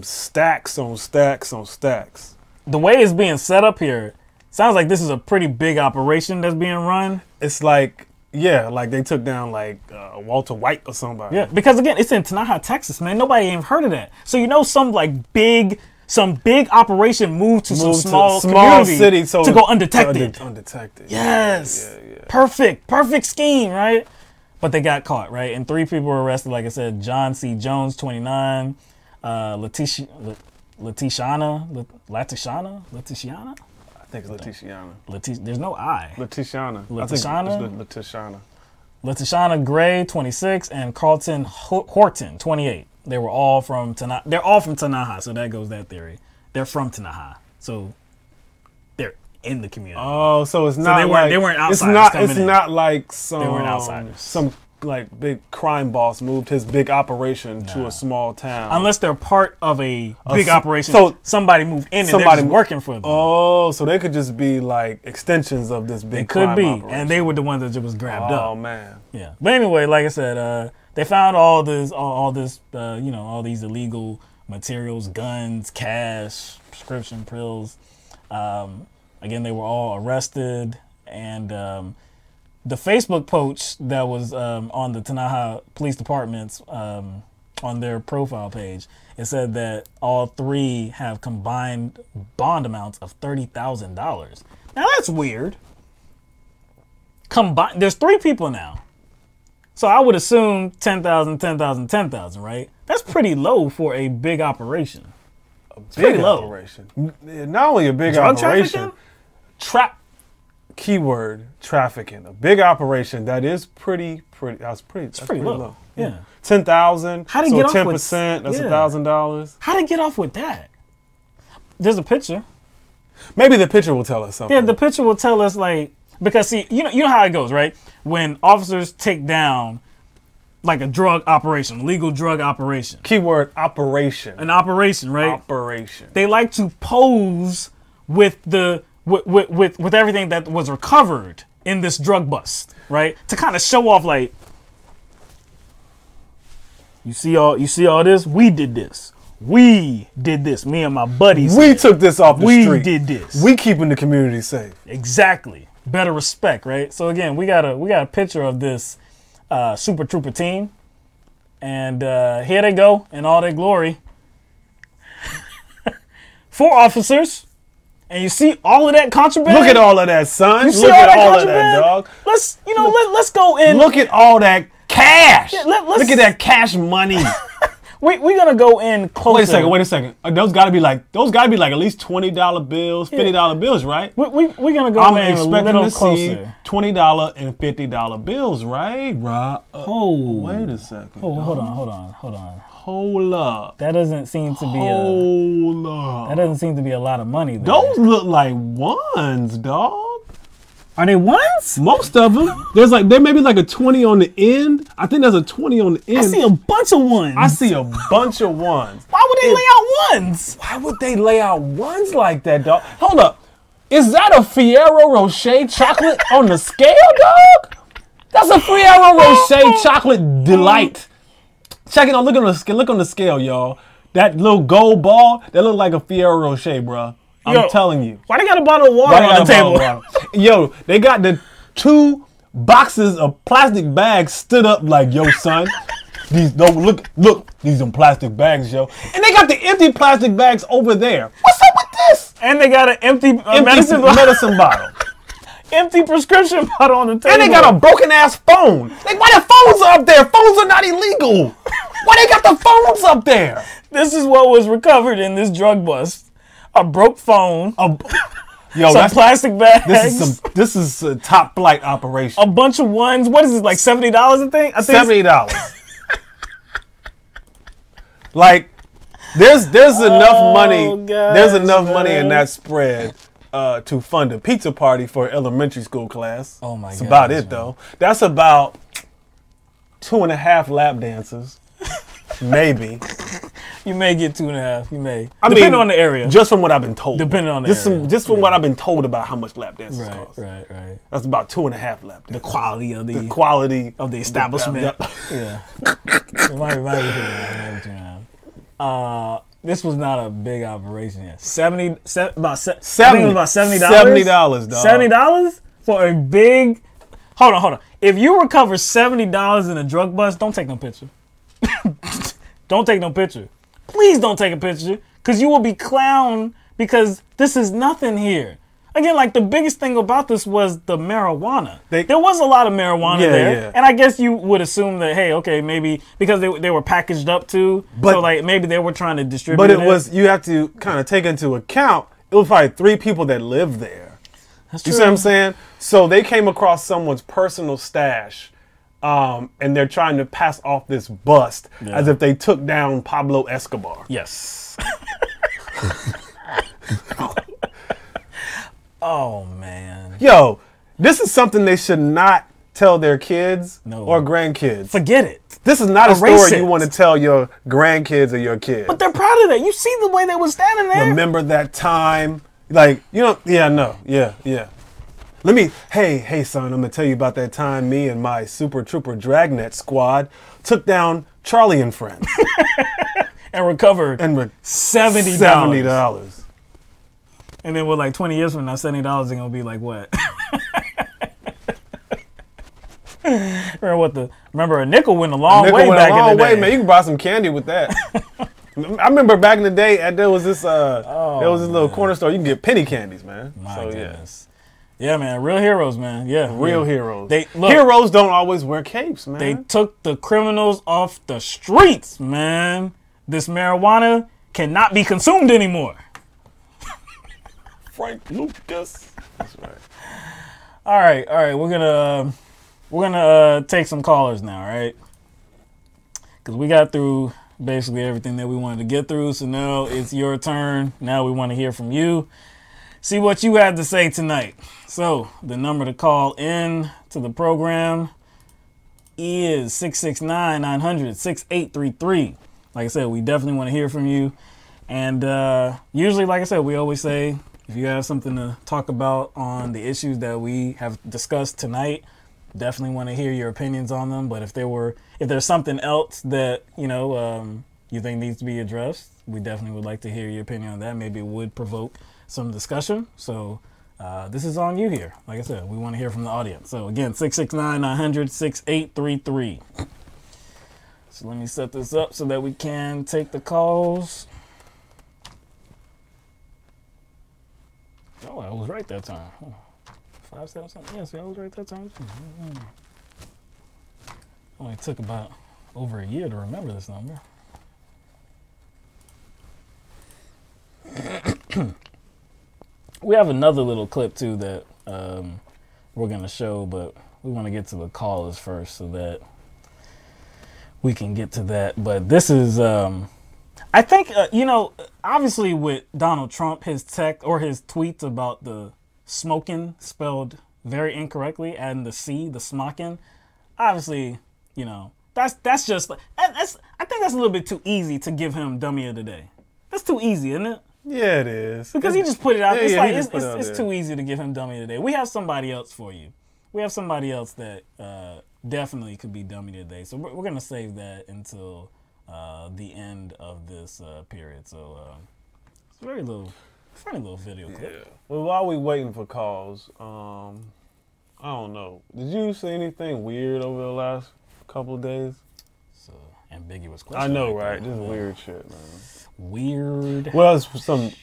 stacks on stacks on stacks. The way it's being set up here, sounds like this is a pretty big operation that's being run. It's like. Yeah, like they took down Walter White or somebody. Yeah, because again, it's in Tanaha, Texas, man. Nobody even heard of that. So some big operation moved to some small city to go undetected. Undetected. Yes. Yeah. Perfect scheme, right? But they got caught, right? And 3 people were arrested. Like I said, John C. Jones, 29, Letitiana. I think it's Letitiana. There's no I. Letitiana. Letitiana Gray, 26, and Carlton Horton, 28. They were all from Tanaha. They're all from Tanaha, so that goes that theory. They're from Tanaha, so they're in the community. Oh, so it's not they weren't outsiders. It's not like they weren't outsiders. Some big crime boss moved his big operation to a small town. Unless they're part of a big operation. So somebody moved in and they're just working for them. Oh, so they could just be like extensions of this big crime operation. And they were the ones that just was grabbed up. Oh man. Yeah. But anyway, like I said, they found all these illegal materials, guns, cash, prescription pills. Again, they were all arrested, and the Facebook post that was on the Tanaha Police Department's on their profile page, it said that all three have combined bond amounts of $30,000. Now that's weird. There's three people now. So I would assume 10,000, 10,000, 10,000, right? That's pretty low for a big operation. Big operation. Not only a big operation. Keyword trafficking. A big operation that is pretty. That's pretty low. Yeah. 10,000. How to get off 10%? With, that's $1,000. How to get off with that? There's a picture. Maybe the picture will tell us something. Yeah, the picture will tell us because see, you know how it goes, right? When officers take down like a drug operation, legal drug operation. Keyword operation. An operation, right? Operation. They like to pose with with everything that was recovered in this drug bust, right? To kind of show off like, you see all this? We did this. We did this. Me and my buddies. We took this off the street. We did this. We keeping the community safe. Exactly. Better respect, right? So again, we got a picture of this Super Trooper team, and here they go in all their glory. 4 officers, and you see all of that contraband. Look at all of that, son. You see Look at all of contraband? that, dog. Let's go in. Look at all that cash. Yeah, look at that cash money. We're gonna go in closer. Wait a second. Those gotta be like at least $20 bills, $50 bills, right? We're gonna go I'm in a little expecting to see $20 and $50 bills, right? Wait a second. Hold on. Hold up. That doesn't seem to be that doesn't seem to be a lot of money there. Those look like ones, dog. Are they ones? Most of them. There may be like a 20 on the end. I think there's a 20 on the end. I see a bunch of ones. Why would they lay out ones? Why would they lay out ones like that, dog? Hold up. Is that a Ferrero Rocher chocolate on the scale, dog? That's a Ferrero Rocher chocolate delight. Check it out. Look on the scale, y'all. That little gold ball, that look like a Ferrero Rocher, bro. I'm telling you. Why they got a bottle of water on the table? Yo, they got the 2 boxes of plastic bags stood up like, yo, son. Look, these are plastic bags, yo. And they got the empty plastic bags over there. What's up with this? And they got an empty medicine bottle. Empty prescription bottle on the table. And they got a broken ass phone. Why the phones are up there? Phones are not illegal. Why they got the phones up there? This is what was recovered in this drug bust. A broke phone. Some plastic bags. This is a top flight operation. A bunch of ones. What is this, like $70 a thing? I think $70. Like, there's enough money. There's enough money in that spread to fund a pizza party for an elementary school class. Oh my god. That's about it, though. That's about 2.5 lap dances. Maybe. You may get 2.5. You may. Depending on the area. Just from what I've been told. Depending on the area. Just from what I've been told about how much lap dances cost. Right. That's about 2.5 lap dances. The quality of the establishment. Yeah. It might be 2.5. This was not a big operation yet. I think it was about $70. $70, dog. $70 for a big. Hold on. If you recover $70 in a drug bust, don't take no picture. Don't take no picture. Please don't take a picture, because you will be clowned, because this is nothing here. Again, like, the biggest thing about this was the marijuana. There was a lot of marijuana there. Yeah. And I guess you would assume that, hey, okay, maybe because they were packaged up too. So like maybe they were trying to distribute it. But it was, you have to kind of take into account, it was probably 3 people that lived there. That's true. You see what I'm saying? So they came across someone's personal stash. And they're trying to pass off this bust as if they took down Pablo Escobar. Yes. Oh, man. Yo, this is something they should not tell their kids or grandkids. Forget it. This is not a story you want to tell your grandkids or your kids. But they're proud of that. You see the way they were standing there? Remember that time? Like, yeah. Hey son, I'm gonna tell you about that time me and my Super Trooper Dragnet squad took down Charlie and friends. And recovered $70. And then with like 20 years from now, $70 is gonna be like what? Remember a nickel went a long way back in the day. Man. You can buy some candy with that. I remember back in the day, there was this little corner store. You can get penny candies, man. My goodness. Yeah, man, real heroes, man. Yeah, real heroes. Look, heroes don't always wear capes, man. They took the criminals off the streets, man. This marijuana cannot be consumed anymore. Frank Lucas. That's right. All right. We're gonna take some callers now, right? Because we got through basically everything that we wanted to get through. So now it's your turn. Now we want to hear from you. See what you had to say tonight. So the number to call in to the program is 669-900-6833. Like I said, we definitely want to hear from you. And usually, like I said, we always say, if you have something to talk about on the issues that we have discussed tonight, definitely want to hear your opinions on them. But if there's something else that, you think needs to be addressed, we definitely would like to hear your opinion on that. Maybe it would provoke some discussion. So this is on you here. Like I said, we want to hear from the audience. So again, 669-900-6833. So let me set this up so that we can take the calls. Oh, I was right that time. 5 something. Yes, I was right that time. Only took about over a year to remember this number. We have another little clip too that we're gonna show, but we want to get to the callers first so that we can get to that. But this is, I think, obviously with Donald Trump, his tweets about the smoking spelled very incorrectly, and the C, the smocking, obviously, that's just, I think that's a little bit too easy to give him Dummy of the Day. That's too easy, isn't it? Yeah, it is. Because he just put it out. It's too easy to give him Dummy of the Day. We have somebody else for you. We have somebody else that definitely could be Dummy of the Day. So we're going to save that until the end of this period. So it's a very funny little video clip. Yeah. Well, while we waiting for calls, I don't know. Did you see anything weird over the last couple of days? It's an ambiguous question. I know, right? This is weird shit, man. Weird. Well, it's some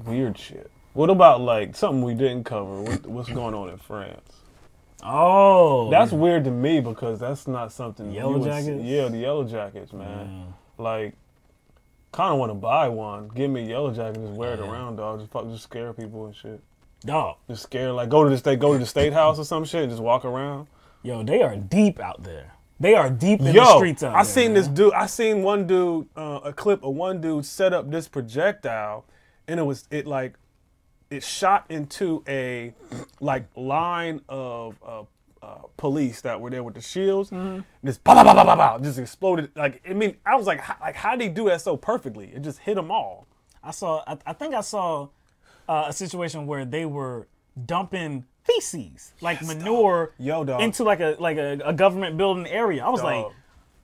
weird shit. What about something we didn't cover? What's going on in France? Oh, that's weird to me because that's not something. Yellow Jackets. Yeah, the Yellow Jackets, man. Kind of want to buy one. Give me a Yellow Jacket, just wear it around, dog. Just scare people and shit. Dog, just scare go to the state house or some shit, and just walk around. Yo, they are deep out there. They are deep in the streets out there. This dude. I seen one dude, a clip of one dude set up this projectile, and it shot into a line of police that were there with the shields. Mm-hmm. Just pow, pow, pow, pow, pow, just exploded. I was like, how did he do that so perfectly? It just hit them all. I think I saw a situation where they were dumping feces, manure, into a government building area. I was like,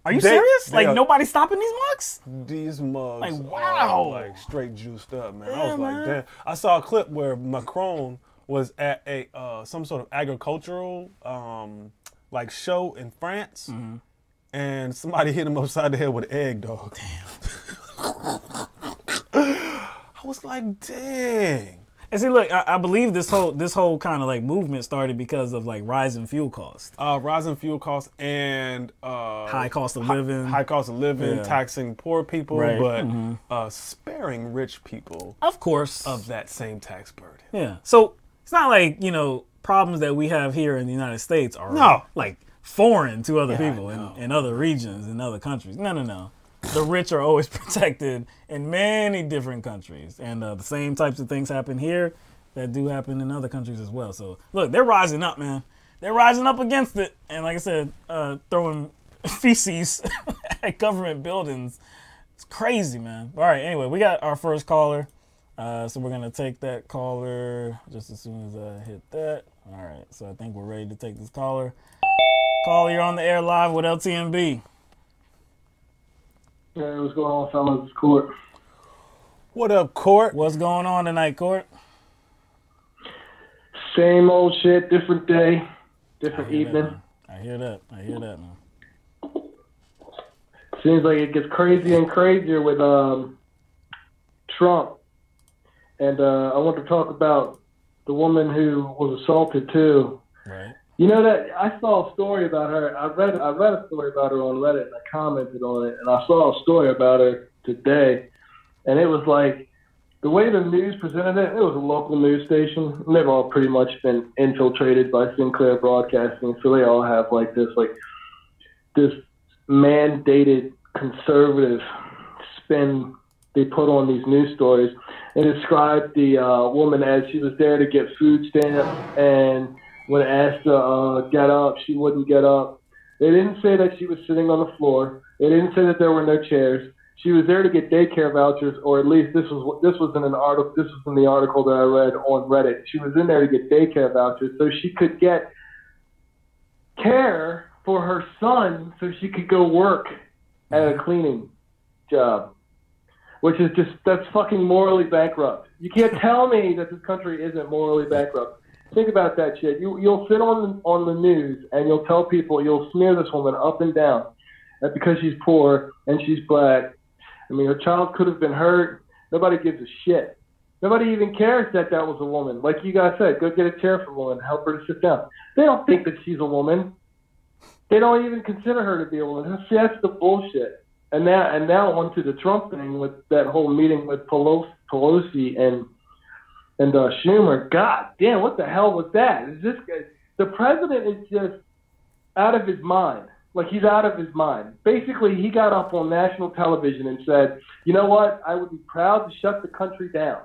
are you serious? Nobody's stopping these mugs? These mugs wow. Are straight juiced up, man. Yeah, I was like, damn. I saw a clip where Macron was at some sort of agricultural show in France, mm-hmm. and somebody hit him upside the head with an egg, dog. Damn. I was like, dang. And see, look, I believe this whole kind of movement started because of rising fuel costs. Rising fuel costs and high cost of living. High cost of living, yeah. Taxing poor people, right. but mm-hmm. Sparing rich people, of course, of that same tax burden. Yeah. So it's not problems that we have here in the United States are foreign to other people in other regions, in other countries. No. The rich are always protected in many different countries. And the same types of things happen here that do happen in other countries as well. So, look, they're rising up, man. They're rising up against it. And like I said, throwing feces at government buildings. It's crazy, man. All right, anyway, we got our first caller. So we're going to take that caller just as soon as I hit that. All right, so I think we're ready to take this caller. Caller, you're on the air live with LTMB. Hey, what's going on, fellas? It's Court. What up, Court? What's going on tonight, Court? Same old shit, different day, different evening. I hear that, man. Seems like it gets crazier and crazier with Trump. And I want to talk about the woman who was assaulted too. Right. You know that I saw a story about her. I read a story about her on Reddit, and I commented on it. And I saw a story about her today, and it was like the way the news presented it. It was a local news station, and they've all pretty much been infiltrated by Sinclair Broadcasting, so they all have this mandated conservative spin they put on these news stories. It described the woman as she was there to get food stamps, and when asked to get up, she wouldn't get up. They didn't say that she was sitting on the floor. They didn't say that there were no chairs. She was there to get daycare vouchers, or at least this was in an article. This was in the article that I read on Reddit. She was in there to get daycare vouchers so she could get care for her son, so she could go work at a cleaning job, which is that's fucking morally bankrupt. You can't tell me that this country isn't morally bankrupt. Think about that shit. You'll sit on the news and you'll tell people, you'll smear this woman up and down that because she's poor and she's black. I mean, her child could have been hurt. Nobody gives a shit. Nobody even cares that was a woman. Like you guys said, go get a chair for a woman, help her to sit down. They don't think that she's a woman. They don't even consider her to be a woman. That's the bullshit. And now onto the Trump thing with that whole meeting with Pelosi and Schumer. God damn, what the hell was that? Is this guy? The president is just out of his mind. Like, he's out of his mind. Basically, he got up on national television and said, you know what? I would be proud to shut the country down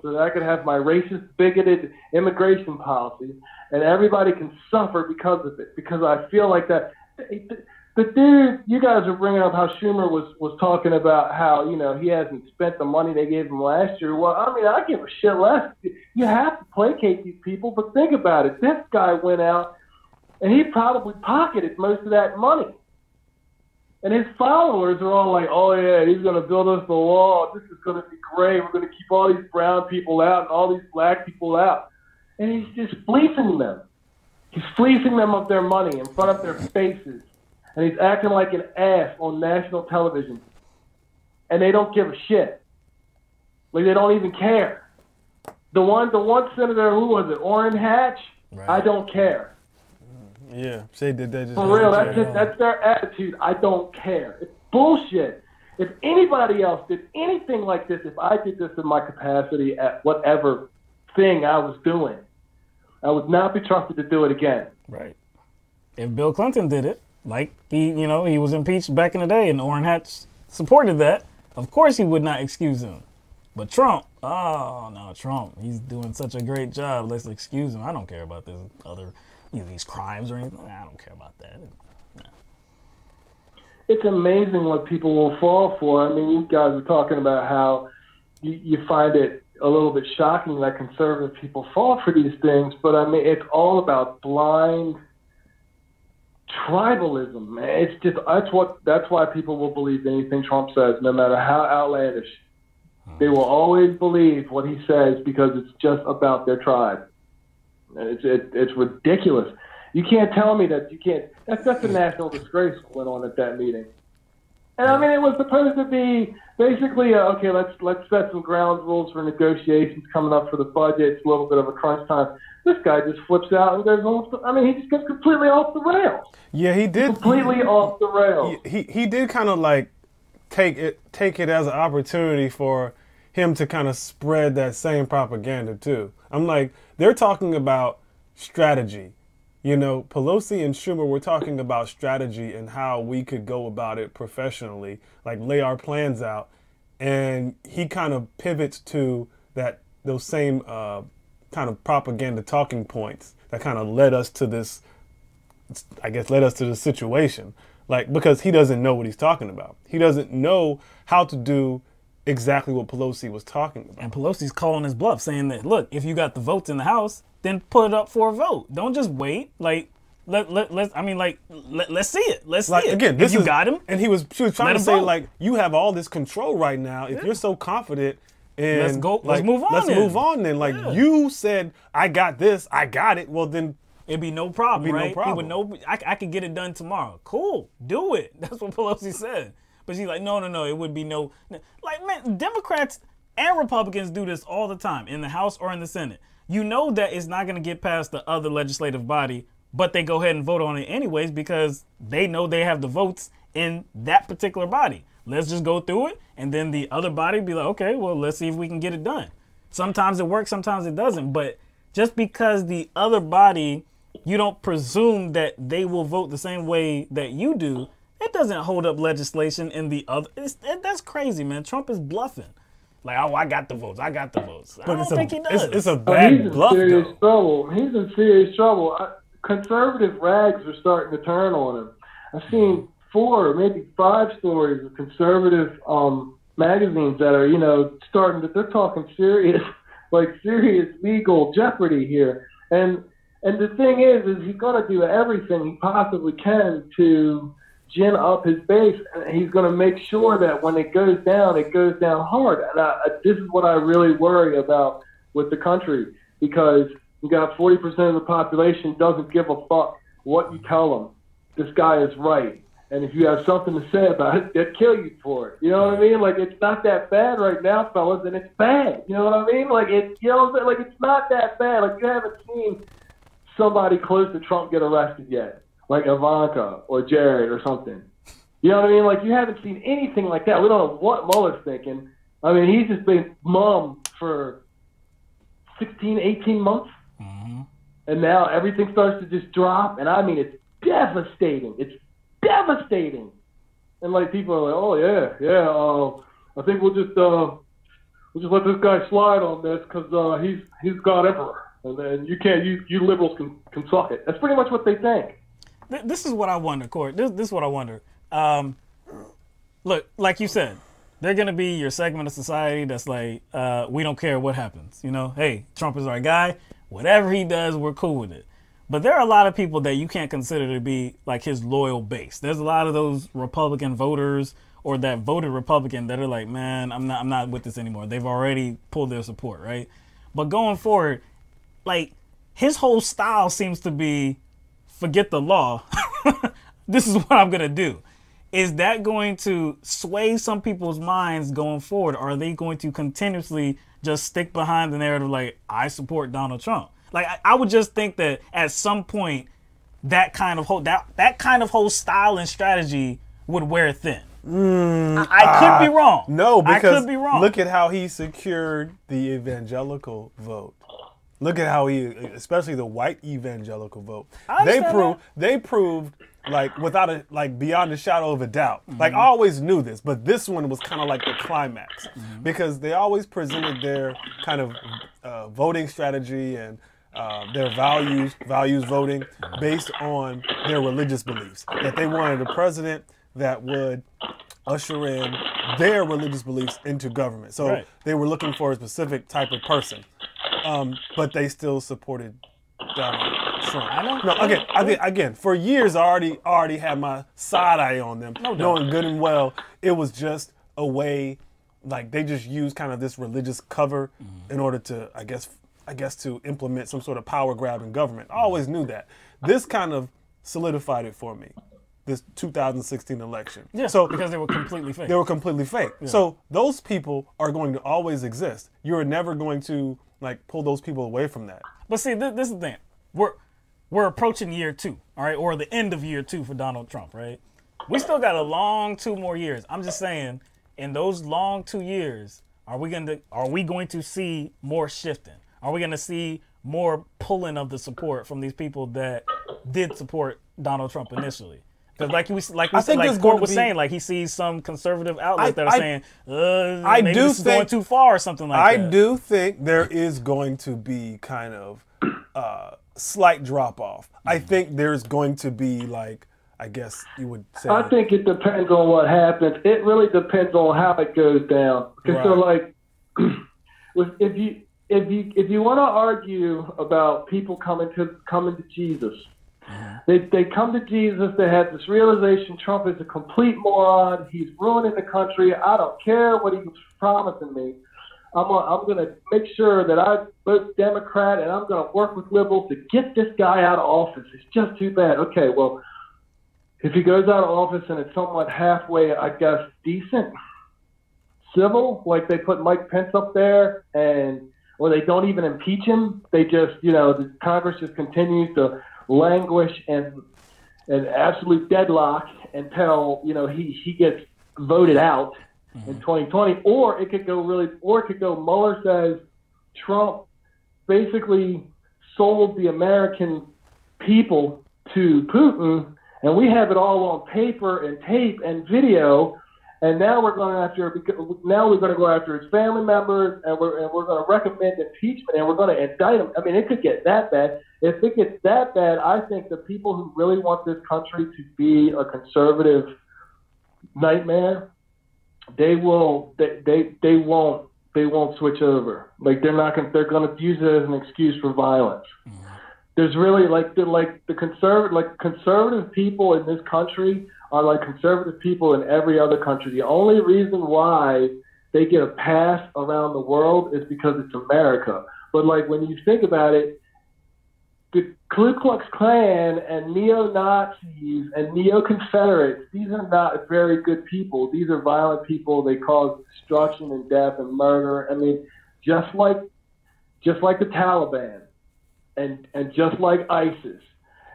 so that I could have my racist, bigoted immigration policy, and everybody can suffer because of it. Because I feel like that. But dude, you guys are bringing up how Schumer was talking about how, he hasn't spent the money they gave him last year. Well, I mean, I give a shit less. You have to placate these people, but think about it. This guy went out and he probably pocketed most of that money. And his followers are all like, oh yeah, he's going to build us the wall. This is going to be great. We're going to keep all these brown people out and all these black people out. And he's just fleecing them. He's fleecing them of their money in front of their faces. And he's acting like an ass on national television. And they don't give a shit. Like, they don't even care. The one senator, who was it, Orrin Hatch? Right. I don't care. Yeah, they did that. For real, that's their attitude. I don't care. It's bullshit. If anybody else did anything like this, if I did this in my capacity at whatever thing I was doing, I would not be trusted to do it again. Right. If Bill Clinton did it, like he was impeached back in the day and Orrin Hatch supported that, of course he would not excuse him. But Trump, Trump, he's doing such a great job. Let's excuse him. I don't care about this other, these crimes or anything. I don't care about that. No. It's amazing what people will fall for. I mean, you guys were talking about how you find it a little bit shocking that conservative people fall for these things, but I mean, it's all about blind tribalism, man. It's just that's why people will believe anything Trump says, no matter how outlandish. They will always believe what he says because it's just about their tribe. It's ridiculous. You can't tell me that you can't. That's a national disgrace went on at that meeting. And I mean, it was supposed to be basically okay. Let's set some ground rules for negotiations coming up for the budget. It's a little bit of a crunch time. This guy just flips out and goes. He just gets completely off the rails. Yeah, he did. Completely off the rails. He did kind of like take it as an opportunity for him to kind of spread that same propaganda too. I'm like, they're talking about strategy. Pelosi and Schumer were talking about strategy and how we could go about it professionally, like lay our plans out. And he kind of pivots to those same kind of propaganda talking points that kind of led us to this situation. Like, because he doesn't know what he's talking about. He doesn't know how to do exactly what Pelosi was talking about. And Pelosi's calling his bluff, saying that, look, if you got the votes in the House, then put it up for a vote. Don't just wait. Like, let's see it. Let's see it. Again, if you got him. And she was trying to say, like, you have all this control right now. If you're so confident, and let's move on. Let's move on then. Like, you said, I got this, I got it. Well, then It'd be no problem, It'd be right? no problem. He would know. I could get it done tomorrow. Cool, do it. That's what Pelosi said. But she's like, no. It would be no. Like, man, Democrats and Republicans do this all the time in the House or in the Senate. You know that it's not going to get past the other legislative body, but they go ahead and vote on it anyways because they know they have the votes in that particular body. Let's just go through it, and then the other body be like, okay, well, let's see if we can get it done. Sometimes it works, sometimes it doesn't. But just because the other body, you don't presume that they will vote the same way that you do, it doesn't hold up legislation in the other. That's crazy, man. Trump is bluffing. Like, oh, I got the votes. I don't think he does. It's a bad bluff, though. He's in serious trouble. Conservative rags are starting to turn on him. I've seen 4 or maybe 5 stories of conservative magazines that are, they're talking serious, like serious legal jeopardy here. And the thing is he's going to do everything he possibly can to gin up his base. And he's going to make sure that when it goes down hard. And this is what I really worry about with the country, because you got 40% of the population doesn't give a fuck what you tell them. This guy is right. And if you have something to say about it, they'll kill you for it. You know what I mean? Like, it's not that bad right now, fellas, and it's bad. You know what I mean? Like, it's not that bad. Like, you haven't seen somebody close to Trump get arrested yet, like Ivanka or Jared or something. You know what I mean? Like, you haven't seen anything like that. We don't know what Mueller's thinking. I mean, he's just been mum for 16, 18 months. Mm-hmm. And now everything starts to just drop. And I mean, it's devastating. It's devastating. And like, people are like, oh I think we'll just let this guy slide on this because he's God Emperor, and then you liberals can suck it. That's pretty much what they think. This is what I wonder, Court. This is what I wonder. Look, like you said, they're gonna be your segment of society that's like, we don't care what happens. Hey, Trump is our guy. Whatever he does, we're cool with it. But there are a lot of people that you can't consider to be like his loyal base. There's a lot of those Republican voters or that voted Republican that are like, man, I'm not with this anymore. They've already pulled their support, right? But going forward, like, his whole style seems to be, forget the law. This is what I'm going to do. Is that going to sway some people's minds going forward? Or are they going to continuously just stick behind the narrative like, I support Donald Trump? Like, I would just think that at some point that kind of whole style and strategy would wear thin. I could be wrong. No, because I could be wrong. Look at how he secured the evangelical vote. Look at how especially the white evangelical vote. They proved like beyond a shadow of a doubt. Mm-hmm. Like, I always knew this, but this one was kind of like the climax, because they always presented their kind of voting strategy and their values voting based on their religious beliefs. That they wanted a president that would usher in their religious beliefs into government. So they were looking for a specific type of person, but they still supported Donald Trump. Again, for years I already had my side eye on them, knowing good and well it was just a way, like, they just used kind of this religious cover in order to, I guess to implement some sort of power grab in government. I always knew that. This kind of solidified it for me, this 2016 election. Yeah, so because they were completely fake. They were completely fake. Yeah. So those people are going to always exist. You're never going to, like, pull those people away from that. But see, this is the thing. We're approaching year 2, all right, or the end of year 2 for Donald Trump, right? We still got a long 2 more years. I'm just saying, in those long 2 years, are we going to see more shifting? Are we going to see more pulling of the support from these people that did support Donald Trump initially? Because like Court was saying, like, he sees some conservative outlets that are saying, maybe this is going too far or something like that. I do think there is going to be kind of slight drop off. I think there's going to be, like, I guess you would say. I think it depends on what happens. It really depends on how it goes down. Because so, like, if you want to argue about people coming to Jesus, they come to Jesus. They have this realization: Trump is a complete moron. He's ruining the country. I don't care what he was promising me. I'm gonna make sure that I vote Democrat, and I'm gonna work with liberals to get this guy out of office. It's just too bad. Okay, well, if he goes out of office and it's somewhat halfway, I guess, decent, civil, like they put Mike Pence up there, or they don't even impeach him. They just, the Congress just continues to languish and absolute deadlock until, he gets voted out in 2020. Or it could go Mueller says Trump basically sold the American people to Putin, and we have it all on paper and tape and video. And now we're going to go after his family members, and we're going to recommend impeachment, and we're going to indict him. I mean, it could get that bad. If it gets that bad, I think the people who really want this country to be a conservative nightmare, they won't switch over. Like they're going to use it as an excuse for violence. There's really the conservative people in this country are like conservative people in every other country. The only reason why they get a pass around the world is because it's America. But like when you think about it, the Ku Klux Klan and neo-Nazis and neo-Confederates, these are not very good people. These are violent people. They cause destruction and death and murder. I mean, just like the Taliban and just like ISIS.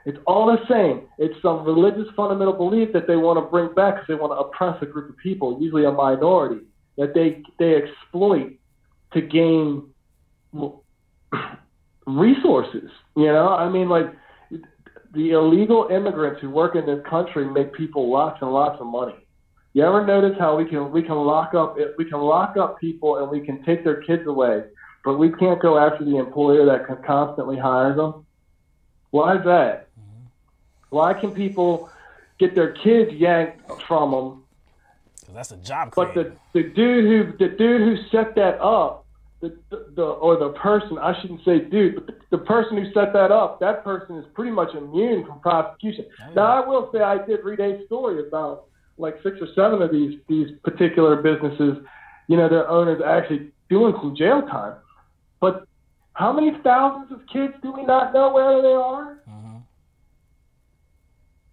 It's all the same. It's some religious fundamental belief that they want to bring back because they want to oppress a group of people, usually a minority, that they exploit to gain resources. I mean, like the illegal immigrants who work in this country make people lots and lots of money. You ever notice how we can lock up people and we can take their kids away, but we can't go after the employer that constantly hires them? Why is that? Why can people get their kids yanked from them? Because that's a job. But the dude who set that up, the person, I shouldn't say dude, but the person who set that up, that person is pretty much immune from prosecution. Oh, yeah. Now I will say I did read a story about like 6 or 7 of these particular businesses, their owners actually doing some jail time. But how many thousands of kids do we not know where they are?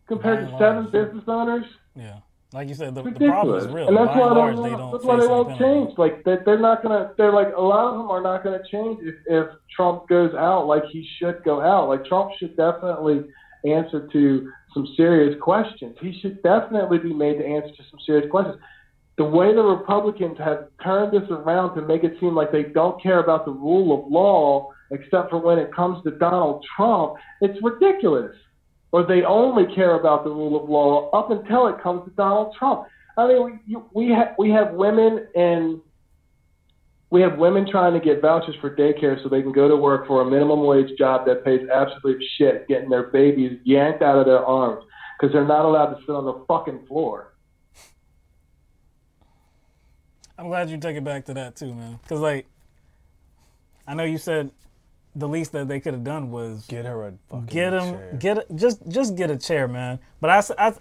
Compared to 7 business owners? Yeah. Like you said, the problem is real. And that's why they won't change. Like, they're not going to, a lot of them are not going to change if Trump goes out like he should go out. Like, Trump should definitely answer to some serious questions. He should definitely be made to answer to some serious questions. The way the Republicans have turned this around to make it seem like they don't care about the rule of law except for when it comes to Donald Trump, it's ridiculous. Or they only care about the rule of law up until it comes to Donald Trump. I mean, we have women trying to get vouchers for daycare so they can go to work for a minimum wage job that pays absolute shit, getting their babies yanked out of their arms because they're not allowed to sit on the fucking floor. I'm glad you take it back to that too, man. Because like, I know you said the least that they could have done was get her a fucking chair. Just get a chair, man. But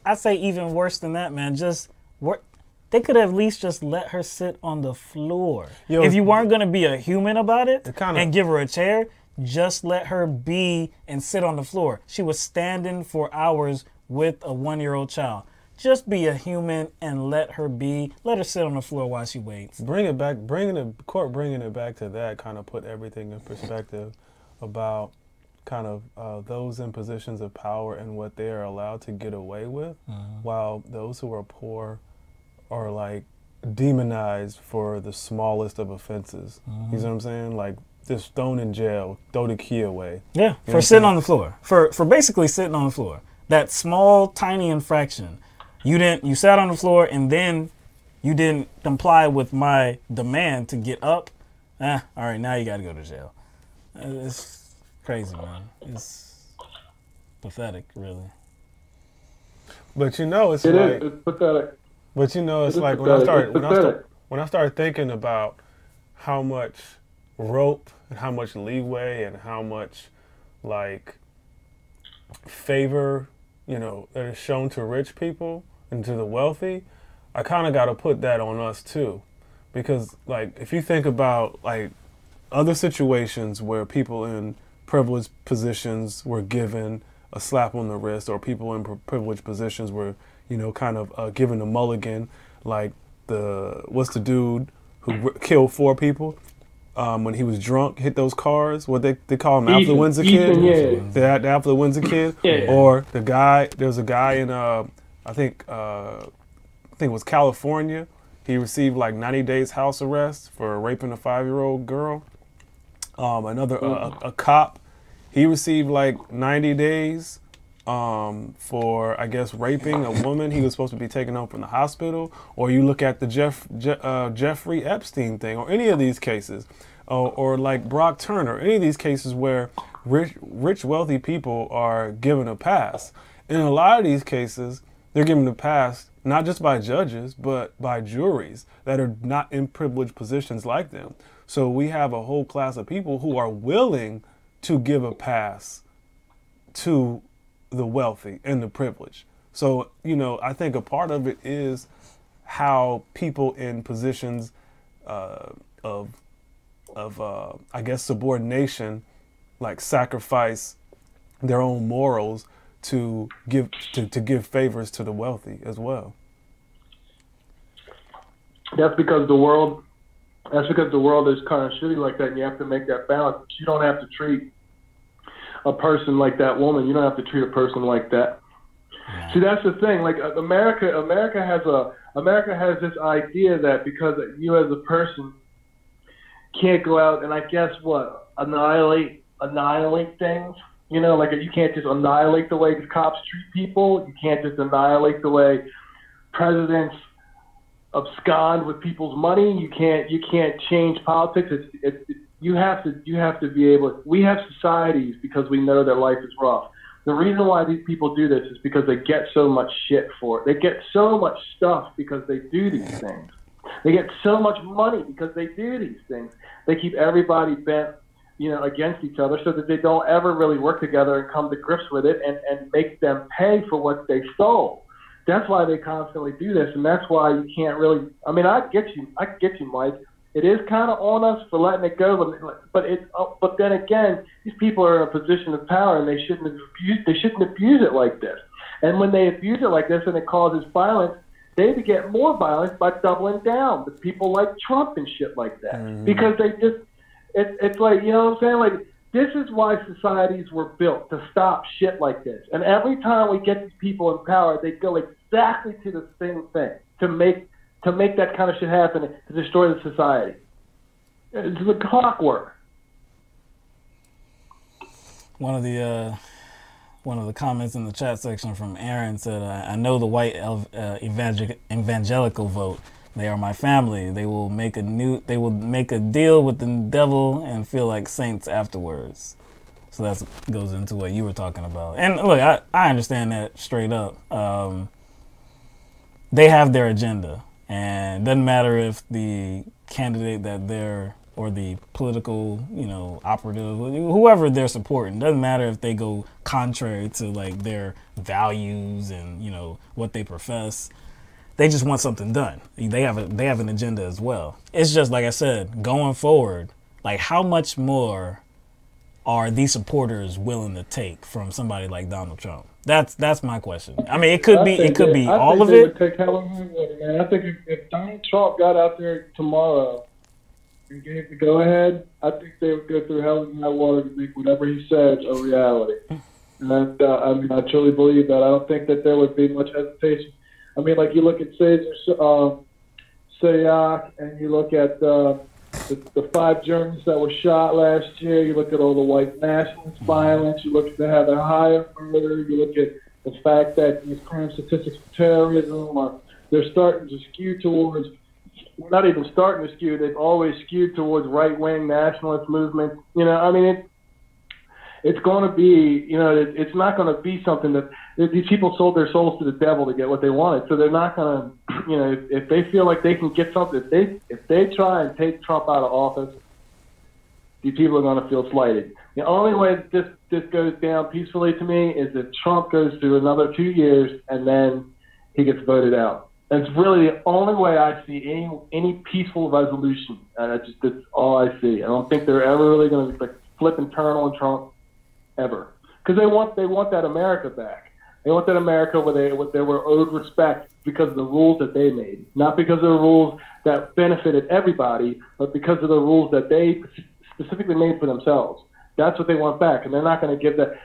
I say even worse than that, man. They could have at least just let her sit on the floor. If you weren't gonna be a human about it and give her a chair, just let her be and sit on the floor. She was standing for hours with a 1-year-old child. Just be a human and let her be. Let her sit on the floor while she waits. Bringing it back to that kind of put everything in perspective about kind of those in positions of power and what they are allowed to get away with, while those who are poor are like demonized for the smallest of offenses. You know what I'm saying? Like just thrown in jail, throw the key away. Yeah, for sitting on the floor. For basically sitting on the floor. That small, tiny infraction. You sat on the floor and then you didn't comply with my demand to get up. All right, now you got to go to jail. It's crazy, man. It's pathetic, really. But it's pathetic. But it's like when I started thinking about how much rope and how much leeway and how much like favor that is shown to rich people and to the wealthy, I kind of got to put that on us too, because like if you think about like other situations where people in privileged positions were given a slap on the wrist, or people in privileged positions were, you know, kind of given a mulligan, like what's the dude who killed 4 people when he was drunk, hit those cars, what they call him, Affluenza Kid? The Affluenza Kid? Yeah. Or there's a guy in, I think it was California. He received like 90 days house arrest for raping a 5-year-old girl. A cop, he received like 90 days for, I guess, raping a woman. He was supposed to be taken home from the hospital. Or you look at the Jeffrey Epstein thing, or any of these cases, or like Brock Turner, any of these cases where rich, wealthy people are given a pass. In a lot of these cases, they're given a pass not just by judges, but by juries that are not in privileged positions like them. So we have a whole class of people who are willing to give a pass to the wealthy and the privileged. So, you know, I think a part of it is how people in positions of I guess, subordination, like sacrifice their own morals to give favors to the wealthy as well. That's because the world is kind of shitty like that, and you have to make that balance. You don't have to treat a person like that woman. You don't have to treat a person like that. See, that's the thing. Like America has this idea that because you as a person can't go out and I guess annihilate things. You know, like you can't just annihilate the way the cops treat people. You can't just annihilate the way presidents abscond with people's money. You can't change politics. You have to be able. We have societies because we know their life is rough. The reason why these people do this is because they get so much shit for it. They get so much stuff because they do these things. They get so much money because they do these things. They keep everybody bent, you know, against each other so that they don't ever really work together and come to grips with it and make them pay for what they stole. That's why they constantly do this, and that's why you can't really. I mean, I get you, Mike. It is kind of on us for letting it go, but then again, these people are in a position of power, and they shouldn't abuse it like this. And when they abuse it like this, and it causes violence, they get more violence by doubling down with people like Trump and shit like that, because they just. It's like, you know what I'm saying? Like, this is why societies were built, to stop shit like this. And every time we get these people in power, they go exactly to the same thing to make that kind of shit happen, to destroy the society. It's the clockwork. One of the comments in the chat section from Aaron said, I know the white evangelical vote. They are my family. They will make a deal with the devil and feel like saints afterwards. So that goes into what you were talking about. And look, I understand that straight up. They have their agenda, and it doesn't matter if the candidate that they're, or the political, you know, operative, whoever they're supporting, doesn't matter if they go contrary to like their values and, you know, what they profess. They just want something done. They have an agenda as well. It's just like I said, going forward, like how much more are these supporters willing to take from somebody like Donald Trump? That's my question. I mean, it could be all of it. Would take man. I think if Donald Trump got out there tomorrow and gave the go ahead, I think they would go through hell and high water to make whatever he says a reality. And I mean, I truly believe that. I don't think that there would be much hesitation. I mean, like you look at Sayak, and you look at the 5 journalists that were shot last year. You look at all the white nationalist violence. You look at the Heather Heyer murder. You look at the fact that these crime statistics for terrorism they're starting to skew towards. Not even starting to skew. They've always skewed towards right-wing nationalist movements. You know, I mean, it's going to be, you know, it's not going to be something that these people sold their souls to the devil to get what they wanted. So they're not going to, you know, if they feel like they can get something, if they try and take Trump out of office, these people are going to feel slighted. The only way that this goes down peacefully to me is if Trump goes through another 2 years and then he gets voted out. It's really the only way I see any peaceful resolution. And that's all I see. I don't think they're ever really going to like flip and turn on Trump ever, because they want that America back. They want that America where they were owed respect because of the rules that they made, not because of the rules that benefited everybody, but because of the rules that they specifically made for themselves. That's what they want back, and they're not going to give that.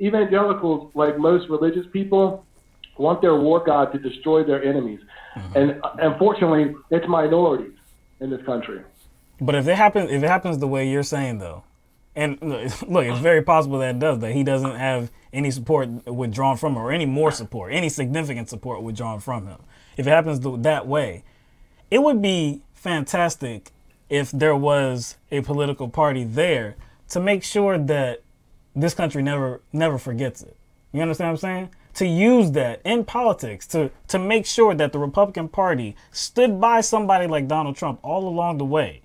Evangelicals, like most religious people, want their war god to destroy their enemies, and unfortunately, it's minorities in this country. But if it happens the way you're saying, though, and look, it's very possible that it does, that he doesn't have any support withdrawn from him, or any more support, any significant support withdrawn from him. If it happens that way, it would be fantastic if there was a political party there to make sure that this country never forgets it. You understand what I'm saying? To use that in politics, to make sure that the Republican Party stood by somebody like Donald Trump all along the way,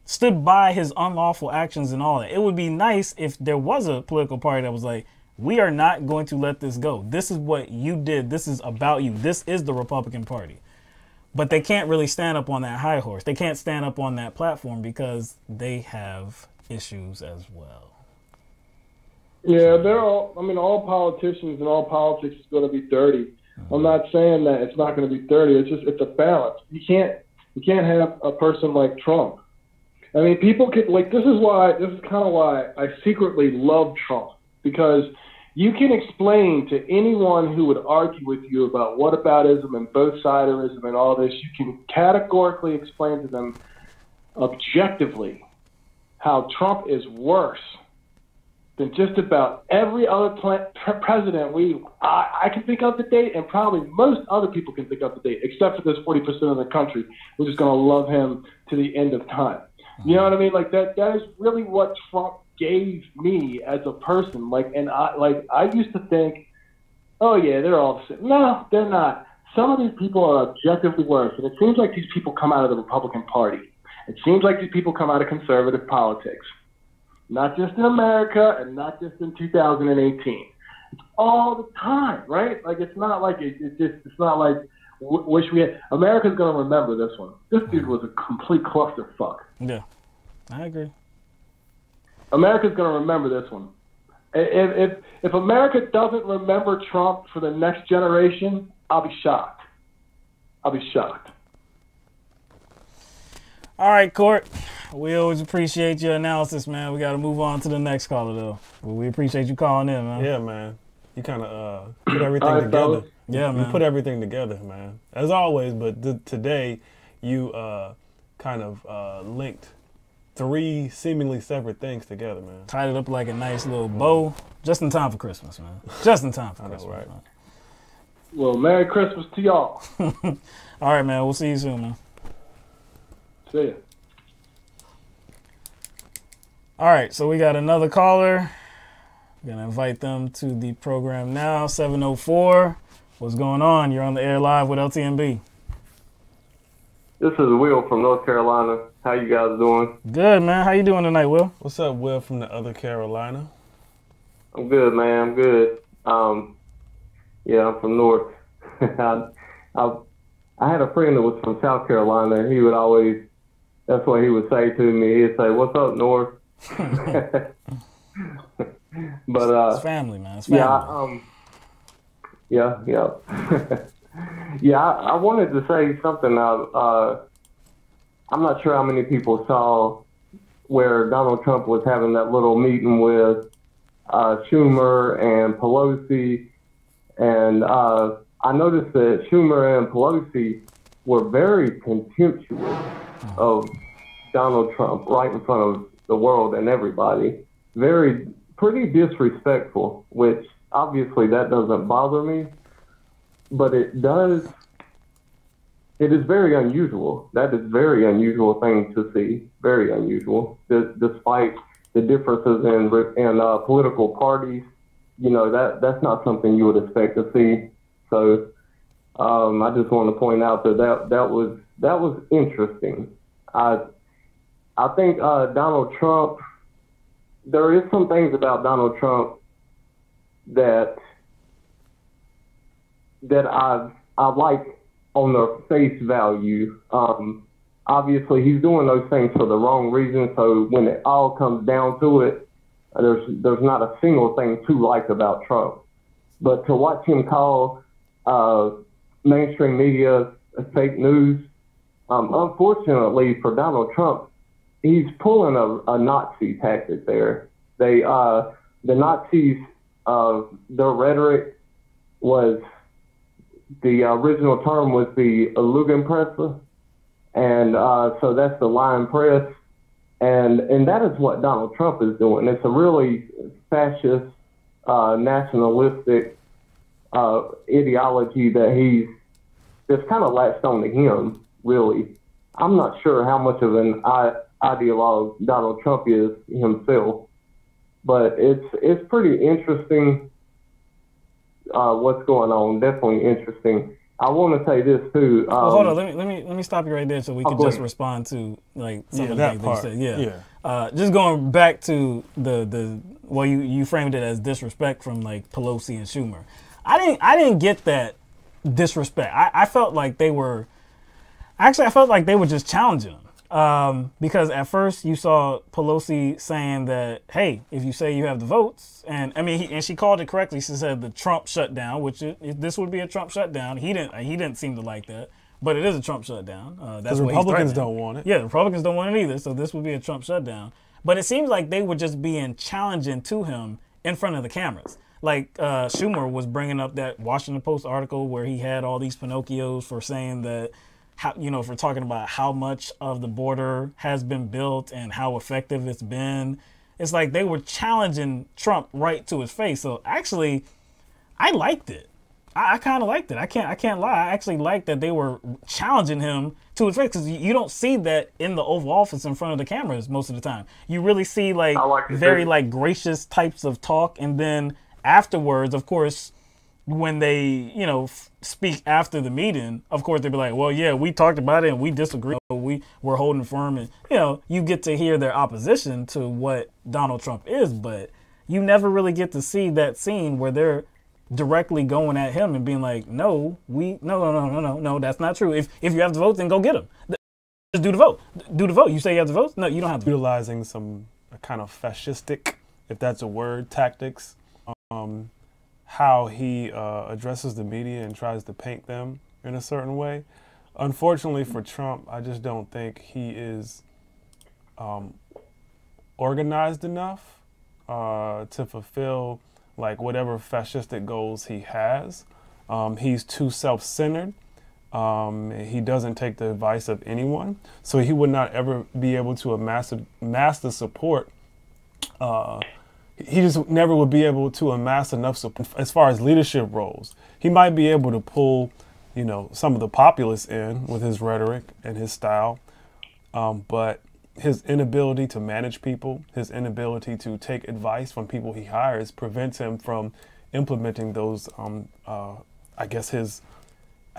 stood by his unlawful actions and all that. It would be nice if there was a political party that was like, we are not going to let this go. This is what you did. This is about you. This is the Republican Party. But they can't really stand up on that high horse. They can't stand up on that platform because they have issues as well. Yeah, all politicians and all politics is going to be dirty. I'm not saying that it's not going to be dirty. It's a balance. You can't have a person like Trump. I mean, people could, like, this is kind of why I secretly love Trump, because you can explain to anyone who would argue with you about whataboutism and both-siderism and all this, you can categorically explain to them objectively how Trump is worse than just about every other president I can think of to date, and probably most other people can think of to date, except for this 40% of the country who's just going to love him to the end of time. You know what I mean? Like that is really what Trump gave me as a person. Like, and I used to think, oh yeah, they're all the same. No, they're not. Some of these people are objectively worse, and it seems like these people come out of the Republican Party. It seems like these people come out of conservative politics. Not just in America and not just in 2018. It's all the time, right? Like, it's not like it's not like wish we had. America's going to remember this one. This dude was a complete clusterfuck. Yeah, I agree. America's going to remember this one. If America doesn't remember Trump for the next generation, I'll be shocked. I'll be shocked. All right, Court. We always appreciate your analysis, man. We got to move on to the next caller, though. We appreciate you calling in, man. Yeah, man. You kind of put everything together. Yeah, man. You put everything together, man. As always, but today you kind of linked three seemingly separate things together, man. Tied it up like a nice little bow, just in time for Christmas, man. Just in time for Christmas, right? Man. Well, Merry Christmas to y'all. All right, man. We'll see you soon, man. See ya. All right, so we got another caller. We're going to invite them to the program now. 704. What's going on? You're on the air live with LTMB. This is Will from North Carolina. How you guys doing? Good, man. How you doing tonight, Will? What's up, Will, from the other Carolina? I'm good, man. I'm good. Yeah, I'm from North. I had a friend that was from South Carolina. He would always, that's what he would say to me. He'd say, "What's up, North?" But it's family, man. It's family. Yeah, yeah. I wanted to say something. I'm not sure how many people saw where Donald Trump was having that little meeting with Schumer and Pelosi, and I noticed that Schumer and Pelosi were very contemptuous of Donald Trump right in front of the world and everybody. Pretty disrespectful, which obviously that doesn't bother me, but it is very unusual. That is a very unusual thing to see, very unusual, despite the differences in political parties. You know, that's not something you would expect to see. So I just want to point out that was interesting. I think Donald Trump, there is some things about Donald Trump that I like on their face value. Obviously, he's doing those things for the wrong reason. So when it all comes down to it, there's not a single thing to like about Trump. But to watch him call mainstream media fake news, unfortunately for Donald Trump, he's pulling a Nazi tactic there. The Nazis, their rhetoric was, the original term was the Lügenpresse, and so that's the lying press, and that is what Donald Trump is doing. It's a really fascist, nationalistic ideology that he's just kind of latched on to him, really. I'm not sure how much of an ideologue Donald Trump is himself, but it's pretty interesting what's going on. Definitely interesting. I want to say this too. Well, hold on. Let me stop you right there so we can just respond to like some of the things that you said. Yeah. Just going back to the you framed it as disrespect from like Pelosi and Schumer. I didn't get that disrespect. I felt like they were just challenging him. Because at first you saw Pelosi saying that, hey, if you say you have the votes, and I mean, and she called it correctly. She said the Trump shutdown, which this would be a Trump shutdown. He didn't seem to like that, but it is a Trump shutdown. That's what Republicans don't want it. Yeah, the Republicans don't want it either. So this would be a Trump shutdown. But it seems like they were just being challenging to him in front of the cameras. Like Schumer was bringing up that Washington Post article where he had all these Pinocchios for saying that, if we're talking about how much of the border has been built and how effective it's been, it's like they were challenging Trump right to his face. So actually, I liked it. I kind of liked it. I can't lie. I actually liked that they were challenging him to his face, because you don't see that in the Oval Office in front of the cameras most of the time. You really see very gracious types of talk, and then afterwards, of course, when they, speak after the meeting, of course, they'd be like, well, yeah, we talked about it and we disagree. We're holding firm. And, you get to hear their opposition to what Donald Trump is, but you never really get to see that scene where they're directly going at him and being like, no, that's not true. If you have the vote, then go get him. Just do the vote. Do the vote. You say you have the votes? No, you don't have to. Utilizing some kind of fascistic, if that's a word, tactics. How he addresses the media and tries to paint them in a certain way. Unfortunately for Trump, I just don't think he is organized enough to fulfill like whatever fascistic goals he has. He's too self-centered. He doesn't take the advice of anyone, so he would not ever be able to amass the support. He just never would be able to amass enough support as far as leadership roles. He might be able to pull, some of the populace in with his rhetoric and his style, but his inability to manage people, his inability to take advice from people he hires prevents him from implementing those, I guess his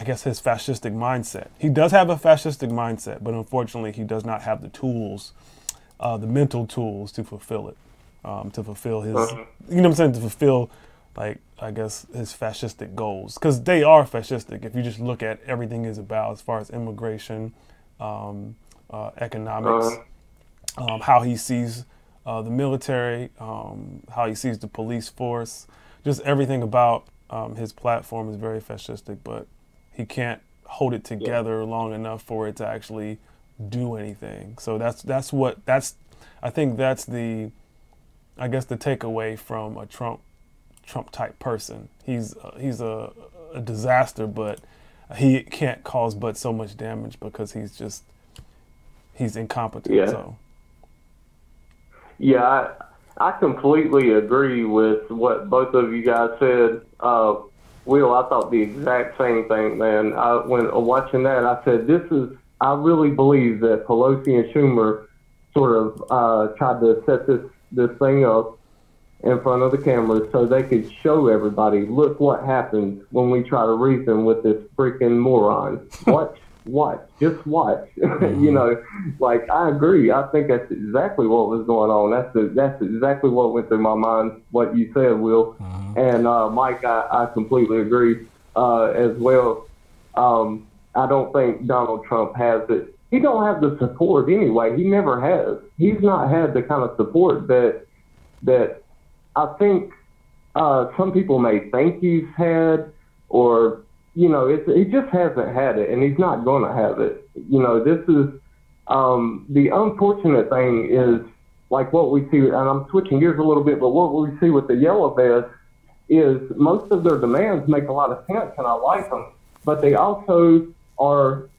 fascistic mindset. He does have a fascistic mindset, but unfortunately he does not have the tools, the mental tools to fulfill it. To fulfill his, to fulfill, like, I guess, his fascistic goals. Because they are fascistic if you just look at everything is about as far as immigration, economics, how he sees the military, how he sees the police force. Just everything about his platform is very fascistic, but he can't hold it together long enough for it to actually do anything. So I think that's the takeaway from a Trump type person. He's a disaster, but he can't cause but so much damage because he's incompetent. Yeah. So. Yeah, I completely agree with what both of you guys said. Will, I thought the exact same thing, man. When watching that, I said, I really believe that Pelosi and Schumer sort of tried to set this thing up in front of the cameras so they could show everybody, look what happens when we try to reason with this freaking moron. Just watch. I agree. I think that's exactly what was going on. That's exactly what went through my mind, what you said, Will. And Mike, I completely agree as well. I don't think Donald Trump has it. He don't have the support anyway. He never has. He's not had the kind of support that I think some people may think he's had, or he just hasn't had it, and he's not going to have it. This is the unfortunate thing is like what we see, and I'm switching gears a little bit, but what we see with the yellow vests is most of their demands make a lot of sense, and I like them, but they also are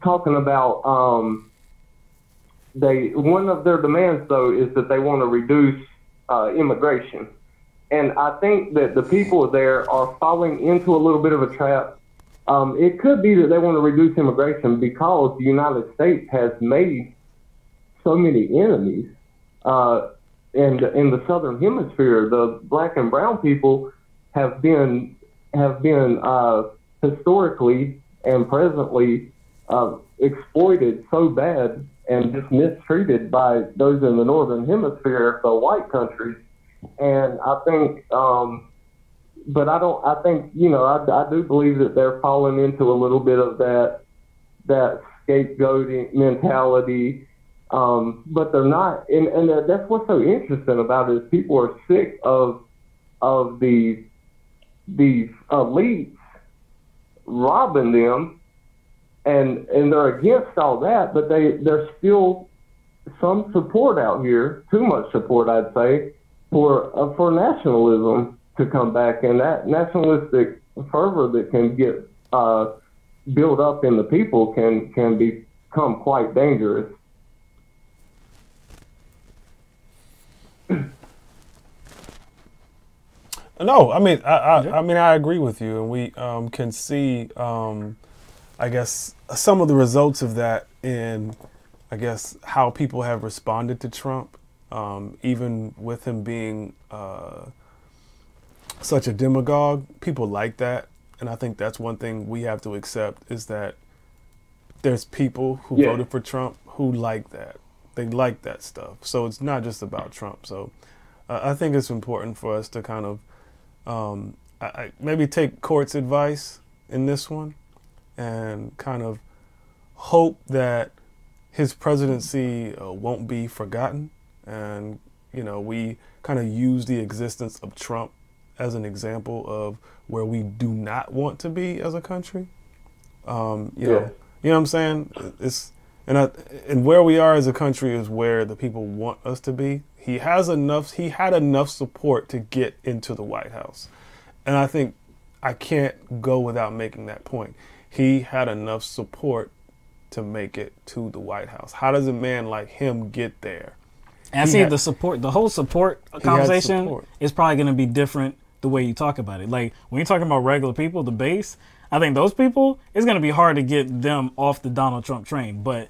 talking about one of their demands though is that they want to reduce immigration. And I think that the people there are falling into a little bit of a trap. It could be that they want to reduce immigration because the United States has made so many enemies. And in the Southern Hemisphere, the black and brown people have been historically and presently exploited so bad and just mistreated by those in the Northern Hemisphere, the white countries. And I think, but I do believe that they're falling into a little bit of that scapegoating mentality. But they're not, and that's what's so interesting about it is people are sick of these elites robbing them, and they're against all that, but there's still some support out here, too much support, I'd say, for nationalism to come back, and that nationalistic fervor that can get built up in the people can become quite dangerous. No, I mean, I agree with you, and we can see, I guess, some of the results of that in, I guess, how people have responded to Trump, even with him being such a demagogue. People like that, and I think that's one thing we have to accept is that there's people who voted for Trump who like that. They like that stuff. So it's not just about Trump. So I think it's important for us to kind of maybe take Court's advice in this one and kind of hope that his presidency won't be forgotten. And, we kind of use the existence of Trump as an example of where we do not want to be as a country. You know what I'm saying? And where we are as a country is where the people want us to be. He had enough support to get into the White House. And I think I can't go without making that point. He had enough support to make it to the White House. How does a man like him get there? And the whole support conversation is probably going to be different the way you talk about it. Like when you're talking about regular people, the base, I think those people, it's going to be hard to get them off the Donald Trump train. But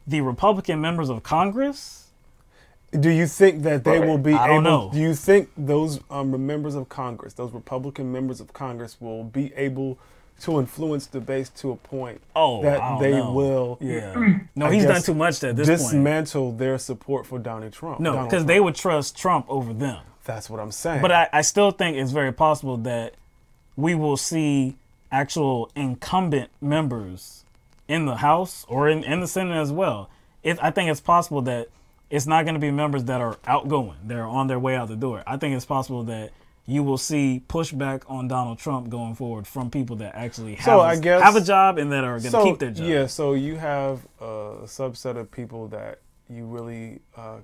the Republican members of Congress, do you think that they will be I don't know. Do you think those members of Congress, those Republican members of Congress will be able to influence the base to a point that they will No, he's done too much at this point. Dismantle their support for Donald Trump. No, because they would trust Trump over them. That's what I'm saying. But I still think it's very possible that we will see actual incumbent members in the House or in the Senate as well. I think it's possible that it's not going to be members that are outgoing. They're on their way out the door. I think it's possible that you will see pushback on Donald Trump going forward from people that actually have a job and that are going to keep their job. Yeah, so you have a subset of people that you really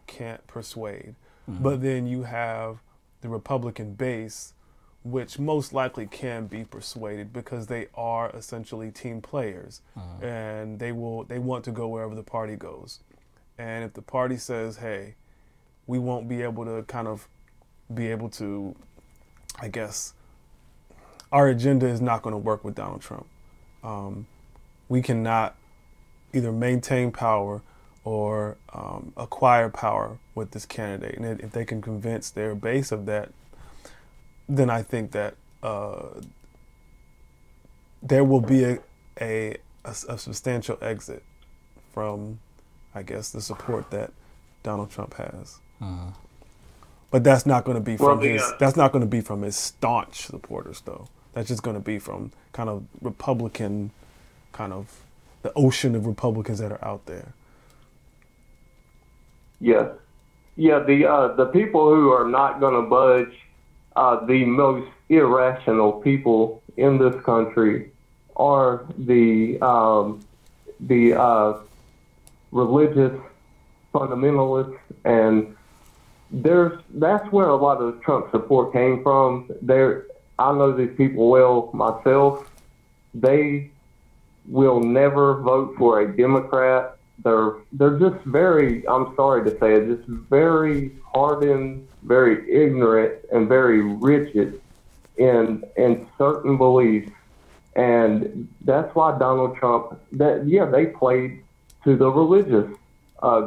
can't persuade. Mm-hmm. But then you have the Republican base, which most likely can be persuaded because they are essentially team players. Mm-hmm. And they want to go wherever the party goes. And if the party says, hey, we won't be able to, I guess, our agenda is not going to work with Donald Trump. We cannot either maintain power or acquire power with this candidate. And if they can convince their base of that, then I think that there will be a substantial exit from, I guess, the support that Donald Trump has. But that's not going to be from his staunch supporters, though. that's just going to be from kind of Republican, kind of the ocean of Republicans that are out there. Yes. Yeah, the people who are not going to budge, the most irrational people in this country are the religious fundamentalists, and that's where a lot of Trump support came from. I know these people well myself. They will never vote for a Democrat. They're just very, I'm sorry to say it, just very hardened, very ignorant, and very rigid in certain beliefs. And that's why Donald Trump, they played to the religious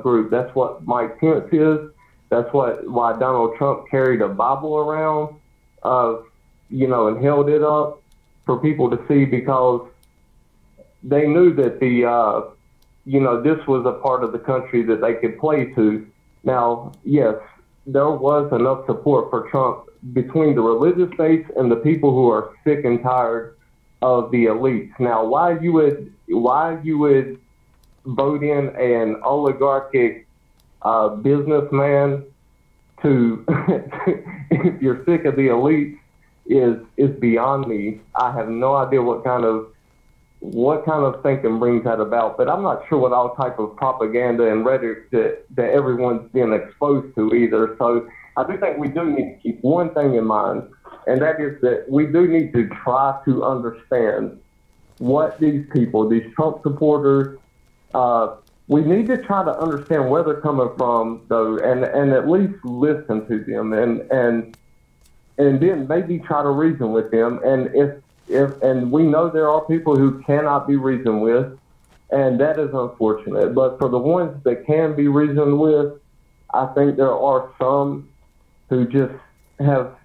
group. That's what Mike Pence is. That's why Donald Trump carried a Bible around, and held it up for people to see, because they knew that this was a part of the country that they could play to. Now, yes, there was enough support for Trump between the religious base and the people who are sick and tired of the elites. Now, why you would vote in an oligarchic businessman to if you're sick of the elites is beyond me. I have no idea what kind of thinking brings that about, but I'm not sure what all type of propaganda and rhetoric that everyone's been exposed to either. So I do think we do need to keep one thing in mind, and that is that we do need to try to understand what these people, these Trump supporters, we need to try to understand where they're coming from, though, and at least listen to them, and then maybe try to reason with them. And and we know there are people who cannot be reasoned with, and that is unfortunate. But for the ones that can be reasoned with, I think there are some who just have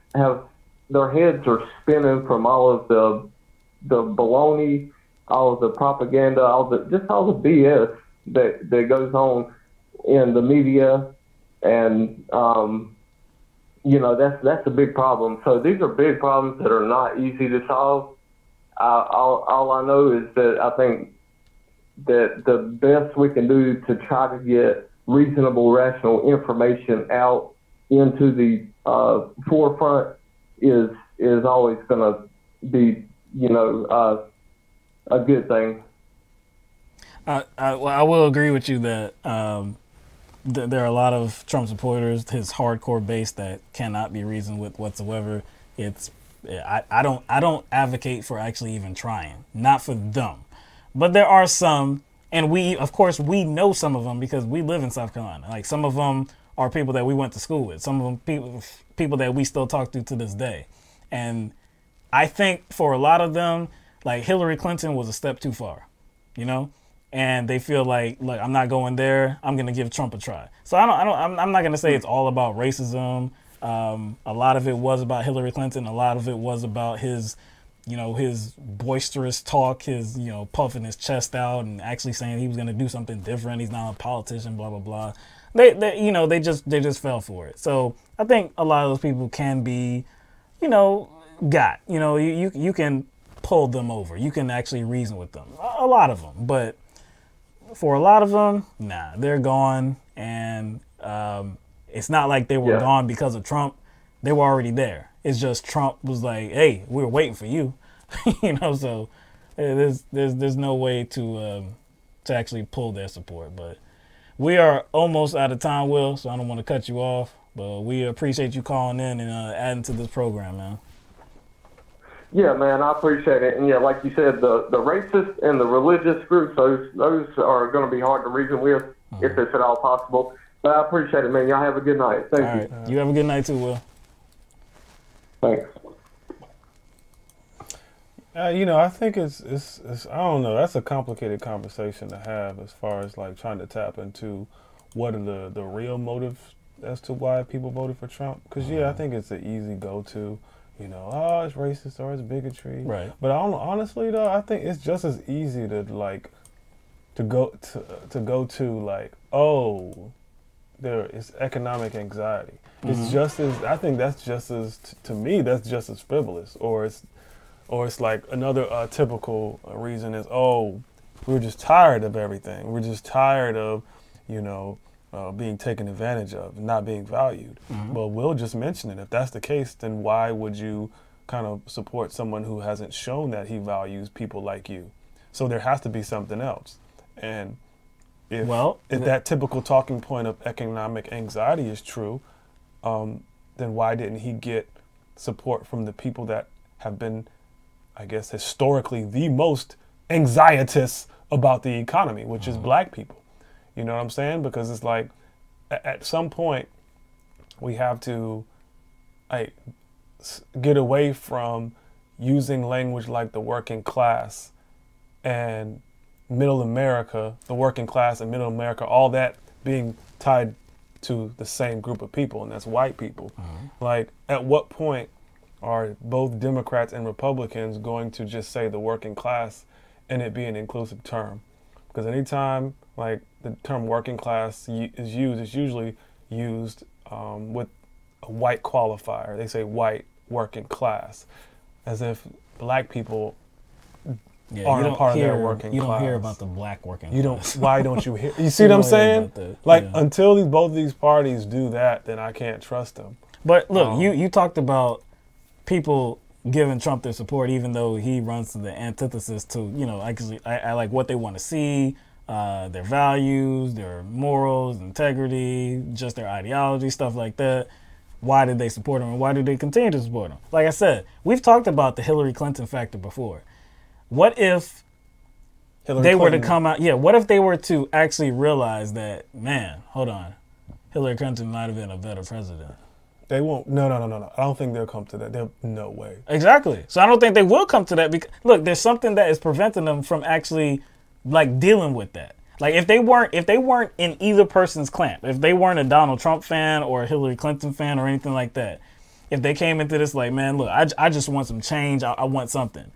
their heads are spinning from all of the baloney, all of the propaganda, all the BS that goes on in the media, and that's a big problem. So these are big problems that are not easy to solve. All I know is that I think that the best we can do to try to get reasonable, rational information out into the forefront is always going to be, a good thing. I will agree with you that there are a lot of Trump supporters, his hardcore base, that cannot be reasoned with whatsoever. I don't advocate for actually even trying, not for them, but there are some, and we know some of them because we live in South Carolina. Like, some of them are people that we went to school with, some of them people that we still talk to this day, and I think for a lot of them, like, Hillary Clinton was a step too far, and they feel like, look, I'm not going there. I'm going to give Trump a try. So I'm not going to say it's all about racism. A lot of it was about Hillary Clinton. A lot of it was about his boisterous talk, his, puffing his chest out and actually saying he was going to do something different. He's not a politician, blah, blah, blah. They just fell for it. So I think a lot of those people can be, you can pull them over. You can actually reason with them. A lot of them, but for a lot of them, nah, they're gone, and it's not like they were gone because of Trump. They were already there. It's just Trump was like, "Hey, we were waiting for you," So there's no way to actually pull their support. But we are almost out of time, Will. So I don't want to cut you off, but we appreciate you calling in and adding to this program, man. Yeah, man, I appreciate it. And yeah, like you said, the racist and the religious groups, those are going to be hard to reason with if it's at all possible. But I appreciate it, man. Y'all have a good night. Thank you. All right. You have a good night too, Will. Thanks. I think it's I don't know. That's a complicated conversation to have as far as like trying to tap into what are the real motives as to why people voted for Trump. Because I think it's an easy go-to. It's racist or it's bigotry. Right. But honestly, though, I think it's just as easy to go to there is economic anxiety. It's just as, I think that's just as, to me, that's just as frivolous, or Or it's like another typical reason is, oh, we're just tired of everything. We're just tired of, being taken advantage of, not being valued. Well, Will just mentioned it. If that's the case, then why would you kind of support someone who hasn't shown that he values people like you? So there has to be something else. And if that typical talking point of economic anxiety is true, then why didn't he get support from the people that have been, I guess, historically the most anxietous about the economy, which is black people? You know what I'm saying? Because it's like, at some point, we have to get away from using language like the working class and middle America, the working class and middle America, all that being tied to the same group of people, and that's white people. Like, at what point are both Democrats and Republicans going to just say the working class and it be an inclusive term? Because anytime like the term working class is used, it's usually used with a white qualifier. They say white working class, as if black people aren't a part of their working class. You don't hear about the black working class. Why don't you hear? You see what I'm saying? Until both of these parties do that, then I can't trust them. But look, you talked about people giving Trump their support, even though he runs to the antithesis to, actually, I like what they want to see, their values, their morals, integrity, just their ideology, stuff like that. Why did they support him, and why do they continue to support him? Like I said, we've talked about the Hillary Clinton factor before. What if they were to come out? Yeah, what if they were to actually realize that, man, hold on, Hillary Clinton might have been a better president? They won't. No. I don't think they'll come to that. No way. Exactly. So I don't think they will come to that because, look, there's something that is preventing them from actually, dealing with that. Like, if they weren't in either person's camp, if they weren't a Donald Trump fan or a Hillary Clinton fan or anything like that, if they came into this like, man, look, I just want some change. I want something.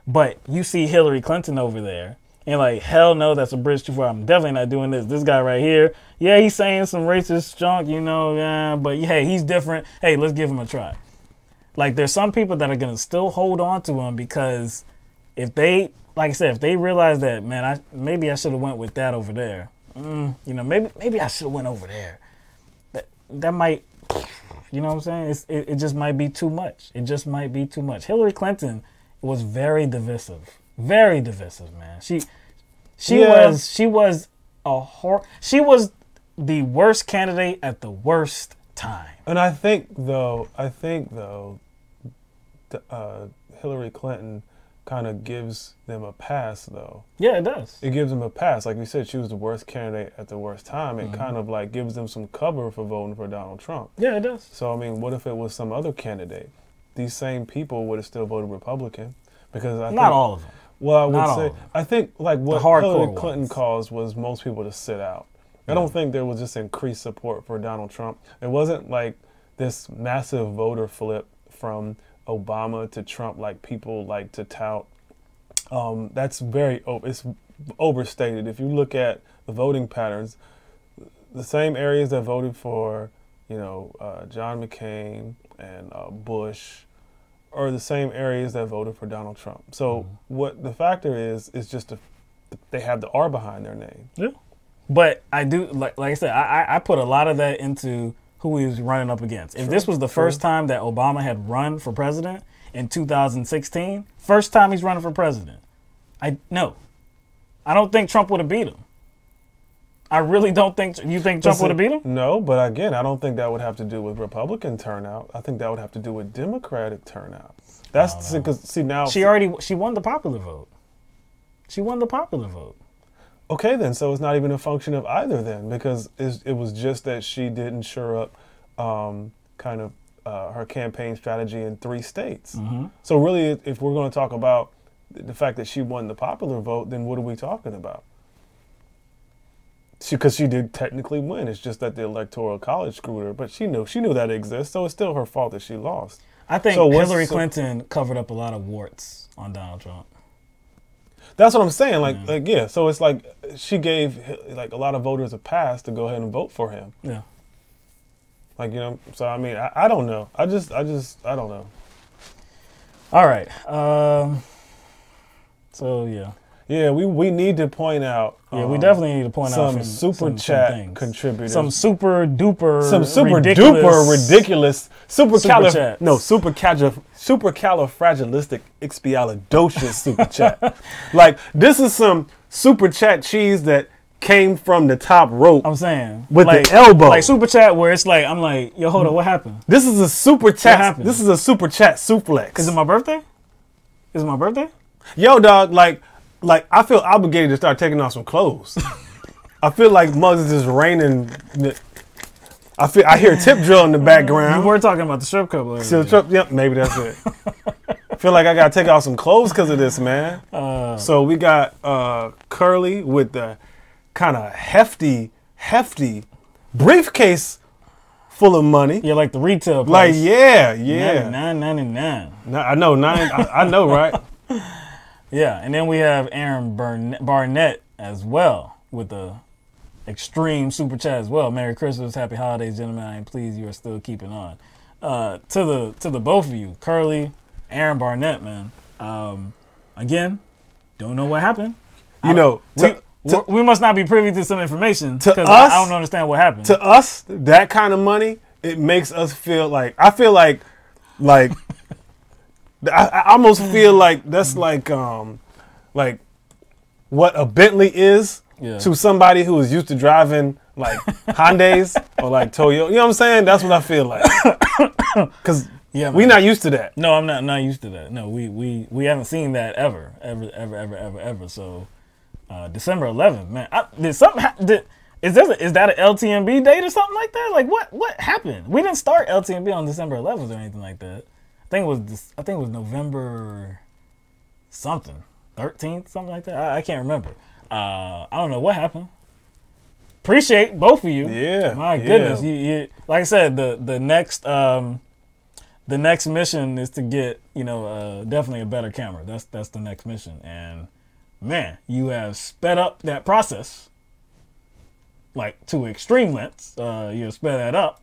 But you see Hillary Clinton over there, and like, hell no, that's a bridge too far. I'm definitely not doing this. This guy right here, yeah, he's saying some racist junk, but hey, he's different. Hey, let's give him a try. Like, there's some people that are going to still hold on to him because if they, like I said, if they realize that, man, maybe I should have went with that over there. Maybe I should have went over there. That might, you know what I'm saying? It just might be too much. It just might be too much. Hillary Clinton was very divisive, man. She was the worst candidate at the worst time. And I think though, Hillary Clinton kind of gives them a pass though. Yeah, it does. It gives them a pass. Like we said, she was the worst candidate at the worst time. It kind of like gives them some cover for voting for Donald Trump. Yeah, it does. So I mean, what if it was some other candidate? These same people would have still voted Republican because not all of them. Well, I would say I think like what Hillary Clinton caused was most people to sit out. I don't think there was just increased support for Donald Trump. It wasn't like this massive voter flip from Obama to Trump like people like to tout. That's it's overstated. If you look at the voting patterns, the same areas that voted for, John McCain and Bush are the same areas that voted for Donald Trump. So what the factor is just they have the R behind their name. Yeah. But I do, like I said, I put a lot of that into who he was running up against. If this was the first time that Obama had run for president in 2016, first time he's running for president, I don't think Trump would have beat him. I really don't think. You think Trump would have beat him? No, but again, I don't think that would have to do with Republican turnout. I think that would have to do with Democratic turnout. That's because now she won the popular vote. She won the popular vote. Okay, then, so it's not even a function of either then, because it was just that she didn't shore up her campaign strategy in 3 states. So really, if we're going to talk about the fact that she won the popular vote, then what are we talking about? Because she did technically win. It's just that the Electoral College screwed her, but she knew that exists, so it's still her fault that she lost. I think Hillary Clinton covered up a lot of warts on Donald Trump. That's what I'm saying. Yeah. So it's like she gave a lot of voters a pass to go ahead and vote for him. Yeah. So I mean, I don't know. I don't know. All right. So yeah. Yeah, we need to point out. Yeah, we definitely need to point out some super chat contributors. Some super duper ridiculous supercalifragilisticexpialidocious super chat. Like, this is some super chat cheese that came from the top rope. I'm saying with like, the elbow, like super chat where it's like I'm like, yo, hold on, what happened? This is a super chat. This is a super chat suplex. Is it my birthday? Is it my birthday? Yo, dog, like I feel obligated to start taking off some clothes. I feel like mugs is just raining. I hear a tip drill in the background. You were talking about the strip club earlier. Yep, maybe that's it. I feel like I gotta take off some clothes because of this, man. So we got Curly with the kind of hefty briefcase full of money. Yeah, like the retail price. Like, yeah. $9.99. I know, I know, right? Yeah, and then we have Aaron Barnett as well with the extreme super chat as well. Merry Christmas, Happy Holidays, gentlemen. I am pleased you are still keeping on. To the both of you, Curly, Aaron Barnett, man. Again, don't know what happened. You know, we must not be privy to some information because I don't understand what happened. To us, that kind of money, it makes us feel like I almost feel like that's like what a Bentley is to somebody who is used to driving like Hyundais or like Toyota. You know what I'm saying? That's what I feel like. Because we're not used to that. No, I'm not used to that. No, we haven't seen that ever. So December 11th, man. Did something is that an LTMB date or something like that? Like what happened? We didn't start LTMB on December 11th or anything like that. I think it was November something, 13th, something like that. I can't remember. I don't know what happened. Appreciate both of you. Yeah, my goodness. You like I said, the next mission is to get definitely a better camera. That's the next mission. And man, you have sped up that process like to extreme lengths. You sped it up.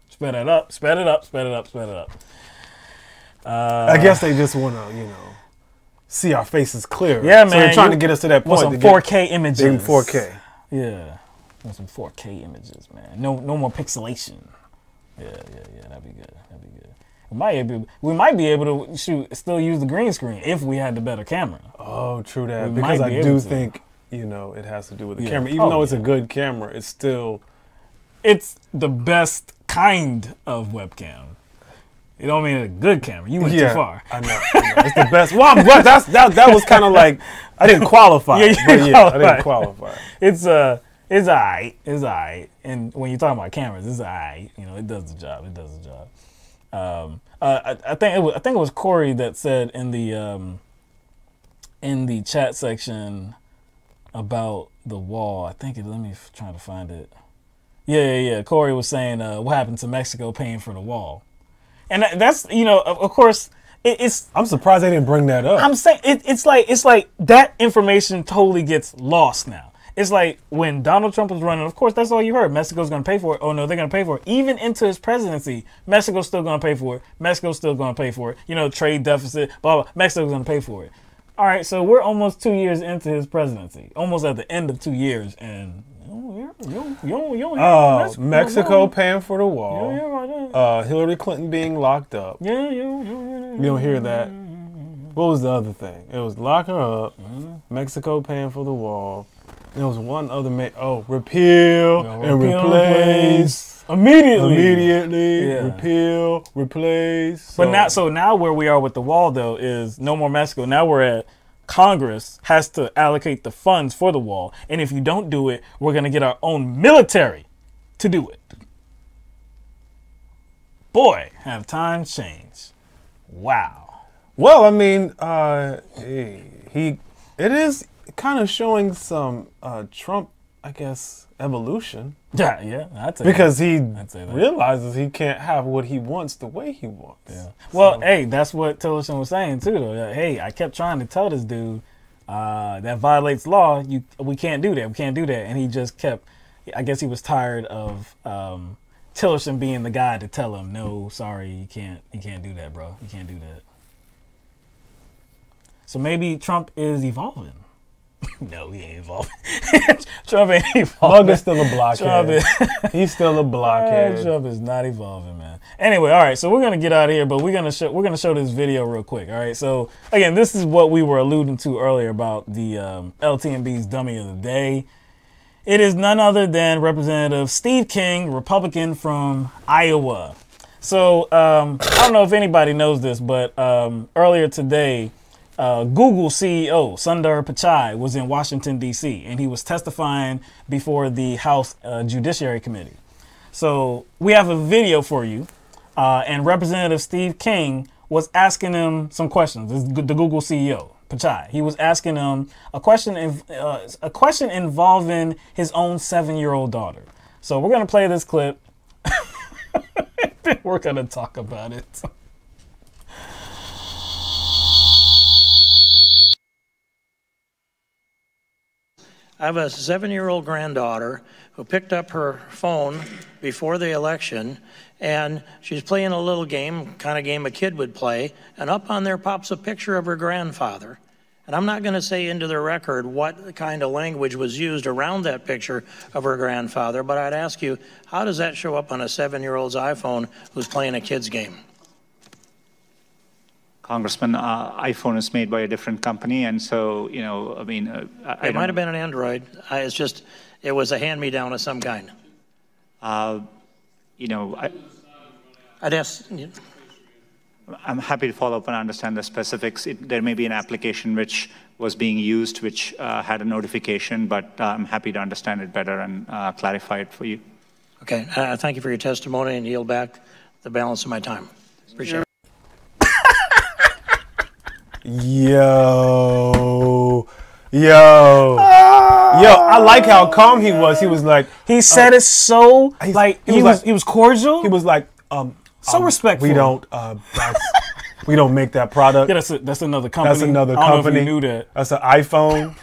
I guess they just want to, see our faces clearer. Yeah, man. So they're trying to get us to that point. Want some 4K images. In 4K. Yeah. Want some 4K images, man. No more pixelation. Yeah. That'd be good. We might be able to still use the green screen if we had the better camera. Oh, true that. Because I do think, it has to do with the camera. Even though it's a good camera, it's the best kind of webcam. You don't mean a good camera. You went too far. I know. It's the best. Well, that was kind of like I didn't qualify. I didn't qualify. It's alright. And when you're talking about cameras, it's alright. It does the job. I think it was Corey that said in the chat section about the wall. Let me try to find it. Yeah. Corey was saying what happened to Mexico paying for the wall. And that's, of course, I'm surprised they didn't bring that up. I'm saying it's like that information totally gets lost now. It's like when Donald Trump was running, of course, that's all you heard. Mexico's going to pay for it. Oh, no, they're going to pay for it. Even into his presidency, Mexico's still going to pay for it. Mexico's still going to pay for it. Trade deficit, blah, blah. Mexico's going to pay for it. All right, so we're almost 2 years into his presidency. Almost at the end of 2 years, and Mexico paying for the wall. Hillary Clinton being locked up. You don't hear that. What was the other thing? It was lock her up. Mexico paying for the wall. There was one other repeal and replace. Immediately. Yeah. Repeal, replace. But now where we are with the wall though is no more Mexico. Now we're at Congress has to allocate the funds for the wall. And if you don't do it, we're going to get our own military to do it. Boy, have times changed. Wow. Well, I mean, it is kind of showing some Trump, I guess, evolution. Yeah, I'd say because he realizes he can't have what he wants the way he wants. Yeah. Well, hey, that's what Tillerson was saying too, though. Hey, I kept trying to tell this dude that violates law. We can't do that. We can't do that. And he just kept. I guess he was tired of Tillerson being the guy to tell him, no, sorry, you can't do that, bro. You can't do that. So maybe Trump is evolving. No, he ain't evolving. Trump ain't evolving. Bug is still a blockhead. He's still a blockhead. Trump is not evolving, man. Anyway, all right, so we're gonna get out of here, but we're gonna show this video real quick. All right, so again, this is what we were alluding to earlier about the LTMB's dummy of the day. It is none other than Representative Steve King, Republican from Iowa. So I don't know if anybody knows this, but earlier today, Google CEO Sundar Pichai was in Washington, D.C., and he was testifying before the House Judiciary Committee. So we have a video for you, and Representative Steve King was asking him some questions. This is the Google CEO, Pichai. He was asking him a question involving his own 7-year-old daughter. So we're going to play this clip. We're going to talk about it. I have a 7-year-old granddaughter who picked up her phone before the election, and she's playing a little game, kind of game a kid would play, and up on there pops a picture of her grandfather. And I'm not going to say into the record what kind of language was used around that picture of her grandfather, but I'd ask you, how does that show up on a 7-year-old's iPhone who's playing a kid's game? Congressman, iPhone is made by a different company, and so, you know, I mean... it might have been an Android. It's just, it was a hand-me-down of some kind. You know, I'd ask... I'm happy to follow up and understand the specifics. There may be an application which was being used, which had a notification, but I'm happy to understand it better and clarify it for you. Okay, thank you for your testimony, and yield back the balance of my time. Appreciate it. Yo, I like how calm he was. He was like, he said it so like he was cordial. He was like, so respectful. We don't make that product. Yeah, that's another company. That's another company. I don't know if company. you knew that. That's an iPhone.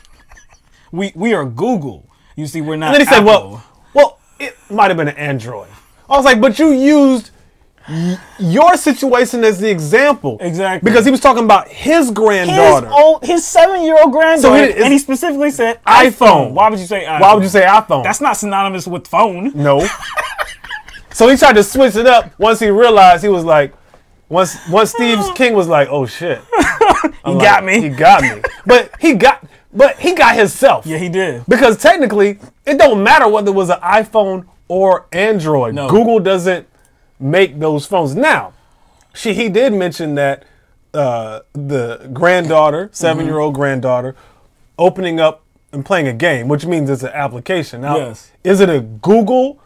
we are Google. You see, we're not. And then he Apple. said, well, it might have been an Android. I was like, but you used your situation as the example. Exactly. Because he was talking about his granddaughter. His 7-year-old granddaughter. And he specifically said iPhone. Why would you say iPhone? Why would you say iPhone? That's not synonymous with phone. No. So he tried to switch it up once he realized he was like, once Steve King was like, oh shit. He got me. He got me. But he got himself. Yeah, he did. Because technically, it don't matter whether it was an iPhone or Android. No. Google doesn't make those phones. Now, he did mention that the granddaughter, 7-year-old granddaughter, opening up and playing a game, which means it's an application. Now, is it a Google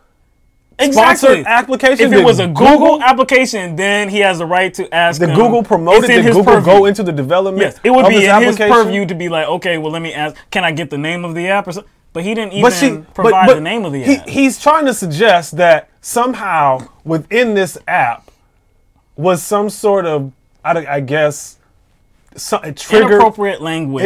sponsored application? If it was a Google application, then he has the right to ask Did Google promote it? Did Google go into the development? Yes, it would be in his application? purview to be like, okay, well, let me ask, can I get the name of the app or something? But he didn't even provide the name of the app. He's trying to suggest that somehow within this app was some sort of, I guess, inappropriate language.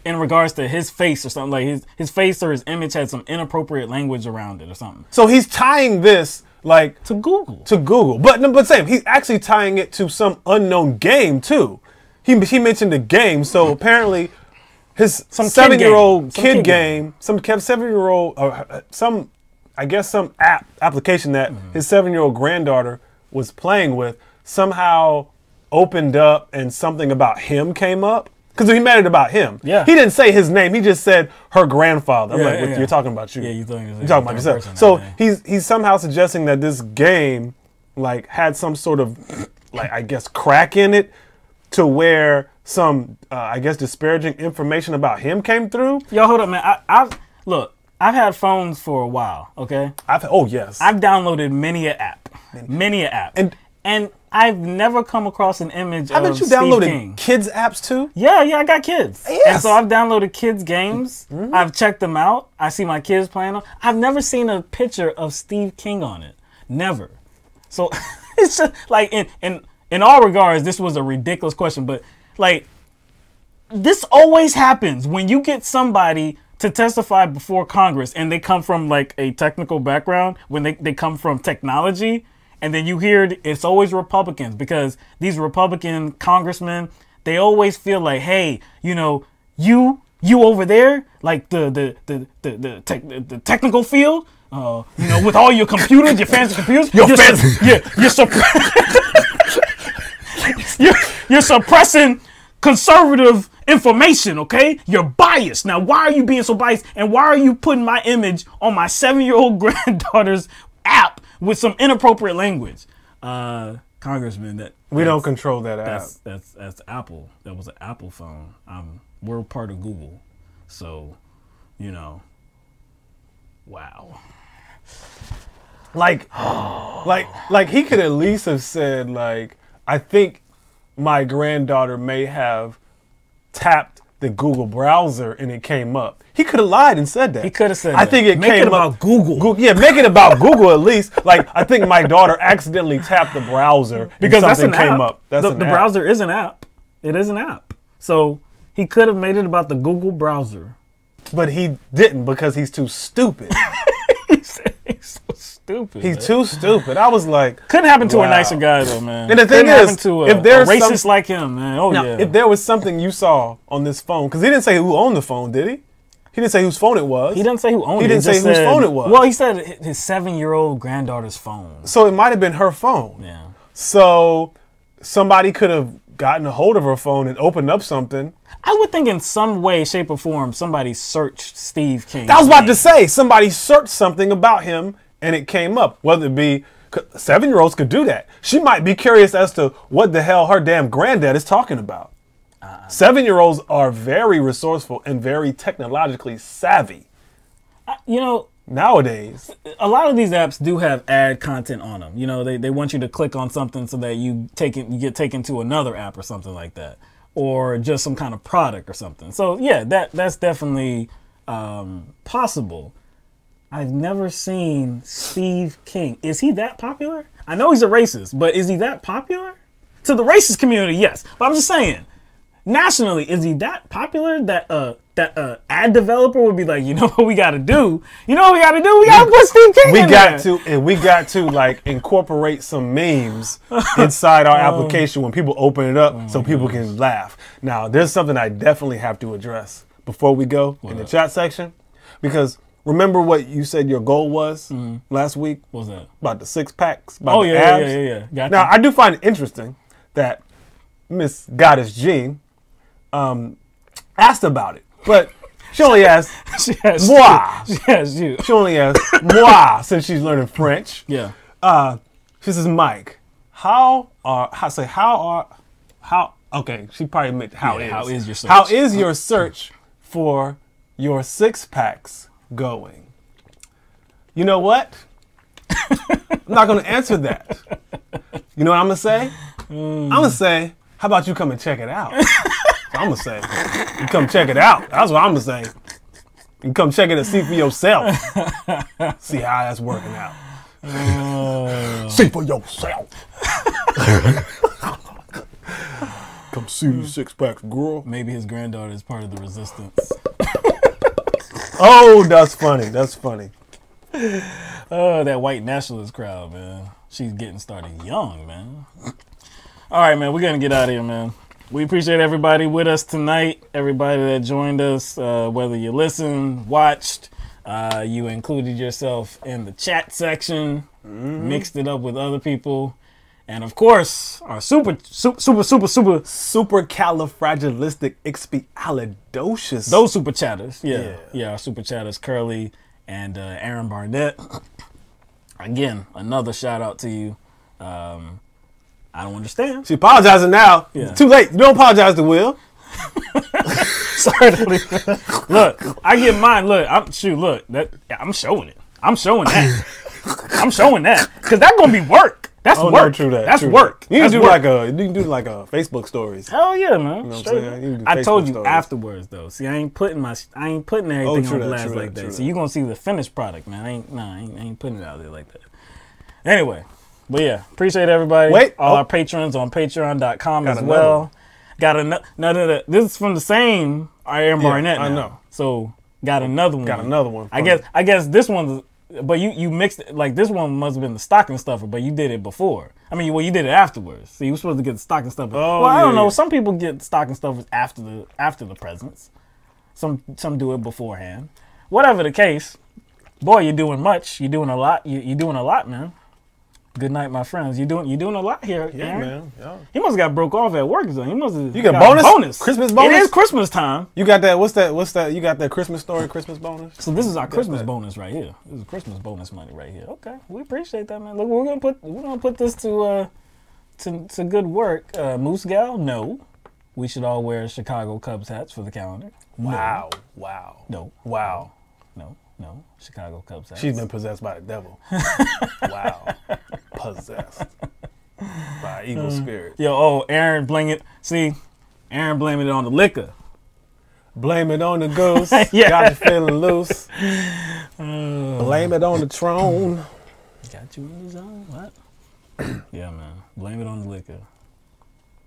In regards to his face or something. Like his face or his image had some inappropriate language around it or something. So he's tying this like to Google. But Sam, he's actually tying it to some unknown game too. He mentioned a game, so apparently his 7-year-old kid game, some application that his 7-year-old granddaughter was playing with somehow opened up and something about him came up. Because he made it about him. Yeah. He didn't say his name. He just said her grandfather. I'm like, you're talking about you. Yeah, you're talking about yourself. So he's somehow suggesting that this game like had some sort of I guess crack in it to where some I guess disparaging information about him came through. Yo, hold up, man. Look, I've had phones for a while. Okay. I've downloaded many an app, and I've never come across an image of Haven't you Steve downloaded King. kids apps too? Yeah, I got kids. Yes. And so I've downloaded kids games. I've checked them out. I see my kids playing them. I've never seen a picture of Steve King on it. Never. So it's just like in all regards, this was a ridiculous question, but like this always happens when you get somebody to testify before Congress and they come from like a technical background, when they come from technology. And then you hear it's always Republicans because these Republican congressmen, they always feel like, hey, you know, you over there, like the technical field, you know, with all your computers, your fancy computers, you're suppressing conservative information, okay? You're biased. Now, why are you being so biased? And why are you putting my image on my 7-year-old granddaughter's app with some inappropriate language? Congressman, we don't control that app. That's Apple. That was an Apple phone. We're part of Google. So, you know, wow. Like he could at least have said, like, I think my granddaughter may have tapped the Google browser and it came up. He could have lied and said that. He could have said I think it make came it about up. Google. Yeah, make it about Google at least. Like, I think my daughter accidentally tapped the browser because and something that's an came app. up. That's the browser is an app. It is an app. So he could have made it about the Google browser. But he didn't because he's too stupid. He's so stupid. He's too stupid. I was like, couldn't happen to a nicer guy though, man. And the thing is, to if there's a racist like him, man. Oh now, yeah. if there was something you saw on this phone, because he didn't say who owned the phone, did he? He didn't say whose phone it was. He didn't say who owned it. He didn't say whose phone it was. Well, he said his 7-year-old granddaughter's phone. So it might have been her phone. Yeah. So somebody could have gotten a hold of her phone and opened up something. I would think in some way, shape, or form, somebody searched Steve King. I was about to say, somebody searched something about him and it came up. Whether it be, 7-year-olds could do that. She might be curious as to what the hell her damn granddad is talking about. 7-year-olds are very resourceful and very technologically savvy. You know, nowadays, a lot of these apps do have ad content on them. You know, they want you to click on something so that you get taken to another app or something like that, or just some kind of product or something. So yeah, that's definitely possible. I've never seen Steve King. Is he that popular? I know he's a racist, but is he that popular? To the racist community, yes. But I'm just saying, nationally, is he that popular that ad developer would be like, you know what we got to do? You know what we got to do? We got to put Steve King in there. We got to like incorporate some memes inside our application when people open it up so people can laugh. Now, there's something I definitely have to address before we go in the chat section, because remember what you said your goal was last week? What was that? About the 6-packs, about oh, the yeah, abs. yeah. Got now, you. I do find it interesting that Miss Goddess Jean asked about it, but she only asked moi. She has you. She only asked moi since she's learning French. Yeah. She says, Mike, okay, she probably meant how is your search? How is your search for your 6-packs going? You know what? I'm not going to answer that. You know what I'm going to say? I'm going to say, how about you come and check it out? I'm going to say, you come check it out. That's what I'm going to say. You come check it and see for yourself. See how that's working out. See for yourself. Come see these 6-packs, girl. Maybe his granddaughter is part of the resistance. Oh, that's funny. That's funny. Oh, that white nationalist crowd, man. She's getting started young, man. All right, man. We're going to get out of here, man. We appreciate everybody with us tonight. Everybody that joined us, whether you listened, watched, you included yourself in the chat section, mixed it up with other people. And of course, our super supercalifragilisticexpialidocious. Those super chatters. Yeah, our super chatters, Curly and Aaron Barnett. Again, another shout out to you. I don't understand. She apologizing now. Yeah. Too late. You don't apologize to Will. Sorry. Look, I get mine. Look, I'm showing it. I'm showing that. I'm showing that. Because that's going to be work. That's work. No, true that. That's true work. That. You can do like a Facebook stories. Hell yeah, man. You know what I'm saying? I told you afterwards though. See, I ain't putting everything on blast like that. So you gonna see the finished product, man. I ain't putting it out there like that. Anyway, but yeah, appreciate everybody. All our patrons on patreon.com as well. Got another. No. This is from the same Aaron Barnett. I know. So got another one. Got another one. I guess this one's. But you mixed it, like this one must have been the stocking stuffer, but you did it before. I mean, well, you did it afterwards. So you were supposed to get the stocking stuffers. Oh, well, I don't know. yeah. Some people get stocking stuffers after the presents. Some do it beforehand. Whatever the case, boy, you're doing much. You're doing a lot. You're doing a lot, man. Good night, my friends. You're doing a lot here. Yeah, Aaron. man. Yeah. He must have got broke off at work. So he must have. You got bonus? Christmas bonus? It is Christmas time. You got that? What's that? You got that Christmas story? Christmas bonus? So this is our Christmas bonus right here. This is Christmas bonus money right here. Okay, we appreciate that, man. Look, we're gonna put this to good work. Moose Gal, no. We should all wear Chicago Cubs hats for the calendar. Wow. Wow. No. Wow. No. Chicago Cubs hats. She's been possessed by the devil. Wow. Possessed by evil spirit. Yo, Aaron blaming it on the liquor. Blame it on the goose. Yeah. Got you feeling loose. Blame it on the throne. Got you in the zone. What? Yeah, man. Blame it on the liquor.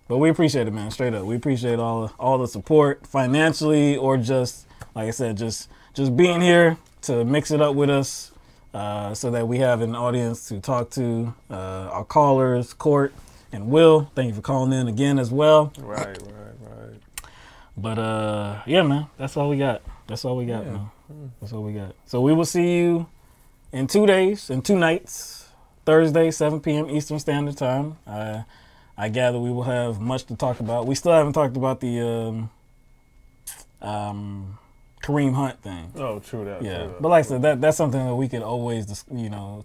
But we appreciate it, man. Straight up. We appreciate all the support financially or just, like I said, just being here to mix it up with us so that we have an audience to talk to. Our callers, Court and Will, thank you for calling in again as well. Right. But, yeah, man, that's all we got. That's all we got, man. That's all we got. So we will see you in 2 days and 2 nights, Thursday, 7 p.m. Eastern Standard Time. I gather we will have much to talk about. We still haven't talked about the Kareem Hunt thing. Oh, true that. Yeah, true that. but like I said, that's something that we could always,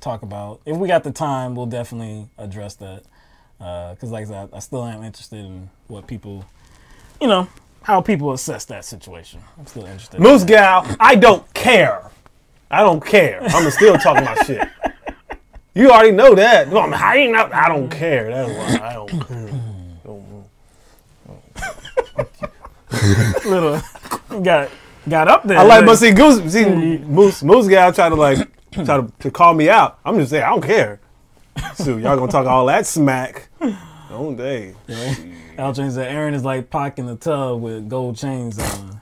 talk about. If we got the time, we'll definitely address that. Because like I said, I still am interested in what people, how people assess that situation. I'm still interested. Moose Gal, I don't care. I'm still talking my shit. You already know that. No, I don't care. That's why I don't care. Little got up there. I like, but see, Moose Gal try to call me out. I'm just saying I don't care. So y'all gonna talk all that smack? Don't they? Yeah. Al James said Aaron is like Pac in the tub with gold chains on.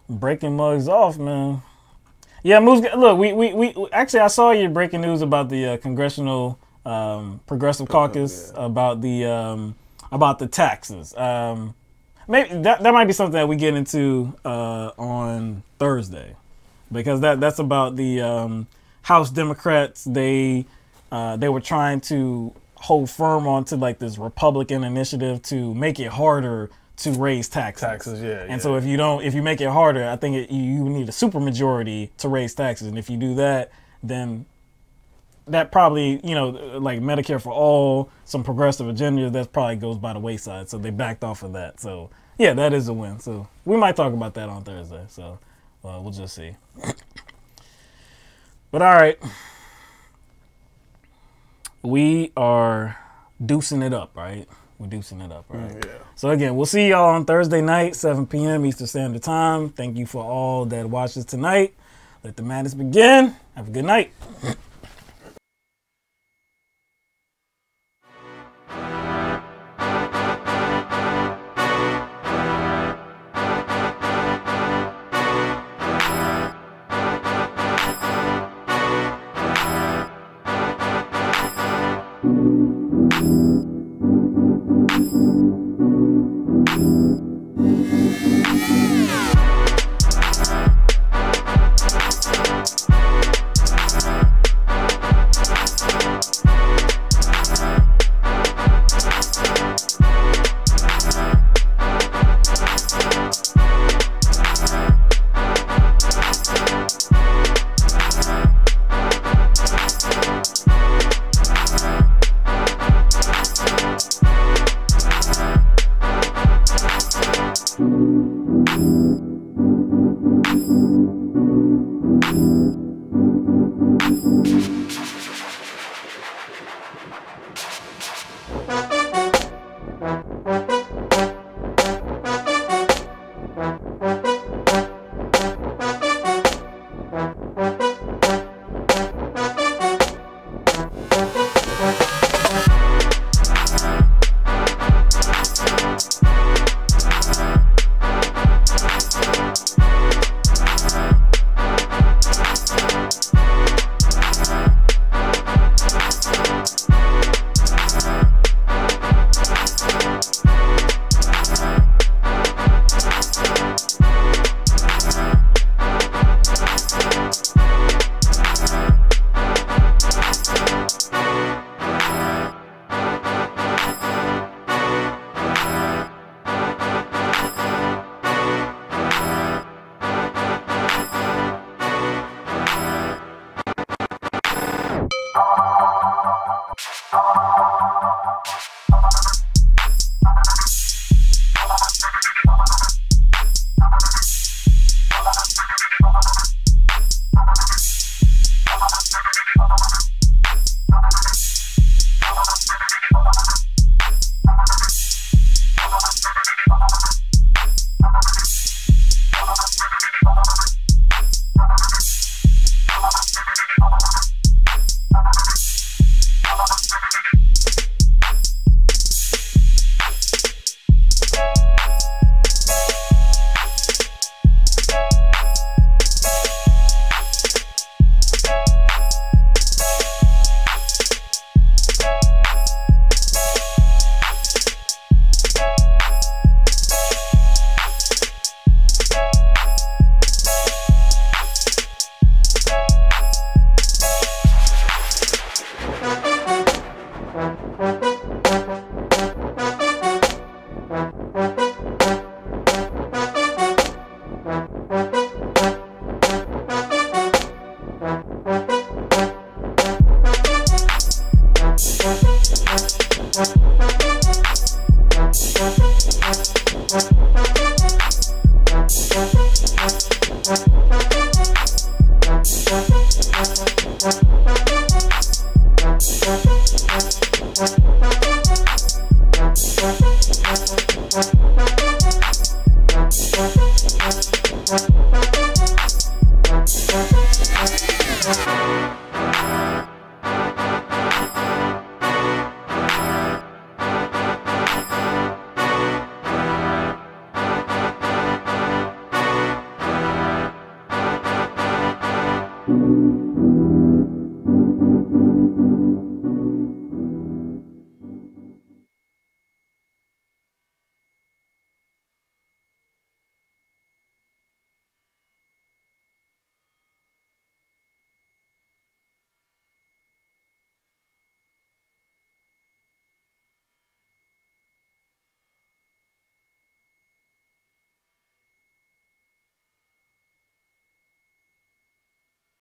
Breaking mugs off, man. Yeah, Moose. Look, we actually I saw your breaking news about the Congressional Progressive Caucus about the taxes. Maybe that might be something that we get into on Thursday, because that's about the House Democrats. They were trying to hold firm onto like this Republican initiative to make it harder to raise taxes. And so if you make it harder, I think you need a supermajority to raise taxes. And if you do that, then that probably, like Medicare for all, some progressive agenda, that probably goes by the wayside. So they backed off of that. So yeah, that is a win. So we might talk about that on Thursday. So we'll just see. But all right, we are deucing it up, right? We're deucing it up, right? Yeah. So again, we'll see y'all on Thursday night, 7 p.m. Eastern Standard Time. Thank you for all that watches tonight. Let the madness begin. Have a good night.